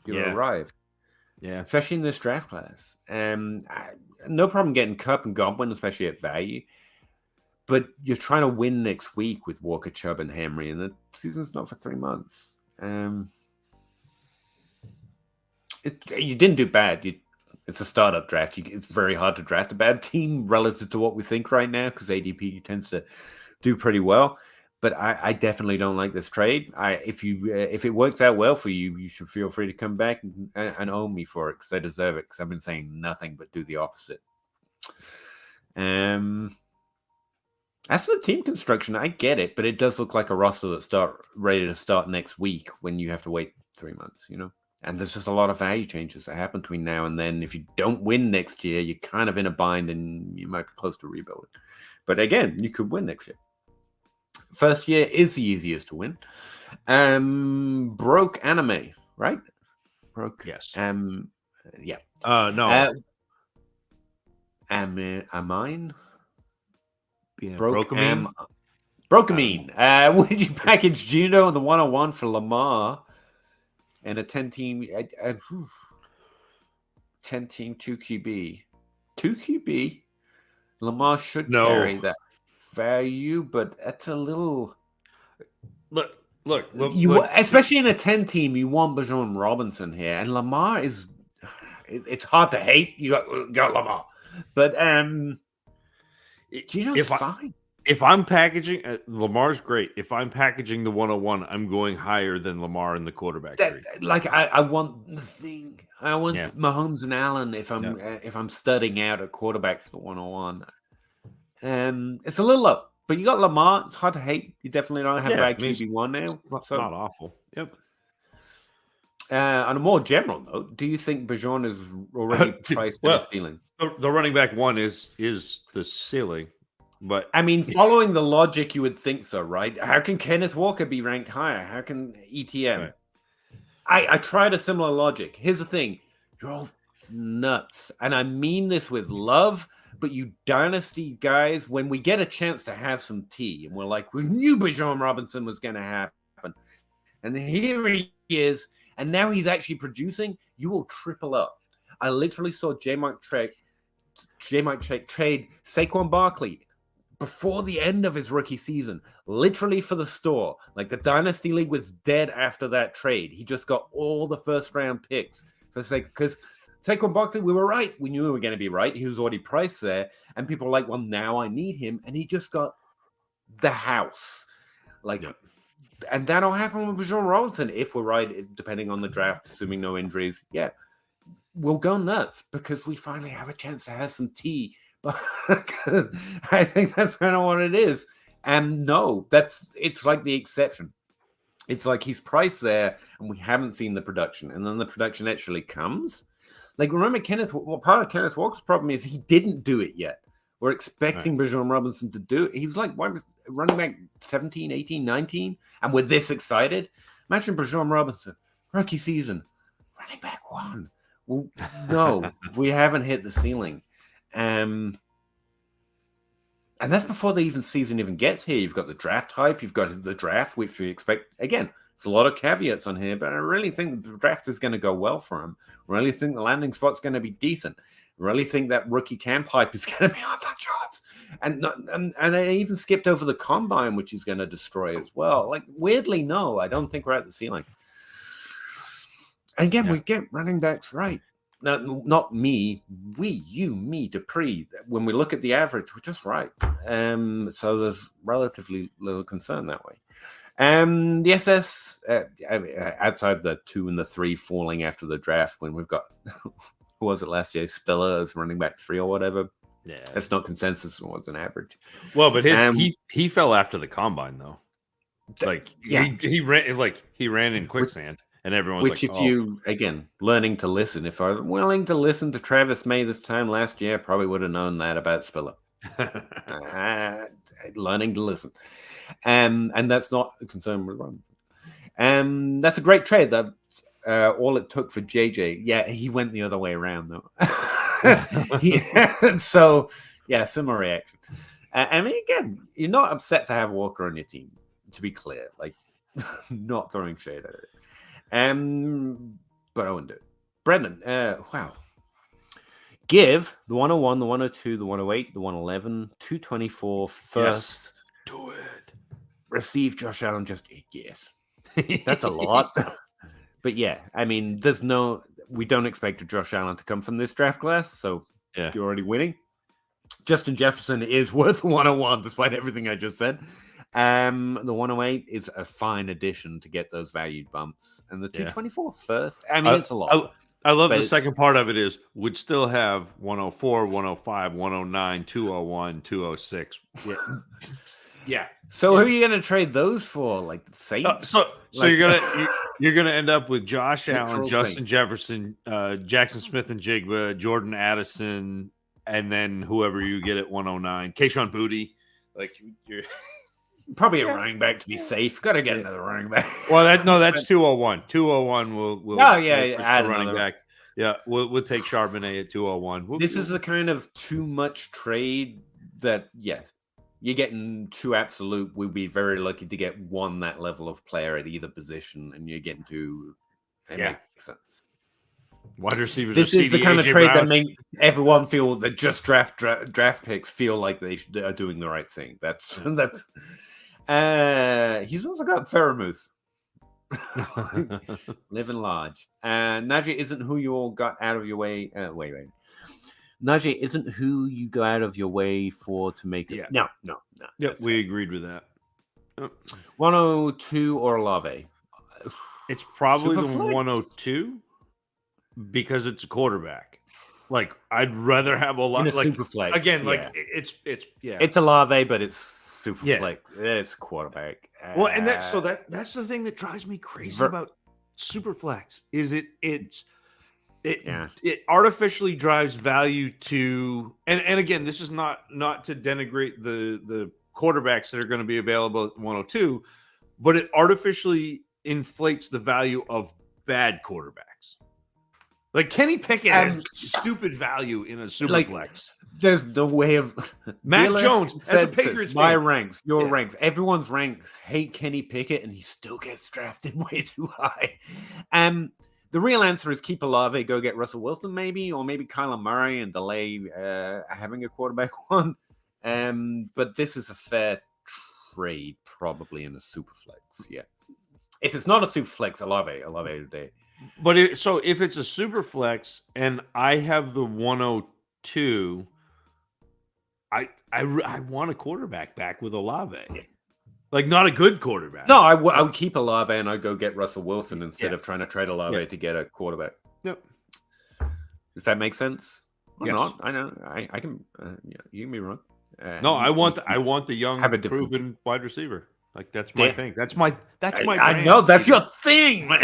arrived. Yeah, especially in this draft class. No problem getting Kupp and Godwin, especially at value. But you're trying to win next week with Walker, Chubb, and Henry, and the season's not for 3 months. You didn't do bad. It's a startup draft. It's very hard to draft a bad team relative to what we think right now because ADP tends to do pretty well. But I definitely don't like this trade. If it works out well for you, you should feel free to come back and own me for it because I deserve it because I've been saying nothing but do the opposite. As for the team construction, I get it, but it does look like a roster that's ready to start next week when you have to wait 3 months, And there's just a lot of value changes that happen between now and then. If you don't win next year, you're kind of in a bind and you might be close to rebuilding. But again, you could win next year. First year is the easiest to win. Broke anime, right? Broke. Yes. Yeah. No. Amine? Yeah, Brokamine. Would you package Juno in the 101 for Lamar and a 10-team 10-team 2 QB? 2 QB? Lamar should carry that value, but that's a little. Look. Especially in a 10-team, you want Bijan Robinson here, and Lamar is. It's hard to hate. You got Lamar, but Gino's fine. If I'm packaging, Lamar's great. If I'm packaging the 101, I'm going higher than Lamar in the quarterback tree. Like I want the thing. I want Mahomes and Allen if I'm studying out a quarterback for the 101. It's a little up, but you got Lamar. It's hard to hate. You definitely don't have a bad QB1 now. It's not awful. Yep. On a more general note, do you think Bijan is already priced at the ceiling? The running back one is the ceiling, but I mean, following the logic, you would think so, right? How can Kenneth Walker be ranked higher? How can ETM? Right. I tried a similar logic. Here's the thing: you're all nuts, and I mean this with love. But you Dynasty guys, when we get a chance to have some tea, and we're like, we knew Bijan Robinson was going to happen, and here he is. And now he's actually producing, you will triple up. I literally saw J-Mike trade Saquon Barkley before the end of his rookie season, literally for the store. Like the Dynasty League was dead after that trade. He just got all the first round picks for sake because Saquon Barkley, we were right. We knew we were going to be right. He was already priced there. And people were like, well, now I need him. And he just got the house. And that'll happen with Bijan Robinson if we're right, depending on the draft, assuming no injuries. Yeah, we'll go nuts because we finally have a chance to have some tea. But I think that's kind of what it is. And no, it's like the exception. It's like he's priced there and we haven't seen the production. And then the production actually comes. Like, remember part of Kenneth Walker's problem is he didn't do it yet. We're expecting Bijan Robinson to do it. He was like running back 17, 18, 19, and we're this excited. Imagine Bijan Robinson, rookie season, running back 1. Well, no, we haven't hit the ceiling. And that's before the season even gets here. You've got the draft hype. You've got the draft, which we expect. Again, there's a lot of caveats on here, but I really think the draft is going to go well for him. I really think the landing spot's going to be decent. I really think that rookie camp hype is going to be on the charts. And I even skipped over the combine, which is going to destroy as well. Like, weirdly, no, I don't think we're at the ceiling. And again, we get running backs right. No, not me. Me, Dupree. When we look at the average, we're just right. So there's relatively little concern that way. The SS, outside the 2 and the 3 falling after the draft, when we've got, who was it last year? Spiller as running back 3 or whatever. Yeah, that's not consensus. It was an average. Well, but he fell after the combine though. Like he ran in quicksand. And everyone's which, like, if you, again, learning to listen, if I was willing to listen to Travis May this time last year, I probably would have known that about Spiller. Learning to listen. And that's not a concern with Robinson. That's a great trade. That all it took for JJ. Yeah, he went the other way around, though. So, yeah, similar reaction. I mean, again, you're not upset to have Walker on your team, to be clear. Like, not throwing shade at it. But I wouldn't do it. Brendan, wow. Give the 101, the 102, the 108, the 111, 224 first. Yes. Do it. Receive Josh Allen just yes. That's a lot. But yeah, I mean, we don't expect Josh Allen to come from this draft class, so you're already winning. Justin Jefferson is worth 101, despite everything I just said. The 108 is a fine addition to get those valued bumps, and the 224 first. I mean, it's a lot. I love the second part of it is would still have 104, 105, 109, 201, 206. Yeah. So who are you going to trade those for? Like the Saints? So you're gonna end up with Josh Allen, Justin Jefferson, Jackson Smith and Jigba, Jordan Addison, and then whoever you get at 109, Kayshon Boutte. Like you're. Probably a running back to be safe. Got to get another running back. Well, that's 201. 201 will add running back. Yeah, we'll take Charbonnet at 201. This is the kind of too much trade that you're getting two absolute. We'll be very lucky to get one that level of player at either position, and you're getting two. It makes sense. Wide receivers. This is the kind of trade that makes everyone feel that just draft picks feel like they are doing the right thing. That's. He's also got Fairmouth. Living large. Najee isn't who you all got out of your way. Wait. Najee isn't who you go out of your way for to make it. No. Yep, we agreed with that. 102 or Olave. It's probably the 102 because it's a quarterback. Like I'd rather have Olave. In a super flex. Again, it's Olave, but it's super flex. It's a quarterback. Well, and that's the thing that drives me crazy about super flex is it artificially drives value to and again, this is not to denigrate the quarterbacks that are going to be available at 102, but it artificially inflates the value of bad quarterbacks. Like Kenny Pickett has stupid value in a super flex. There's the way of Mac Jones as a Patriots my ranks, your ranks, everyone's ranks hate Kenny Pickett, and he still gets drafted way too high. The real answer is keep Olave, go get Russell Wilson, maybe, or maybe Kyler Murray and delay having a quarterback one. But this is a fair trade, probably in a super flex. Yeah, if it's not a super flex, Olave today. But if it's a super flex and I have the 102. I want a quarterback back with Olave. Like, not a good quarterback. No, I would keep Olave and I'd go get Russell Wilson instead of trying to trade Olave to get a quarterback. Yep. Does that make sense? Or yes. Not? I know. I can. You can be wrong. No, I want the young, proven wide receiver. Like that's my thing. That's my. I know that's your thing, man.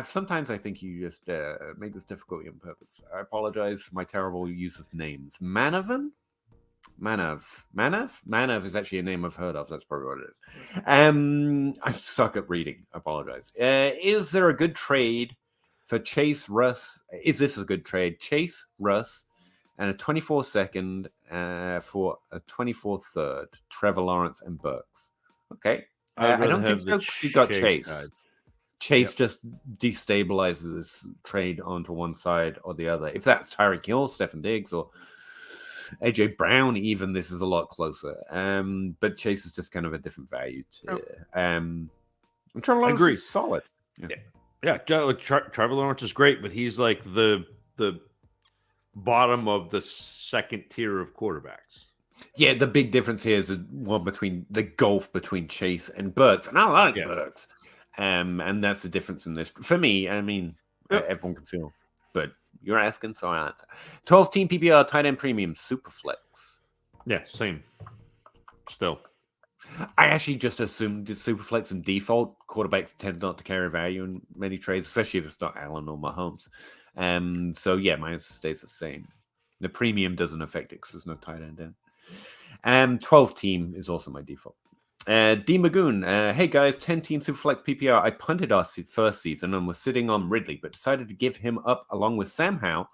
Sometimes I think you just make this difficult on purpose. I apologize for my terrible use of names. Manav is actually a name I've heard of. That's probably what it is. I suck at reading. I apologize. Is there a good trade for Chase Russ? Is this a good trade? Chase Russ and a 24-second for a 24 third. Trevor Lawrence and Burks. Okay. I don't think so. You got Chase. Guide. Chase just destabilizes this trade onto one side or the other. If that's Tyreek Hill, Stefan Diggs, or AJ Brown, even, this is a lot closer. But Chase is just kind of a different value. And Trevor Lawrence agree. is solid. Trevor Lawrence is great, but he's like the bottom of the second tier of quarterbacks. Yeah, the big difference here is between the gulf between Chase and Burks, and I like Burks, and that's the difference in this. For me, I mean, everyone can feel, but you're asking, so I answer. 12-team PPR tight end premium super flex. Yeah, same. Still, I actually just assumed super flex and default quarterbacks tend not to carry value in many trades, especially if it's not Allen or Mahomes. So yeah, mine stays the same. The premium doesn't affect it because there's no tight end in. 12-team is also my default. D. Magoon, hey guys, 10-team Superflex PPR. I punted our first season and was sitting on Ridley, but decided to give him up along with Sam Howell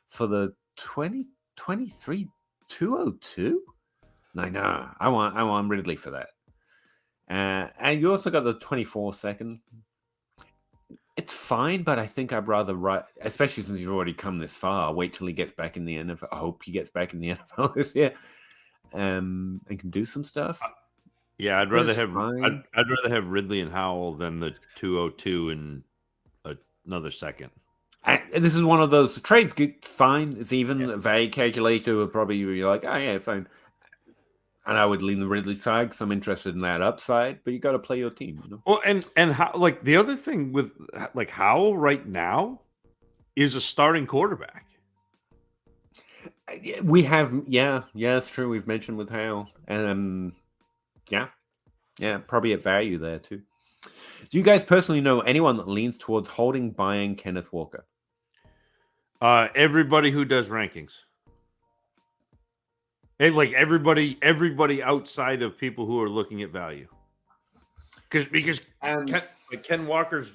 for the 2023 202. I know. I want Ridley for that. And you also got the 24 second. It's fine, but I think I'd rather especially since you've already come this far. Wait till he gets back in the NFL. I hope he gets back in the NFL this year. And can do some stuff. Yeah, I'd rather have Ridley and Howell than the 202 in another second. This is one of those trades. Fine, it's even. A value calculator would probably be like, oh yeah, fine. And I would lean the Ridley side because I'm interested in that upside. But you got to play your team, you know. Well, and how, like the other thing with like Howell right now is a starting quarterback. We have, it's true. We've mentioned with Howell, and probably at value there too. Do you guys personally know anyone that leans towards buying Kenneth Walker? Everybody who does rankings. Like everybody outside of people who are looking at value. Because Ken Walker's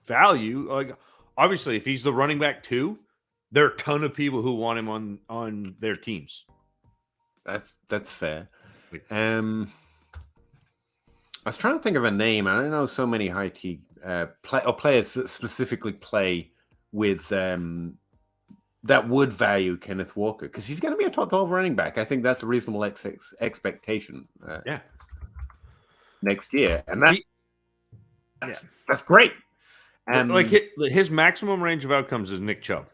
value, like obviously if he's the running back 2, there are a ton of people who want him on their teams. That's fair. I was trying to think of a name. I don't know so many high T players that specifically play with that would value Kenneth Walker because he's going to be a top 12 running back. I think that's a reasonable expectation. Next year, and that's great. Like his maximum range of outcomes is Nick Chubb.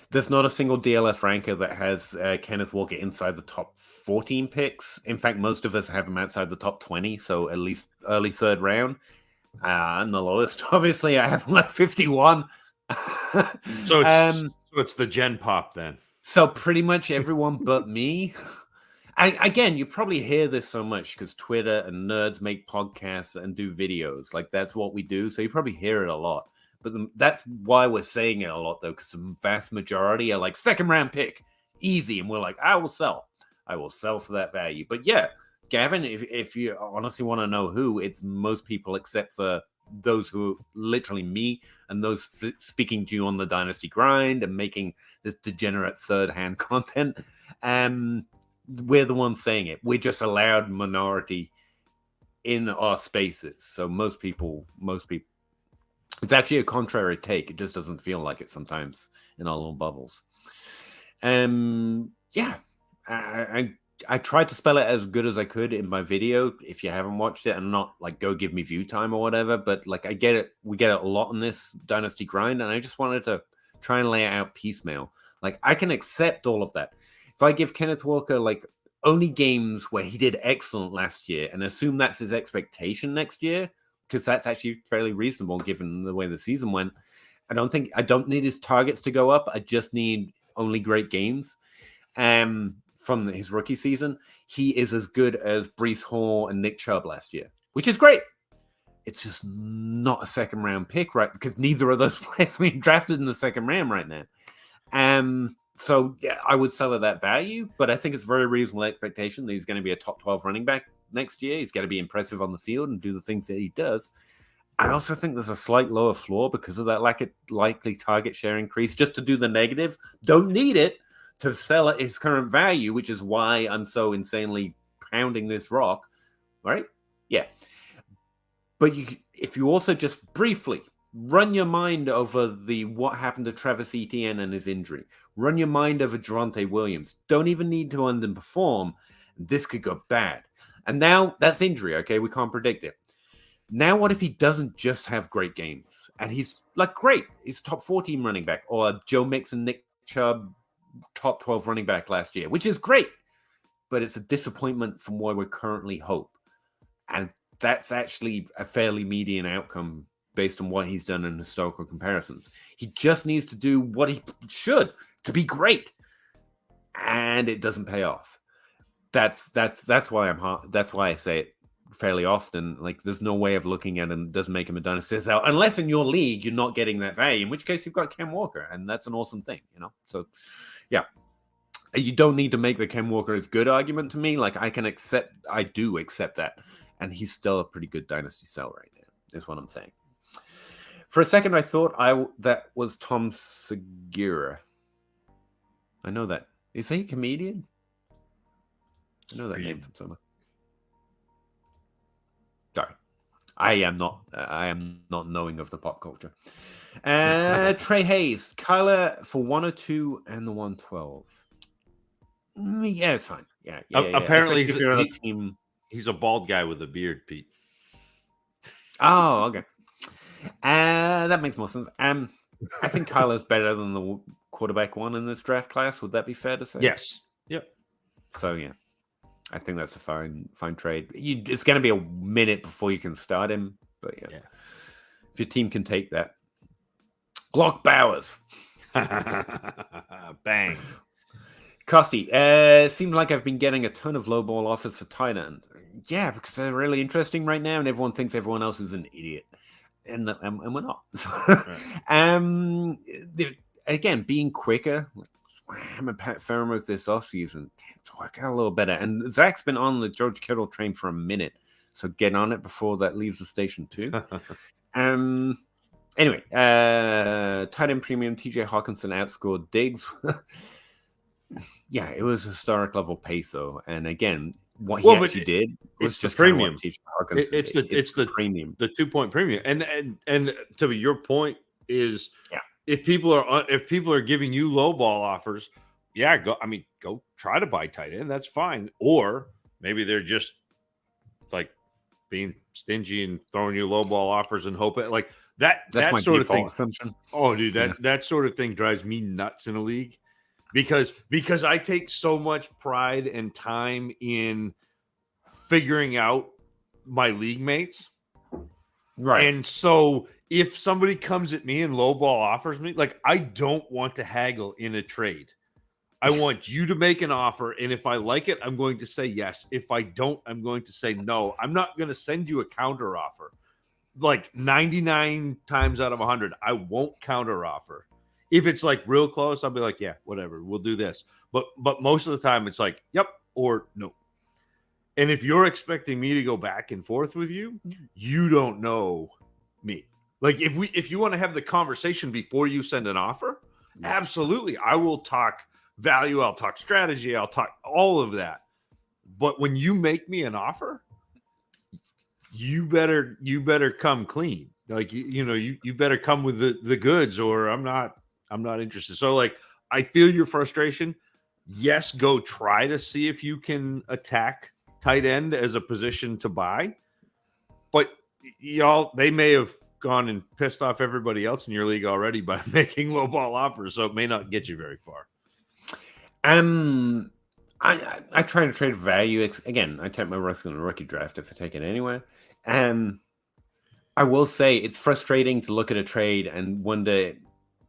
There's not a single DLF ranker that has Kenneth Walker inside the top 14 picks. In fact, most of us have him outside the top 20, so at least early third round. And the lowest, obviously, I have him at 51. So it's the Gen Pop then. So pretty much everyone but me. Again, you probably hear this so much because Twitter and nerds make podcasts and do videos. Like that's what we do. So you probably hear it a lot. But that's why we're saying it a lot, though, because the vast majority are like second round pick, easy. And we're like, I will sell for that value. But yeah, Gavin, if you honestly want to know who, it's most people except for those who literally me and those speaking to you on the Dynasty grind and making this degenerate third hand content. We're the ones saying it. We're just a loud minority in our spaces. So most people. It's actually a contrary take. It just doesn't feel like it sometimes in our little bubbles. I tried to spell it as good as I could in my video. If you haven't watched it, and not like go give me view time or whatever, but like I get it. We get it a lot in this Dynasty grind, and I just wanted to try and lay it out piecemeal. Like I can accept all of that. If I give Kenneth Walker like only games where he did excellent last year and assume that's his expectation next year, because that's actually fairly reasonable given the way the season went. I don't need his targets to go up. I just need only great games. From his rookie season, he is as good as Breece Hall and Nick Chubb last year, which is great. It's just not a second round pick, right? Because neither of those players being drafted in the second round right now. So yeah, I would sell at that value, but I think it's very reasonable expectation that he's going to be a top 12 running back next year. He's going to be impressive on the field and do the things that he does. I also think there's a slight lower floor because of that likely target share increase. Just to do the negative, don't need it to sell at his current value, which is why I'm so insanely pounding this rock, right? Yeah. But if you also just briefly run your mind over what happened to Travis Etienne and his injury, run your mind over Javonte Williams, don't even need to underperform, This could go bad. And now that's injury, okay? We can't predict it. Now, what if he doesn't just have great games and he's like great? He's top 14 running back, or Joe Mixon, Nick Chubb, top 12 running back last year, which is great, but it's a disappointment from where we currently hope. And that's actually a fairly median outcome based on what he's done in historical comparisons. He just needs to do what he should to be great, and it doesn't pay off. That's why that's why I say it fairly often. Like, there's no way of looking at him. Doesn't make him a dynasty sell unless in your league you're not getting that value, in which case you've got Ken Walker, and that's an awesome thing, So yeah, you don't need to make the Ken Walker is good argument to me. Like, I do accept that, and he's still a pretty good dynasty sell right now, is what I'm saying. For a second I thought that was Tom Segura. I know that. Is he a comedian? I know that name from somewhere. Sorry, I am not knowing of the pop culture. Trey Hayes, Kyler for 102 and the 112. Yeah, it's fine. Yeah. Apparently, if you're on a team, he's a bald guy with a beard, Pete. Oh, okay. That makes more sense. I think Kyler's better than the quarterback one in this draft class. Would that be fair to say? Yes. Yep. So yeah, I think that's a fine trade. It's going to be a minute before you can start him, but yeah. If your team can take that. Glock Bowers. Bang. Costy, seems like I've been getting a ton of low ball offers for tight end. Yeah, because they're really interesting right now, and everyone thinks everyone else is an idiot. And we're not. Again, being quicker, I'm a Pat Fairmouth this offseason to work out a little better. And Zach's been on the George Kittle train for a minute, so get on it before that leaves the station too. Anyway, tight end premium, TJ Hawkinson outscored Diggs. Yeah, it was historic level pace though, and again, what he actually did was just premium. It's the premium, the 2-point premium, and to your point is, if people are giving you low ball offers, go try to buy tight end. That's fine, or maybe they're just like being stingy and throwing you low ball offers and hoping like that. That's that my sort of thing. Assumption. Oh, dude, that sort of thing drives me nuts in a league. Because I take so much pride and time in figuring out my league mates. Right. And so if somebody comes at me and lowball offers me, like, I don't want to haggle in a trade. I want you to make an offer. And if I like it, I'm going to say yes. If I don't, I'm going to say no. I'm not going to send you a counter offer. Like 99 times out of 100, I won't counter offer. If it's like real close, I'll be like, yeah, whatever, we'll do this. But most of the time it's like, yep, or no. And if you're expecting me to go back and forth with you, you don't know me. Like if you want to have the conversation before you send an offer, absolutely. I will talk value, I'll talk strategy, I'll talk all of that. But when you make me an offer, you better come clean. Like you better come with the goods, or I'm not interested. So like, I feel your frustration. Yes, go try to see if you can attack tight end as a position to buy. But they may have gone and pissed off everybody else in your league already by making low ball offers, so it may not get you very far. I try to trade value. Again, I take my risk in the rookie draft if I take it anywhere. I will say it's frustrating to look at a trade and wonder,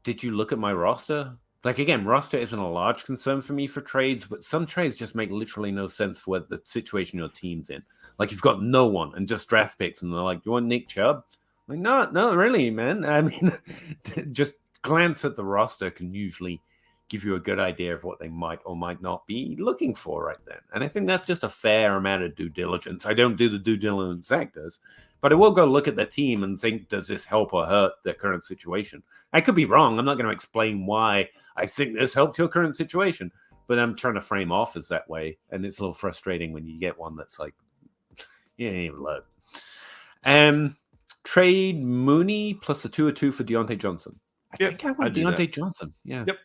did you look at my roster? Like, again, roster isn't a large concern for me for trades, but some trades just make literally no sense for the situation your team's in. Like, you've got no one and just draft picks, and they're like, you want Nick Chubb? I'm like, no, really, man. I mean, just glance at the roster can usually give you a good idea of what they might or might not be looking for right then. And I think that's just a fair amount of due diligence. I don't do the due diligence Zach does, but I will go look at the team and think, does this help or hurt their current situation? I could be wrong. I'm not going to explain why I think this helped your current situation, but I'm trying to frame offers that way. And it's a little frustrating when you get one that's like, yeah, look. Trade Mooney plus the 202 for Deontay Johnson. I think I want Deontay Johnson. Yeah. Yep.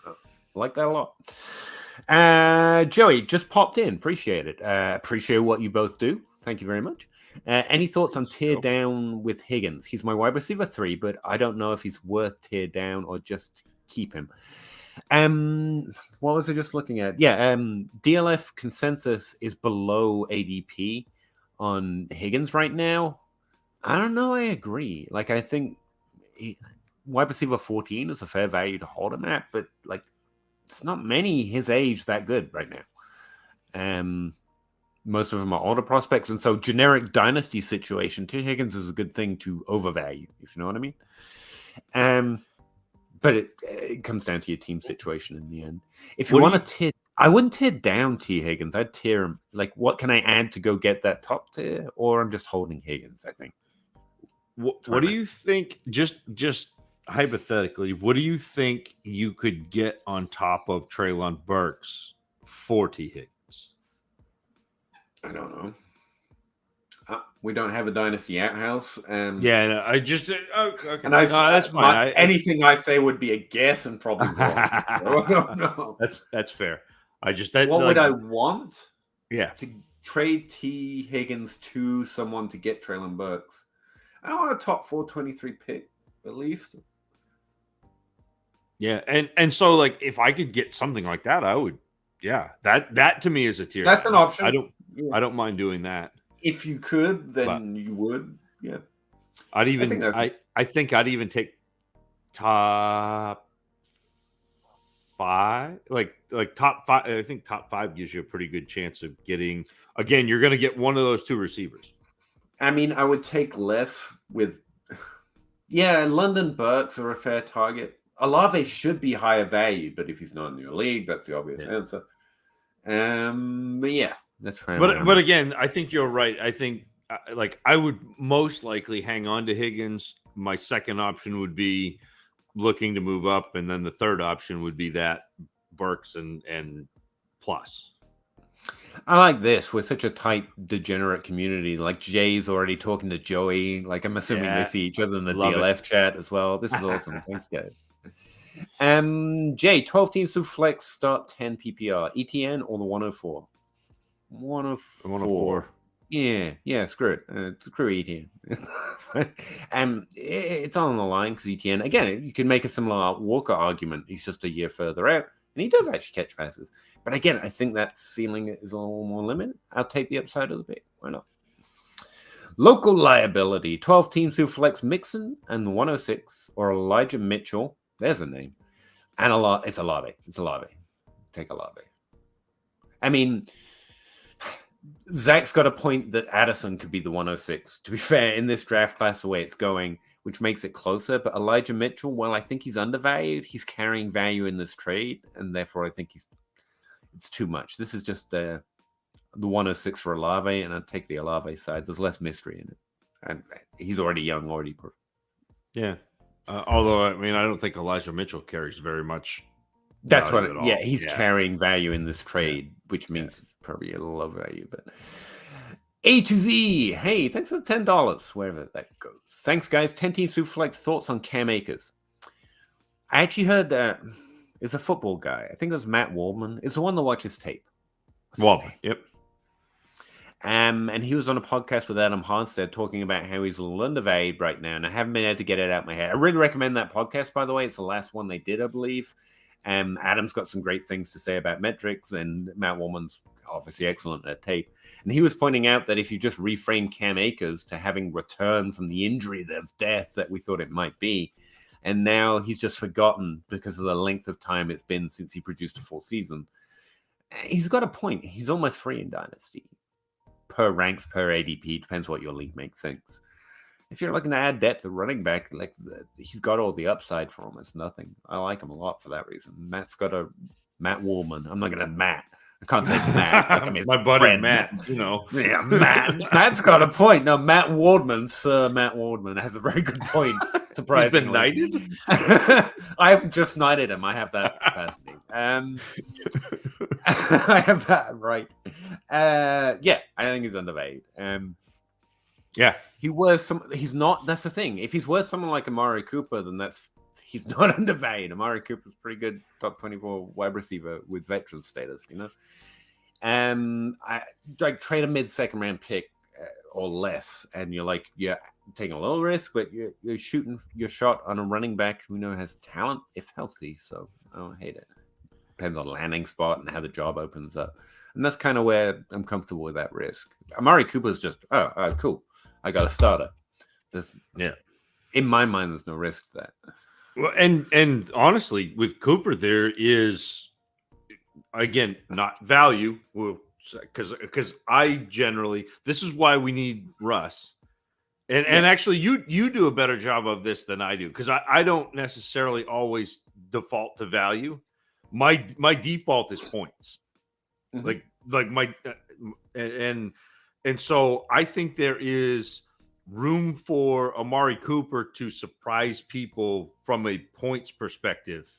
I like that a lot. Joey just popped in. Appreciate it. Appreciate what you both do. Thank you very much. Any thoughts on tear down with Higgins? He's my wide receiver 3, but I don't know if he's worth tear down or just keep him. What was I just looking at? Yeah, DLF consensus is below ADP on Higgins right now. I don't know. I agree. Like, I think wide receiver 14 is a fair value to hold him at, but like, it's not many his age that good right now. Most of them are older prospects, and so generic dynasty situation, T. Higgins is a good thing to overvalue, if you know what I mean. But it comes down to your team situation in the end. If you want to tear, I wouldn't tear down T. Higgins. I'd tear him. Like, what can I add to go get that top tier? Or I'm just holding Higgins, I think. What do you think, just hypothetically, what do you think you could get on top of Treylon Burks for T. Higgins? I don't know. We don't have a dynasty outhouse. Yeah, no, I just okay. And that's fine. Anything I say would be a guess and probably wrong. So, no. That's fair. What would I want? Yeah, to trade T. Higgins to someone to get Treylon Burks. I want a top 423 pick at least. Yeah, and so like if I could get something like that, I would. Yeah, that to me is a tier. That's an option. I don't mind doing that. If you could, then you would. Yeah. I think I'd even take top 5. Like top 5. I think top 5 gives you a pretty good chance of getting. Again, you're going to get one of those 2 receivers. I mean, I would take less with. Yeah, London Burks are a fair target. Olave should be higher value, but if he's not in your league, that's the obvious answer. But yeah, that's fine. But again, I think you're right. I think like I would most likely hang on to Higgins. My second option would be looking to move up, and then the third option would be that Burks and plus. I like this. We're such a tight, degenerate community. Like Jay's already talking to Joey. Like I'm assuming they see each other in the DLF chat as well. This is awesome. Thanks, guys. Jay, 12 teams through flex, start 10 PPR. ETN or the 104? 104. Yeah, screw it. Screw ETN. It's on the line because ETN, again, you can make a similar Walker argument. He's just a year further out, and he does actually catch passes. But again, I think that ceiling is a little more limited. I'll take the upside of the pick. Why not? Local liability, 12 teams through flex, Mixon and the 106, or Elijah Mitchell. There's a name. And it's Olave. It's Olave. Take Olave. I mean, Zach's got a point that Addison could be the 106. To be fair, in this draft class, the way it's going, which makes it closer. But Elijah Mitchell, well, I think he's undervalued. He's carrying value in this trade, and therefore I think it's too much. This is just the 106 for Olave, and I'd take the Olave side. There's less mystery in it. And he's already young, already perfect. Yeah. Although, I mean, I don't think Elijah Mitchell carries very much. That's what he's carrying value in this trade, which means it's probably a low value. But A to Z, hey, thanks for the $10, wherever that goes. Thanks, guys. 10 teams through flex. Thoughts on Cam Akers? I actually heard it's a football guy. I think it was Matt Waldman. It's the one that watches tape. Waldman, yep. And he was on a podcast with Adam Harstead talking about how he's a little undervalued right now, and I haven't been able to get it out of my head. I really recommend that podcast, by the way. It's the last one they did, I believe. Adam's got some great things to say about metrics, and Matt Woolman's obviously excellent at tape. And he was pointing out that if you just reframe Cam Akers to having returned from the injury of death that we thought it might be, and now he's just forgotten because of the length of time it's been since he produced a full season, he's got a point. He's almost free in Dynasty. Per ranks, per ADP, depends what your league mate thinks. If you're looking to add depth at running back, he's got all the upside for almost nothing. I like him a lot for that reason. Matt Woolman. I'm not going to Matt. I can't say Matt. My buddy friend. Matt, you know. Yeah, Matt. Matt's got a point. No, Matt Wardman, Sir Matt Wardman, has a very good point. Surprisingly. He's been knighted? I've just knighted him. I have that capacity. I have that right. Yeah, I think he's undervalued. Yeah. He's not. That's the thing. If he's worth someone like Amari Cooper, then he's not undervalued. Amari Cooper's pretty good top 24 wide receiver with veteran status, you know. I like trade a mid-second round pick or less, and you're like, yeah, taking a little risk, but you're shooting your shot on a running back who has talent if healthy. So I don't hate it. Depends on landing spot and how the job opens up. And that's kind of where I'm comfortable with that risk. Amari Cooper's just, cool. I got a starter. In my mind, there's no risk to that. Well, and honestly, with Cooper, there is, again, not value. Because I generally, this is why we need Russ. And actually, you do a better job of this than I do, because I don't necessarily always default to value. My default is points. Like my and so I think there is room for Amari Cooper to surprise people from a points perspective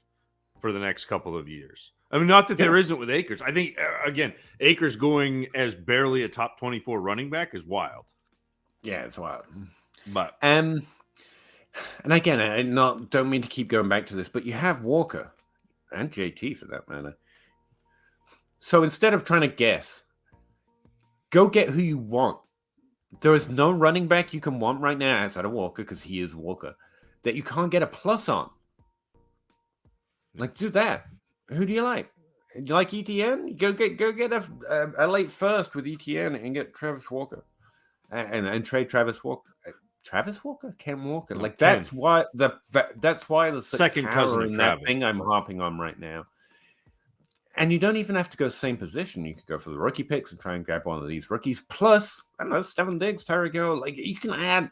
for the next couple of years. I mean, not that there isn't with Akers. I think again, Akers going as barely a top 24 running back is wild. Yeah, it's wild. But and again, I don't mean to keep going back to this, but you have Walker and JT for that matter. So instead of trying to guess, go get who you want. There is no running back you can want right now outside of Walker, because he is Walker, that you can't get a plus on. Like, do that. Who do you like? Do you like ETN? Go get a late first with ETN and get Travis Walker, and trade Travis Walker. Travis Walker, Ken Walker. Like that's why the second cousin in that thing I'm harping on right now. And you don't even have to go same position. You could go for the rookie picks and try and grab one of these rookies. Plus, I don't know, Stefon Diggs, Tyreek Hill. Like you can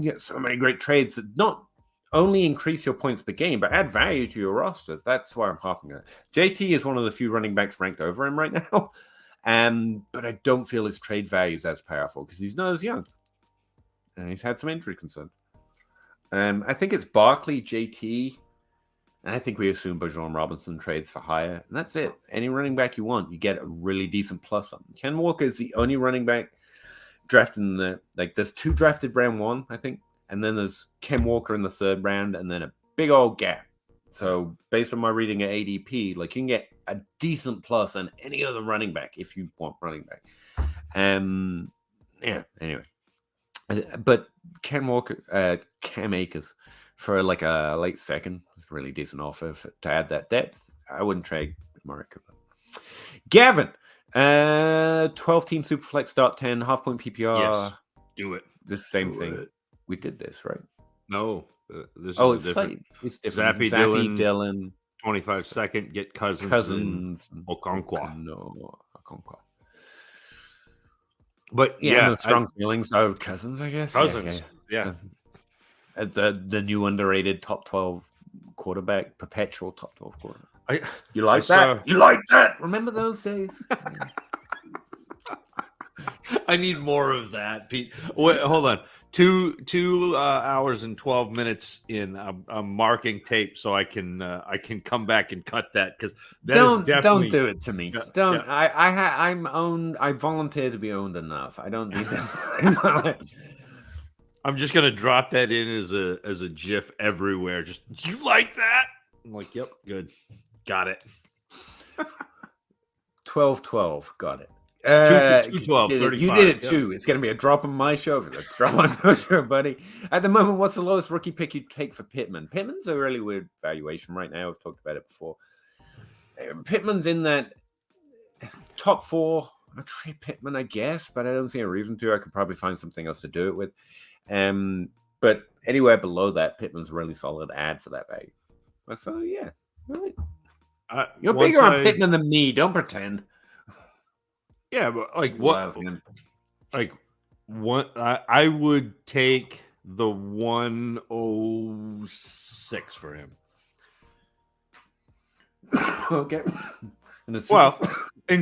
get so many great trades that not only increase your points per game, but add value to your roster. That's why I'm harping on it. JT is one of the few running backs ranked over him right now. But I don't feel his trade value is as powerful because he's not as young. And he's had some injury concerns. I think it's Barkley, JT, and I think we assume Bijan Robinson trades for higher. And that's it. Any running back you want, you get a really decent plus on. Ken Walker is the only running back drafted in there's 2 drafted round 1, I think. And then there's Ken Walker in the 3rd round, and then a big old gap. So based on my reading at ADP, like you can get a decent plus on any other running back if you want running back. Anyway. But Ken Walker, Cam Akers for like a late second was a really decent offer to add that depth. I wouldn't trade Amari Cooper. Gavin, 12-team Superflex start 10, half-point PPR. Yes, do it. This same thing. We did this, right? No. This is different. It's different. Zappy Dylan. 25 second, get Cousins and Okonkwo. Okonkwo. But no strong feelings out of Cousins, I guess. Cousins, yeah. The new underrated top 12 quarterback, perpetual top 12 quarterback. You like that? Remember those days? I need more of that, Pete. Wait, hold on. 2 hours and 12 minutes in. I'm marking tape so I can come back and cut that, because don't do it to me. Don't. Yeah. I'm owned. I volunteer to be owned enough. I don't need that. I'm just gonna drop that in as a GIF everywhere. Just, you like that? I'm like, yep, good, got it. 12-12, got it. 2-12, you did it too. It's going to be a drop on my show. It's a drop on your show, buddy. At the moment, what's the lowest rookie pick you'd take for Pittman? Pittman's a really weird valuation right now. We've talked about it before. Pittman's in that top 4. I'd trade Pittman, I guess, but I don't see a reason to. I could probably find something else to do it with. But anywhere below that, Pittman's a really solid ad for that value. So, yeah. Right. You're bigger on Pittman than me. Don't pretend. Yeah, but like what? Like what? I would take the 106 for him. Okay. In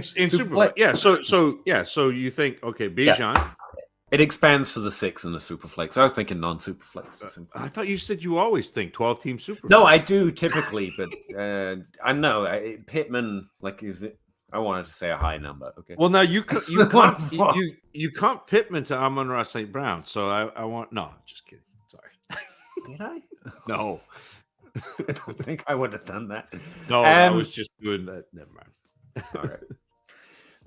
super, yeah. So you think, okay, Bijan? Yeah. It expands to the 6 in the Superflex. I was thinking non-Superflex. I thought you said you always think 12-team Superflex. No, I do typically, but I know Pittman. Like, is it? I wanted to say a high number. Okay. Well, now you comp Pittman to Amon-Ra St. Brown, so I want just kidding. Sorry. Did I? No. I don't think I would have done that. No, I was just doing that. Never mind. All right.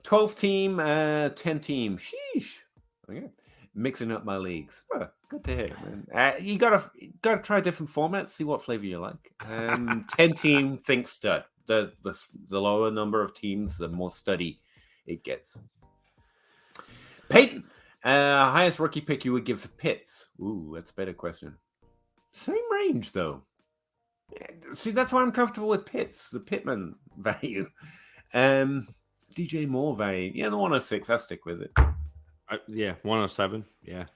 12 team, 10 team. Sheesh. Okay. Mixing up my leagues. Oh, good to hear, man. You gotta try different formats, see what flavor you like. 10 team, think stud. The lower number of teams, the more study it gets. Peyton, highest rookie pick you would give for Pitts? Ooh, that's a better question. Same range though. See, that's why I'm comfortable with Pitts, the Pittman value. DJ Moore value. Yeah, the 106. I'll stick with it. Yeah, 107. Yeah.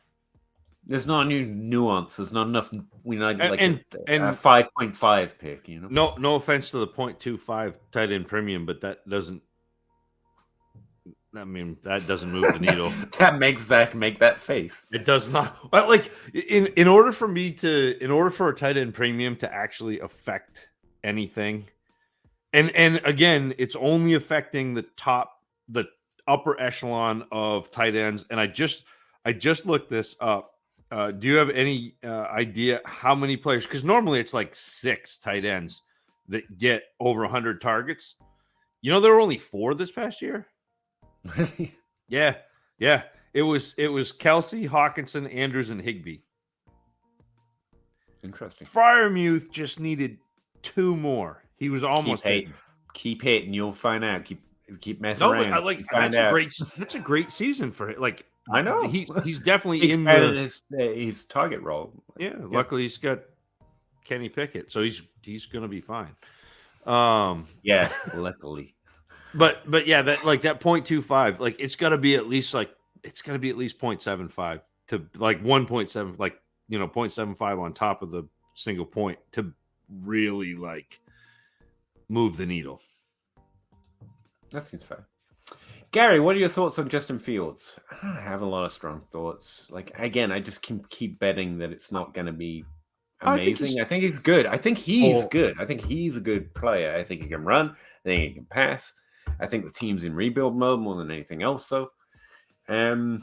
There's not a new nuance. There's not enough. We need like and a 5.5 pick. You know. No offense to the 0.25 tight end premium, but that doesn't. I mean, that doesn't move the needle. That makes Zach make that face. It does not. Well, like in order for a tight end premium to actually affect anything, and again, it's only affecting the upper echelon of tight ends. And I just looked this up. Do you have any idea how many players? Because normally it's like 6 tight ends that get over 100 targets. You know, there were only 4 this past year. Really? Yeah. It was Kelsey, Hawkinson, Andrews, and Higbee. Interesting. Freiermuth just needed 2 more. He was almost keep hitting. You'll find out. Keep messing around. No, but that's a great season for him. Like, I know he's definitely in his target role. Yeah, luckily he's got Kenny Pickett, so he's going to be fine. Yeah, luckily. But yeah, that 0.25, like it's got to be at least 0.75 to like 1.7, like 0.75 on top of the single point to really like move the needle. That seems fair. Gary, what are your thoughts on Justin Fields? I have a lot of strong thoughts. Like, again, I just keep betting that it's not going to be amazing. I think he's good. I think he's good. I think he's a good player. I think he can run. I think he can pass. I think the team's in rebuild mode more than anything else, though. Yeah,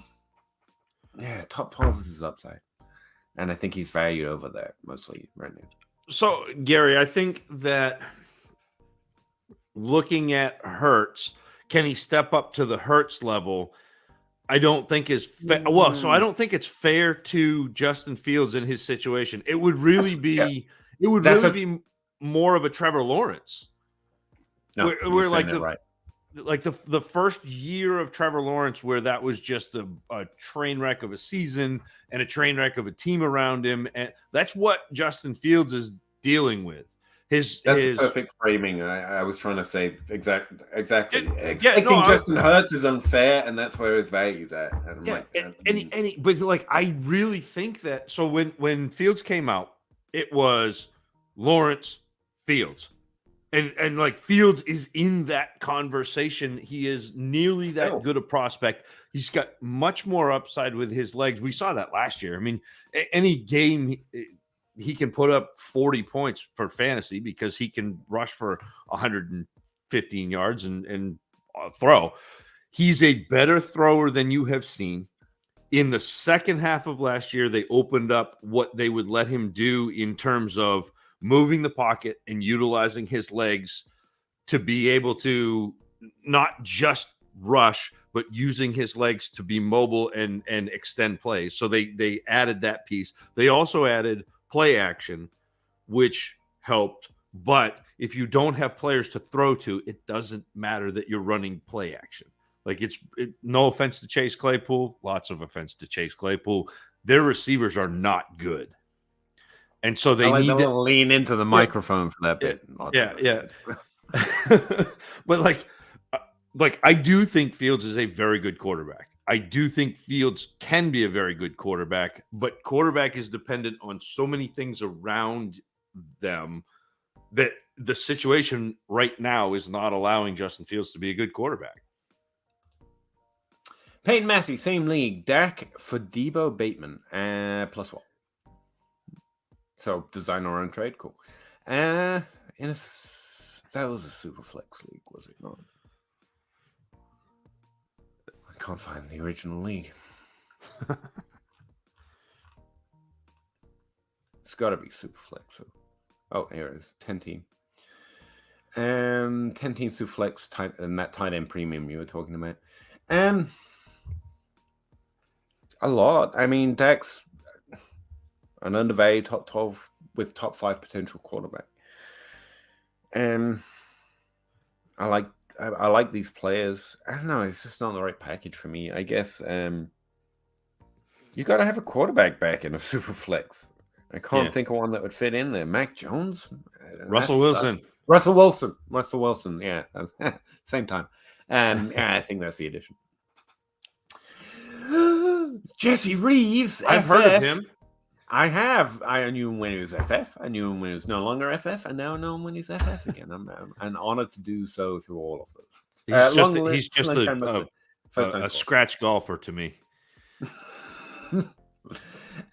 top 12 is his upside. And I think he's valued over that mostly right now. So, Gary, I think that looking at Hurts, can he step up to the Hurts level? I don't think is fair. Well, so I don't think it's fair to Justin Fields in his situation. It would really be more of a Trevor Lawrence. No, we're like right. Like the first year of Trevor Lawrence, where that was just a train wreck of a season and a train wreck of a team around him, and that's what Justin Fields is dealing with. That's perfect framing. I was trying to say exactly. Expecting Justin Hurts is unfair, and that's where his value's at. And but like I really think that. So when Fields came out, it was Lawrence, Fields. And like Fields is in that conversation. He is nearly that good a prospect. He's got much more upside with his legs. We saw that last year. I mean, any game he can put up 40 points for fantasy because he can rush for 115 yards and throw. He's a better thrower than you have seen. In the second half of last year, they opened up what they would let him do in terms of moving the pocket and utilizing his legs to be able to not just rush, but using his legs to be mobile and extend plays. So they added that piece. They also added play action, which helped. But if you don't have players to throw to, it doesn't matter that you're running play action. Like no offense to Chase Claypool, lots of offense to Chase Claypool. Their receivers are not good. And so they need to lean into the microphone for that bit. Yeah. But like I do think Fields is a very good quarterback. I do think Fields can be a very good quarterback, but quarterback is dependent on so many things around them that the situation right now is not allowing Justin Fields to be a good quarterback. Peyton Massey, same league. Dak for Debo Bateman. Plus what? So design our own trade, cool. That was a super flex league, was it not? I can't find the original league. It's got to be super flex. So Oh, here it is. 10 team. 10 teams to flex tight and that tight end premium you were talking about. A lot. I mean, Dak's an undervalued top 12 with top 5 potential quarterback. I like these players. I don't know. It's just not the right package for me. I guess you got to have a quarterback back in a super flex. I can't think of one that would fit in there. Mac Jones, Russell Wilson. Russell Wilson. Yeah, same time. I think that's the addition. Jesse Reeves. I've heard of him. I have. I knew him when he was FF. I knew him when he was no longer FF, and now I know him when he's FF again. I'm honored to do so through all of those. He's just a scratch golfer to me.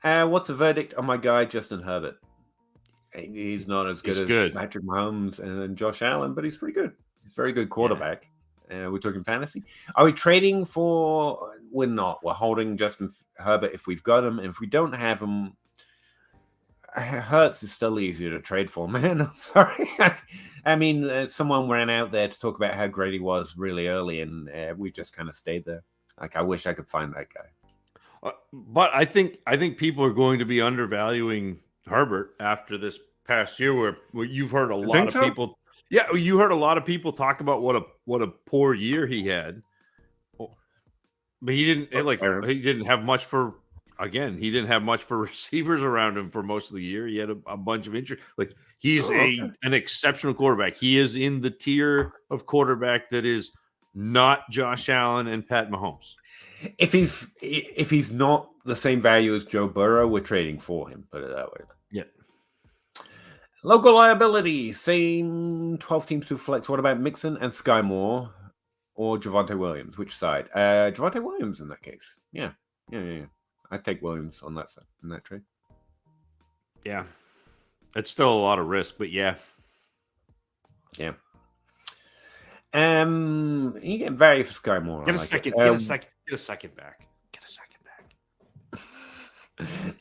What's the verdict on my guy Justin Herbert? He's not as good as Patrick Mahomes and Josh Allen, but he's pretty good. He's a very good quarterback. We're talking fantasy. Are we trading for? We're not. We're holding Justin Herbert if we've got him, and if we don't have him, Hurts is still easier to trade for, man. I'm sorry. I mean, someone ran out there to talk about how great he was really early, and we just kind of stayed there. Like, I wish I could find that guy. But I think people are going to be undervaluing Herbert after this past year, where you've heard a lot of people. Yeah, you heard a lot of people talk about what a poor year he had, but he didn't he didn't have much for. Again, he didn't have much for receivers around him for most of the year. He had a bunch of injuries. Like, he's an exceptional quarterback. He is in the tier of quarterback that is not Josh Allen and Pat Mahomes. If he's not the same value as Joe Burrow, we're trading for him. Put it that way. Yeah. Local liability, same 12 teams to flex. What about Mixon and Sky Moore or Javonte Williams? Which side? Javonte Williams in that case. Yeah. I'd take Williams on that side in that trade. Yeah. It's still a lot of risk, but yeah. Yeah. You get value for Sky Moore. Get a second back. Get a second back.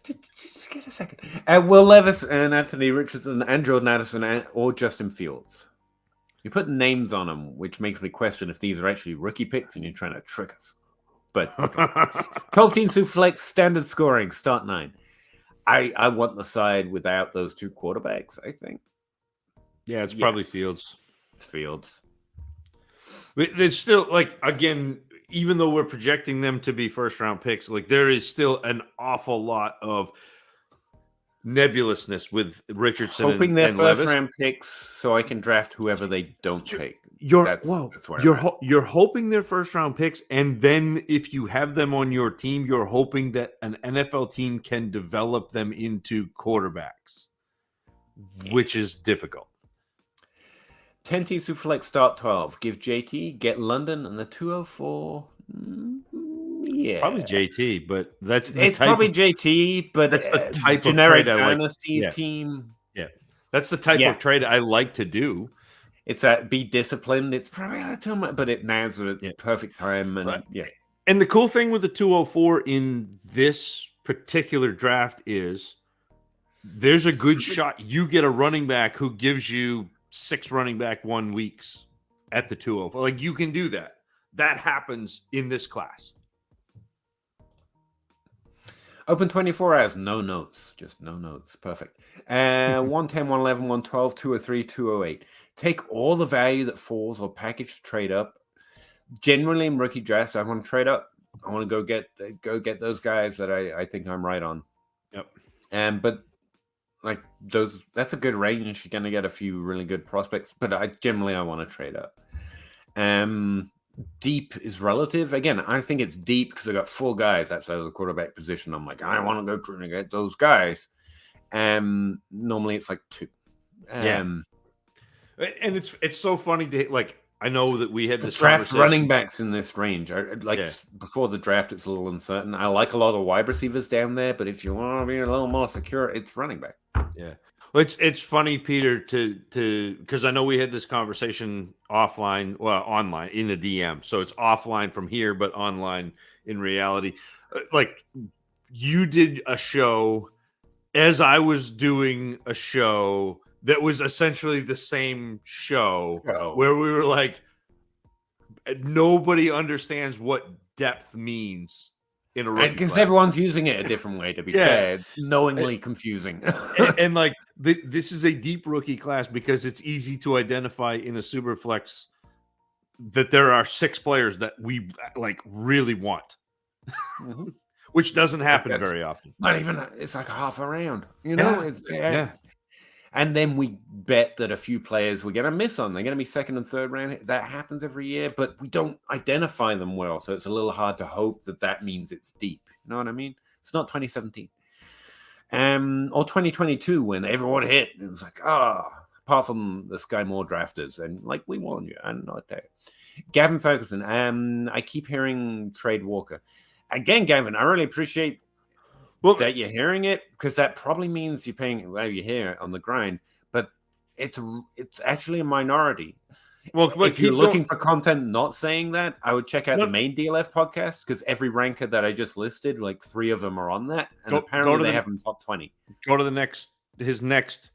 Just get a second. Will Levis and Anthony Richardson and Jordan Addison or Justin Fields. You put names on them, which makes me question if these are actually rookie picks and you're trying to trick us. But okay. 12 teams who flex standard scoring, start 9. I want the side without those two quarterbacks, I think. Yeah, it's probably Fields. It's Fields. It's still, like, again, even though we're projecting them to be first-round picks, like, there is still an awful lot of nebulousness with Richardson hoping they're and Levis. First-round picks so I can draft whoever they don't take. You're hoping they're first-round picks, and then if you have them on your team, you're hoping that an NFL team can develop them into quarterbacks, which is difficult. 10 teams who flex start 12. Give JT, get London, and the 204. Yeah, probably JT, but that's JT, but that's the type of generic trade I Dynasty like. team. Yeah, that's the type of trade I like to do. It's be disciplined. It's probably too much, but now's a perfect time. And and the cool thing with the 204 in this particular draft is there's a good shot you get a running back who gives you 6 running back 1 weeks at the 204. Like, you can do that. That happens in this class. Open 24 hours, no notes. Just no notes. Perfect. 110, 111, 112, 203, 208. Take all the value that falls or package to trade up. Generally in rookie drafts, I want to trade up. I want to go get those guys that I think I'm right on. Yep. But like those, that's a good range. You're going to get a few really good prospects, but I want to trade up. Deep is relative. Again, I think it's deep because I got 4 guys outside of the quarterback position. I'm like, I want to go trying to get those guys. Normally it's like 2. And it's so funny to, like, I know that we had this draft running backs in this range. Before the draft, it's a little uncertain. I like a lot of wide receivers down there, but if you want to be a little more secure, it's running back. Yeah. Well, it's funny, Peter, to because I know we had this conversation online in a DM. So it's offline from here, but online in reality. Like, you did a show as I was doing a show that was essentially the same show Oh. where we were like, nobody understands what depth means in a rookie Because class. everyone's using it a different way, to be fair. Knowingly confusing. and like this is a deep rookie class because it's easy to identify in a super flex that there are 6 players that we like really want, which doesn't happen very often. Not even, it's like half a round, you know? Yeah. And then we bet that a few players we're going to miss on. They're going to be second and third round. That happens every year, but we don't identify them well. So it's a little hard to hope that means it's deep. You know what I mean? It's not 2017. Or 2022 when everyone hit. It was like, apart from the Sky Moore drafters. And like, we warned you. I'm not there. Gavin Ferguson. I keep hearing trade Walker. Again, Gavin, I really appreciate that you're hearing it, because that probably means you're paying, well, you're here on the grind, but it's actually a minority. Well, if you're looking for content not saying that, I would check out the main DLF podcast, because every ranker that I just listed, like 3 of them are on that, and apparently they have them top 20. Go to his next.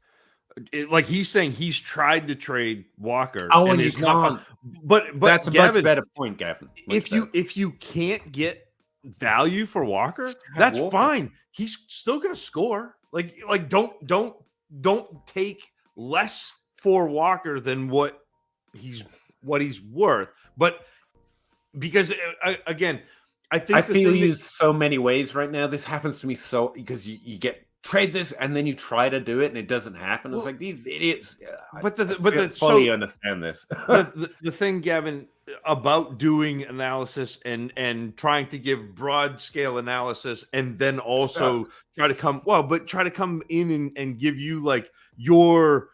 Like he's saying, he's tried to trade Walker. Oh, and he's not. But that's Gavin, a much better point, Gavin. If you can't get value for Walker, that's fine. He's still going to score. Like don't take less for Walker than what he's worth. But because again, I feel you so many ways right now. This happens to me because you get trade this and then you try to do it and it doesn't happen. It's like these idiots. But fully understand this. the thing, Gavin, about doing analysis and trying to give broad scale analysis and then also try to come in and give you like your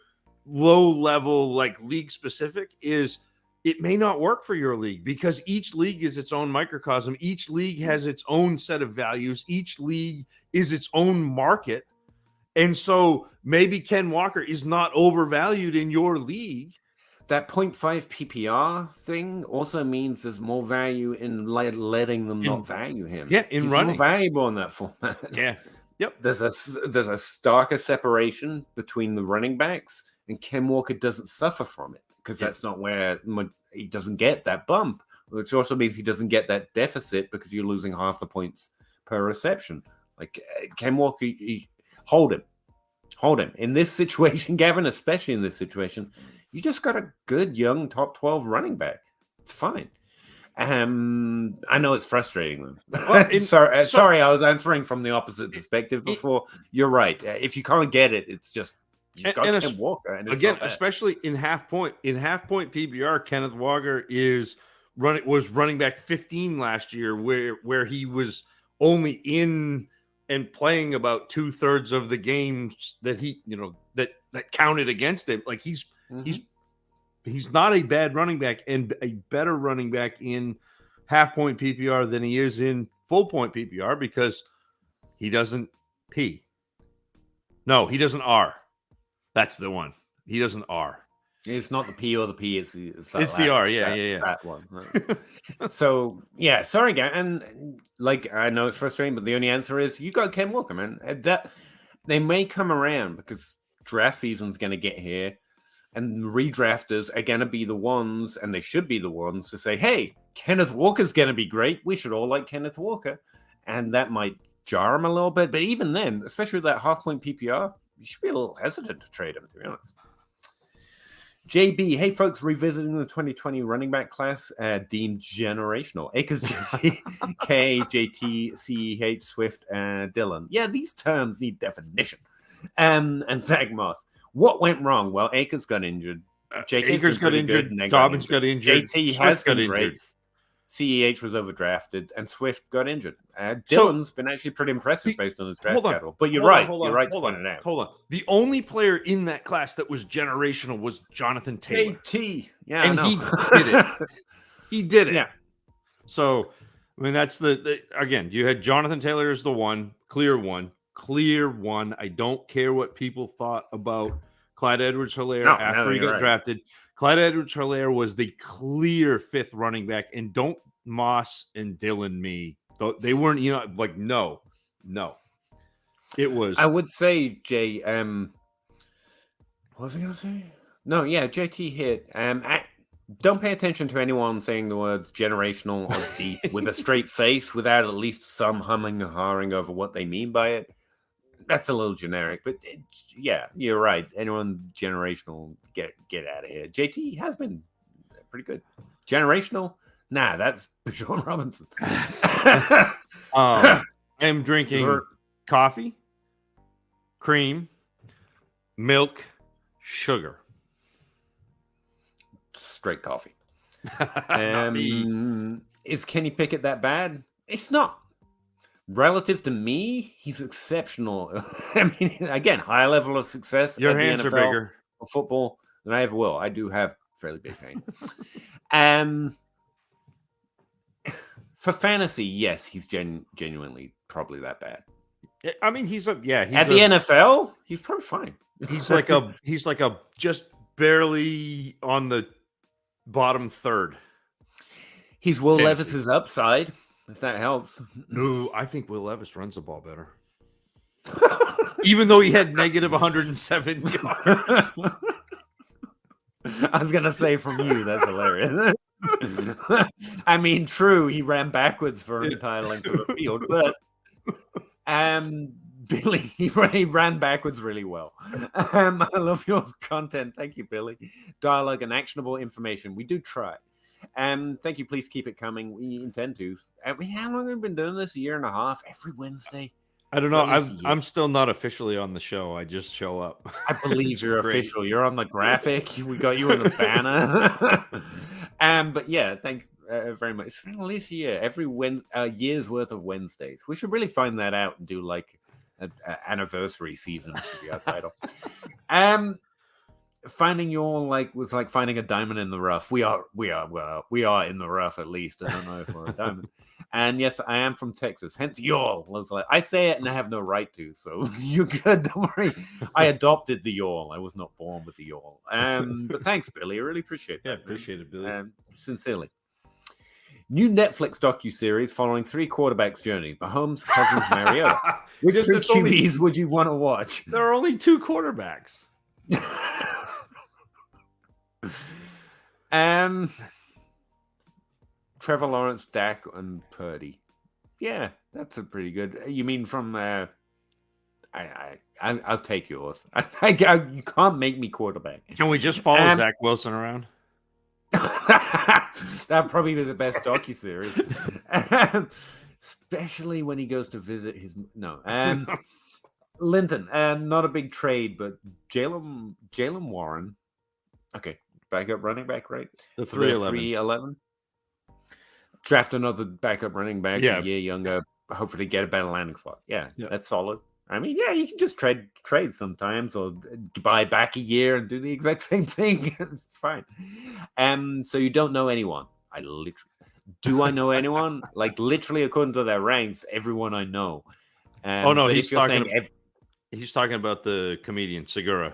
low level, like league specific, is it may not work for your league, because each league is its own microcosm. Each league has its own set of values. Each league is its own market. And so maybe Ken Walker is not overvalued in your league. That 0.5 PPR thing also means there's more value in letting them not value him. Yeah, he's running. More valuable in that format. Yeah. Yep. There's a starker separation between the running backs, and Ken Walker doesn't suffer from it, because that's not where he doesn't get that bump, which also means he doesn't get that deficit because you're losing half the points per reception. Like Ken Walker, hold him in this situation, Gavin, especially in this situation. You just got a good young top 12 running back. It's fine. I know it's frustrating them. Well, sorry, I was answering from the opposite perspective before. You're right. If you can't get it, it's just you've got Kenneth Walker. And again, especially in half point PPR, Kenneth Walker was running back 15 last year, where he was only in and playing about 2/3 of the games that he, that counted against him. Like he's not a bad running back, and a better running back in half point PPR than he is in full point PPR, because he doesn't P. No, he doesn't R. That's the one. He doesn't R. It's not the P or the P. It's the R. Yeah. That one. Right. So yeah, sorry, guys. And like, I know it's frustrating, but the only answer is you got Ken Walker, man. That they may come around, because draft season's going to get here, and redrafters are going to be the ones, and they should be the ones, to say, "Hey, Kenneth Walker's going to be great. We should all like Kenneth Walker," and that might jar him a little bit. But even then, especially with that half point PPR, you should be a little hesitant to trade him, to be honest. JB, hey folks, revisiting the 2020 running back class, deemed generational. Akers, JC, K, JT, CEH, Swift, and Dylan. Yeah, these terms need definition. And Zach Moss. What went wrong? Well, Akers got injured. Akers got injured. Dobbins got injured. JT has got injured. CEH was overdrafted, and Swift got injured. Dylan's been actually pretty impressive based on his draft capital. But you're right. You're right to point it out. Hold on. The only player in that class that was generational was Jonathan Taylor. JT. Yeah, and he did it. He did it. Yeah. So, I mean, that's the again, you had Jonathan Taylor as the one, clear one. I don't care what people thought about Clyde Edwards-Helaire after he got drafted. Clyde Edwards-Helaire was the clear 5th running back, and don't Moss and Dylan me. They weren't, no. It was. I would say, Jay, What was I going to say? No, yeah, JT hit. Don't pay attention to anyone saying the words generational or deep with a straight face without at least some humming and hawing over what they mean by it. That's a little generic, but yeah, you're right. Anyone generational, get out of here. JT has been pretty good. Generational? Nah, that's Sean Robinson. I'm drinking coffee, cream, milk, sugar. Straight coffee. Not me. Is Kenny Pickett that bad? It's not. Relative to me, he's exceptional. I mean, again, high level of success. Your hands are bigger for football than I ever will. I do have fairly big hands. For fantasy, yes, he's genuinely probably that bad. I mean, he's the NFL, he's probably fine. He's like a just barely on the bottom third. He's Will Levis's upside, if that helps. No, I think Will Levis runs the ball better. Even though he had negative 107 yards. I was gonna say from you, that's hilarious. I mean, true, he ran backwards for an entire length of the field, but Billy, he ran backwards really well. I love your content. Thank you, Billy. Dialogue and actionable information. We do try. Thank you. Please keep it coming. We intend to. How long have we been doing this? A year and a half? Every Wednesday? I don't know. I'm still not officially on the show. I just show up. I believe you're official. You're on the graphic. We got you in the banner. But yeah, thank you very much. It's been at least a year. Every year's worth of Wednesdays. We should really find that out and do like an anniversary season to be our title. Finding you all was like finding a diamond in the rough. We are in the rough at least. I don't know if we're a diamond. And yes, I am from Texas. Hence y'all. I say it and I have no right to. So you're good. Don't worry. I adopted the y'all. I was not born with the y'all. But thanks, Billy. I really appreciate that. Yeah, appreciate it, Billy. Sincerely. New Netflix docuseries following 3 quarterbacks' journey. Mahomes, Cousins, Mariota. Which 3 QBs would you want to watch? There are only 2 quarterbacks. Trevor Lawrence, Dak, and Purdy. Yeah, that's a pretty good. You mean from? I'll take yours. You can't make me quarterback. Can we just follow Zach Wilson around? That'd probably be the best docuseries, especially when he goes to visit his Linton. Not a big trade, but Jalen Warren. Okay, backup running back, right? The 311. Draft another backup running back, a year younger, hopefully get a better landing spot. Yeah, that's solid. I mean, yeah, you can just trade sometimes or buy back a year and do the exact same thing. It's fine. So you don't know anyone. Do I know anyone? Like literally according to their ranks, everyone I know. Oh no, he's talking about the comedian Segura.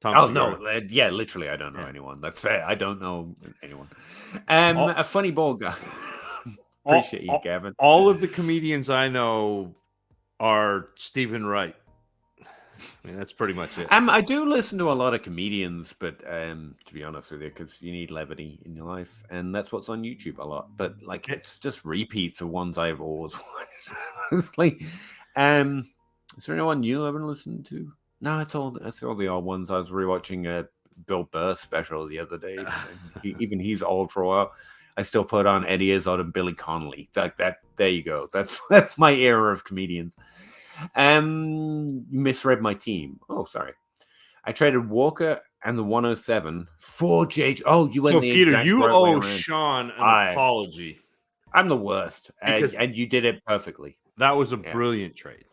Segura. No, yeah, literally I don't know anyone. That's fair. I don't know anyone. A funny ball guy. Appreciate you, Gavin. All of the comedians I know are Stephen Wright. I mean, that's pretty much it. I do listen to a lot of comedians, but to be honest with you, because you need levity in your life, and that's what's on YouTube a lot. But like, it's just repeats of ones I've always watched. It's like, is there anyone new I've been listening to? No, it's all the old ones. I was rewatching a Bill Burr special the other day. Even he's old for a while. I still put on Eddie Izzard and Billy Connolly. Like that. There you go. That's my era of comedians. You misread my team. Oh, sorry. I traded Walker and the 107 for JJ. Oh, you went so the Peter, exact you right owe way around. Sean an apology. I'm the worst, and you did it perfectly. That was a brilliant trade.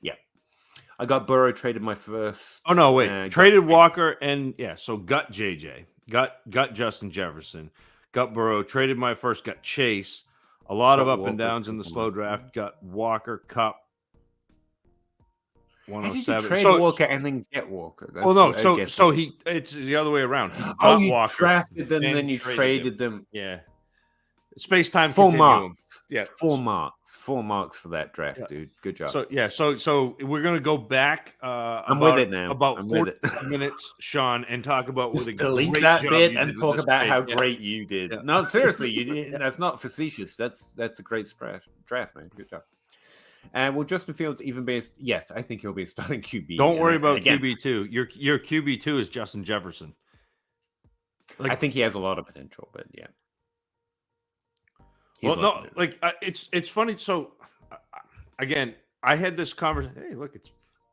Yeah, I got Burrow, traded my first. Oh no, wait, traded Walker and so got JJ, got Justin Jefferson. Got Burrow, traded my first, got Chase. A lot of up and downs in the slow draft. Got Walker, Cup, 107. How did you trade Walker and then get Walker? Well, no, it's the other way around. You Walker, drafted them, then you traded them. Yeah. Space-time Full continuum. marks. Yeah. Full marks for that draft, Yeah. dude. Good job. So we're gonna go back I'm with it now. about I'm 40 with it. minutes, Sean, and talk about what a Just delete great that job bit you and did with talk this about trade. how Yeah. great you did. Yeah. No, seriously, you did. Yeah. That's not facetious. That's a great draft, man. Good job. And will Justin Fields even be? Yes, I think he'll be a starting QB. Don't worry about again, QB2. Your QB2 is Justin Jefferson. I think he has a lot of potential, but yeah. It's funny. So again, I had this conversation. Hey, look, it's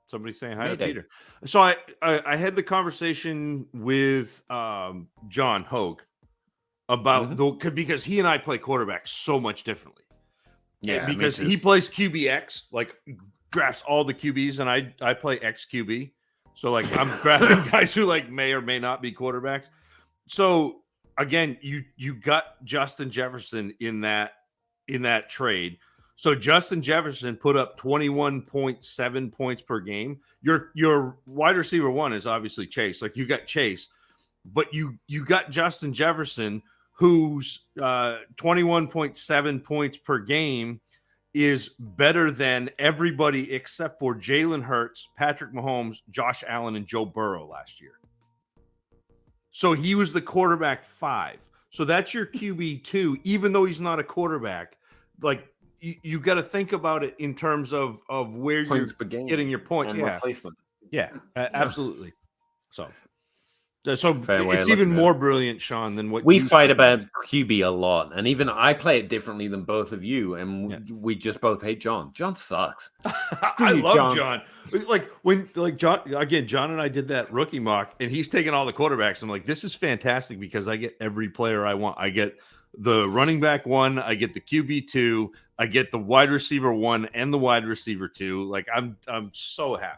somebody saying hi to Peter. So I had the conversation with John Hogue about because he and I play quarterback so much differently. Yeah, because he plays QBX, like drafts all the QBs, and I play XQB. So like I'm drafting guys who like may or may not be quarterbacks. So again, you got Justin Jefferson in that trade. So Justin Jefferson put up 21.7 points per game. Your wide receiver one is obviously Chase. Like you got Chase, but you got Justin Jefferson, who's 21.7 points per game is better than everybody except for Jalen Hurts, Patrick Mahomes, Josh Allen, and Joe Burrow last year. So he was the quarterback 5. So that's your QB2, even though he's not a quarterback. Like you got to think about it in terms of where points you're getting your points. And replacement. Yeah, absolutely. So Fair it's even more brilliant, Sean, than what we fight about QB a lot, and even I play it differently than both of you, and we just both hate John. John sucks. I love John. Like John and I did that rookie mock, and he's taking all the quarterbacks. I'm like, this is fantastic because I get every player I want. I get the running back 1, I get the QB 2, I get the wide receiver 1 and the wide receiver 2. Like I'm so happy.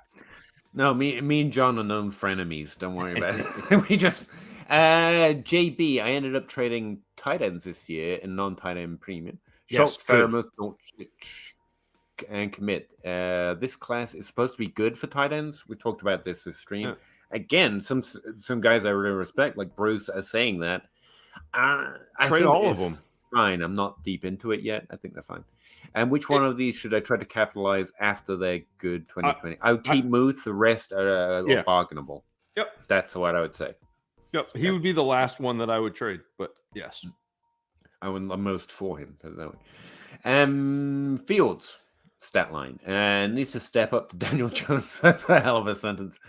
No, me and John are known frenemies. Don't worry about it. We just JB. I ended up trading tight ends this year in non-tight end premium. Schultz, Fairmouth, and commit. This class is supposed to be good for tight ends. We talked about this stream. Yeah. Again, some guys I really respect, like Bruce, are saying that. I trade all of them. Fine. I'm not deep into it yet. I think they're fine. And which one of these should I try to capitalize after they're good 2020? I would keep Muth. The rest are bargainable. Yep. That's what I would say. Yep. He would be the last one that I would trade, but yes. I would most for him. Put it that way. Fields, stat line. Needs to step up to Daniel Jones. That's a hell of a sentence.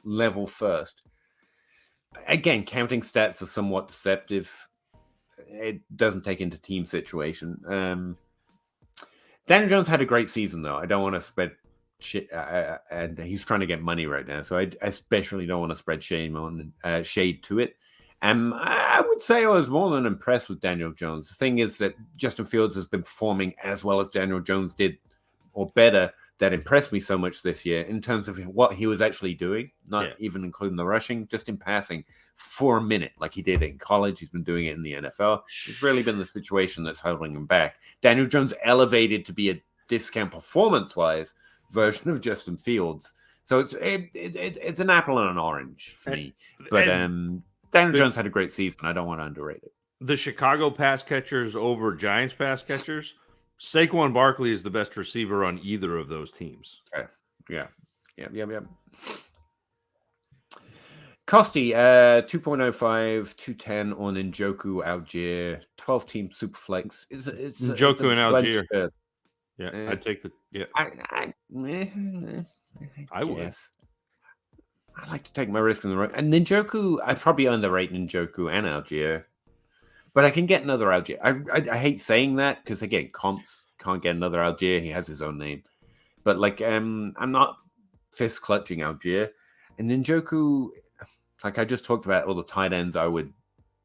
Level first. Again, counting stats are somewhat deceptive. It doesn't take into team situation. Daniel Jones had a great season, though. I don't want to spread shit, and he's trying to get money right now, so I especially don't want to spread shade to it. I would say I was more than impressed with Daniel Jones. The thing is that Justin Fields has been performing as well as Daniel Jones did, or better. That impressed me so much this year in terms of what he was actually doing, not even including the rushing, just in passing for a minute, like he did in college. He's been doing it in the NFL. It's really been the situation that's holding him back. Daniel Jones elevated to be a discount performance-wise version of Justin Fields. So it's an apple and an orange for me. But Daniel Jones had a great season. I don't want to underrate it. The Chicago pass catchers over Giants pass catchers. Saquon Barkley is the best receiver on either of those teams. Okay. Yeah. Costi, 2.05, 210 on Njoku, Algier, 12-team Superflex. It's Njoku and Algier. I'd take the I would. Yes. I like to take my risk in the right. And Njoku, I probably underrate Njoku and Algier. But I can get another Algier. I hate saying that because, again, comps can't get another Algier. He has his own name. But, I'm not fist clutching Algier. And Njoku, like I just talked about all the tight ends I would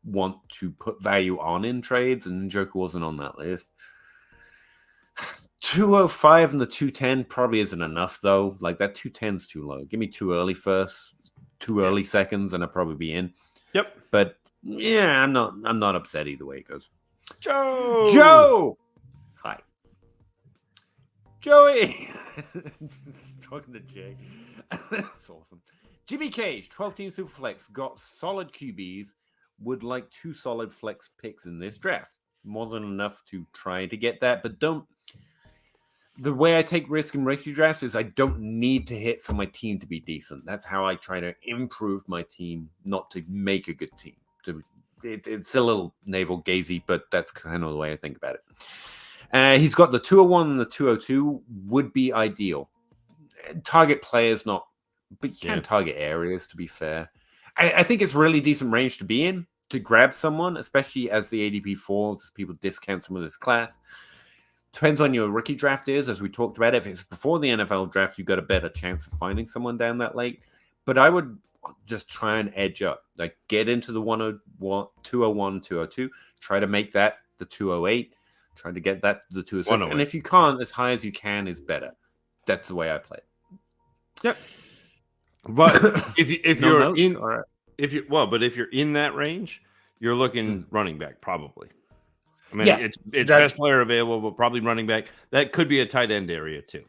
want to put value on in trades, and Njoku wasn't on that list. 205 and the 210 probably isn't enough, though. Like, that 210's too low. Give me 2 early firsts, 2 early seconds, and I'll probably be in. Yep. But yeah, I'm not upset either way it goes. Joe! Hi. Joey! Talking to Jay. That's awesome. Jimmy Cage, 12-team Superflex, got solid QBs would like 2 solid flex picks in this draft. More than enough to try to get that, but don't. The way I take risk in rookie drafts is I don't need to hit for my team to be decent. That's how I try to improve my team, not to make a good team. It's a little navel-gazy, but that's kind of the way I think about it. He's got the 201 and the 202 would be ideal. Target players, not, but you can target areas, to be fair. I think it's really decent range to be in, to grab someone, especially as the ADP falls, as people discount some of this class. Depends on your rookie draft is, as we talked about. If it's before the NFL draft, you've got a better chance of finding someone down that late. But I would just try and edge up. Like, get into the 101, 201, 202. Try to make that the 208. Try to get that to the 206. And if you can't, as high as you can is better. That's the way I play it. Yep. But if No you're notes? in, All right. if you're in that range, you're looking running back probably. I mean, Yeah, it's best player available, but probably running back. That could be a tight end area too.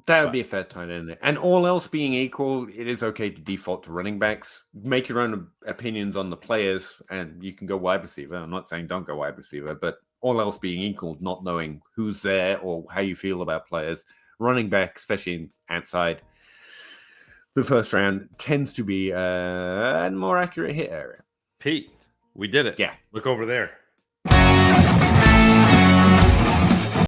That would be a fair tight end. And all else being equal, it is okay to default to running backs. Make your own opinions on the players, and you can go wide receiver. I'm not saying don't go wide receiver, but all else being equal, not knowing who's there or how you feel about players, running back, especially outside the first round, tends to be a more accurate hit area. Pete, we did it. Yeah. Look over there.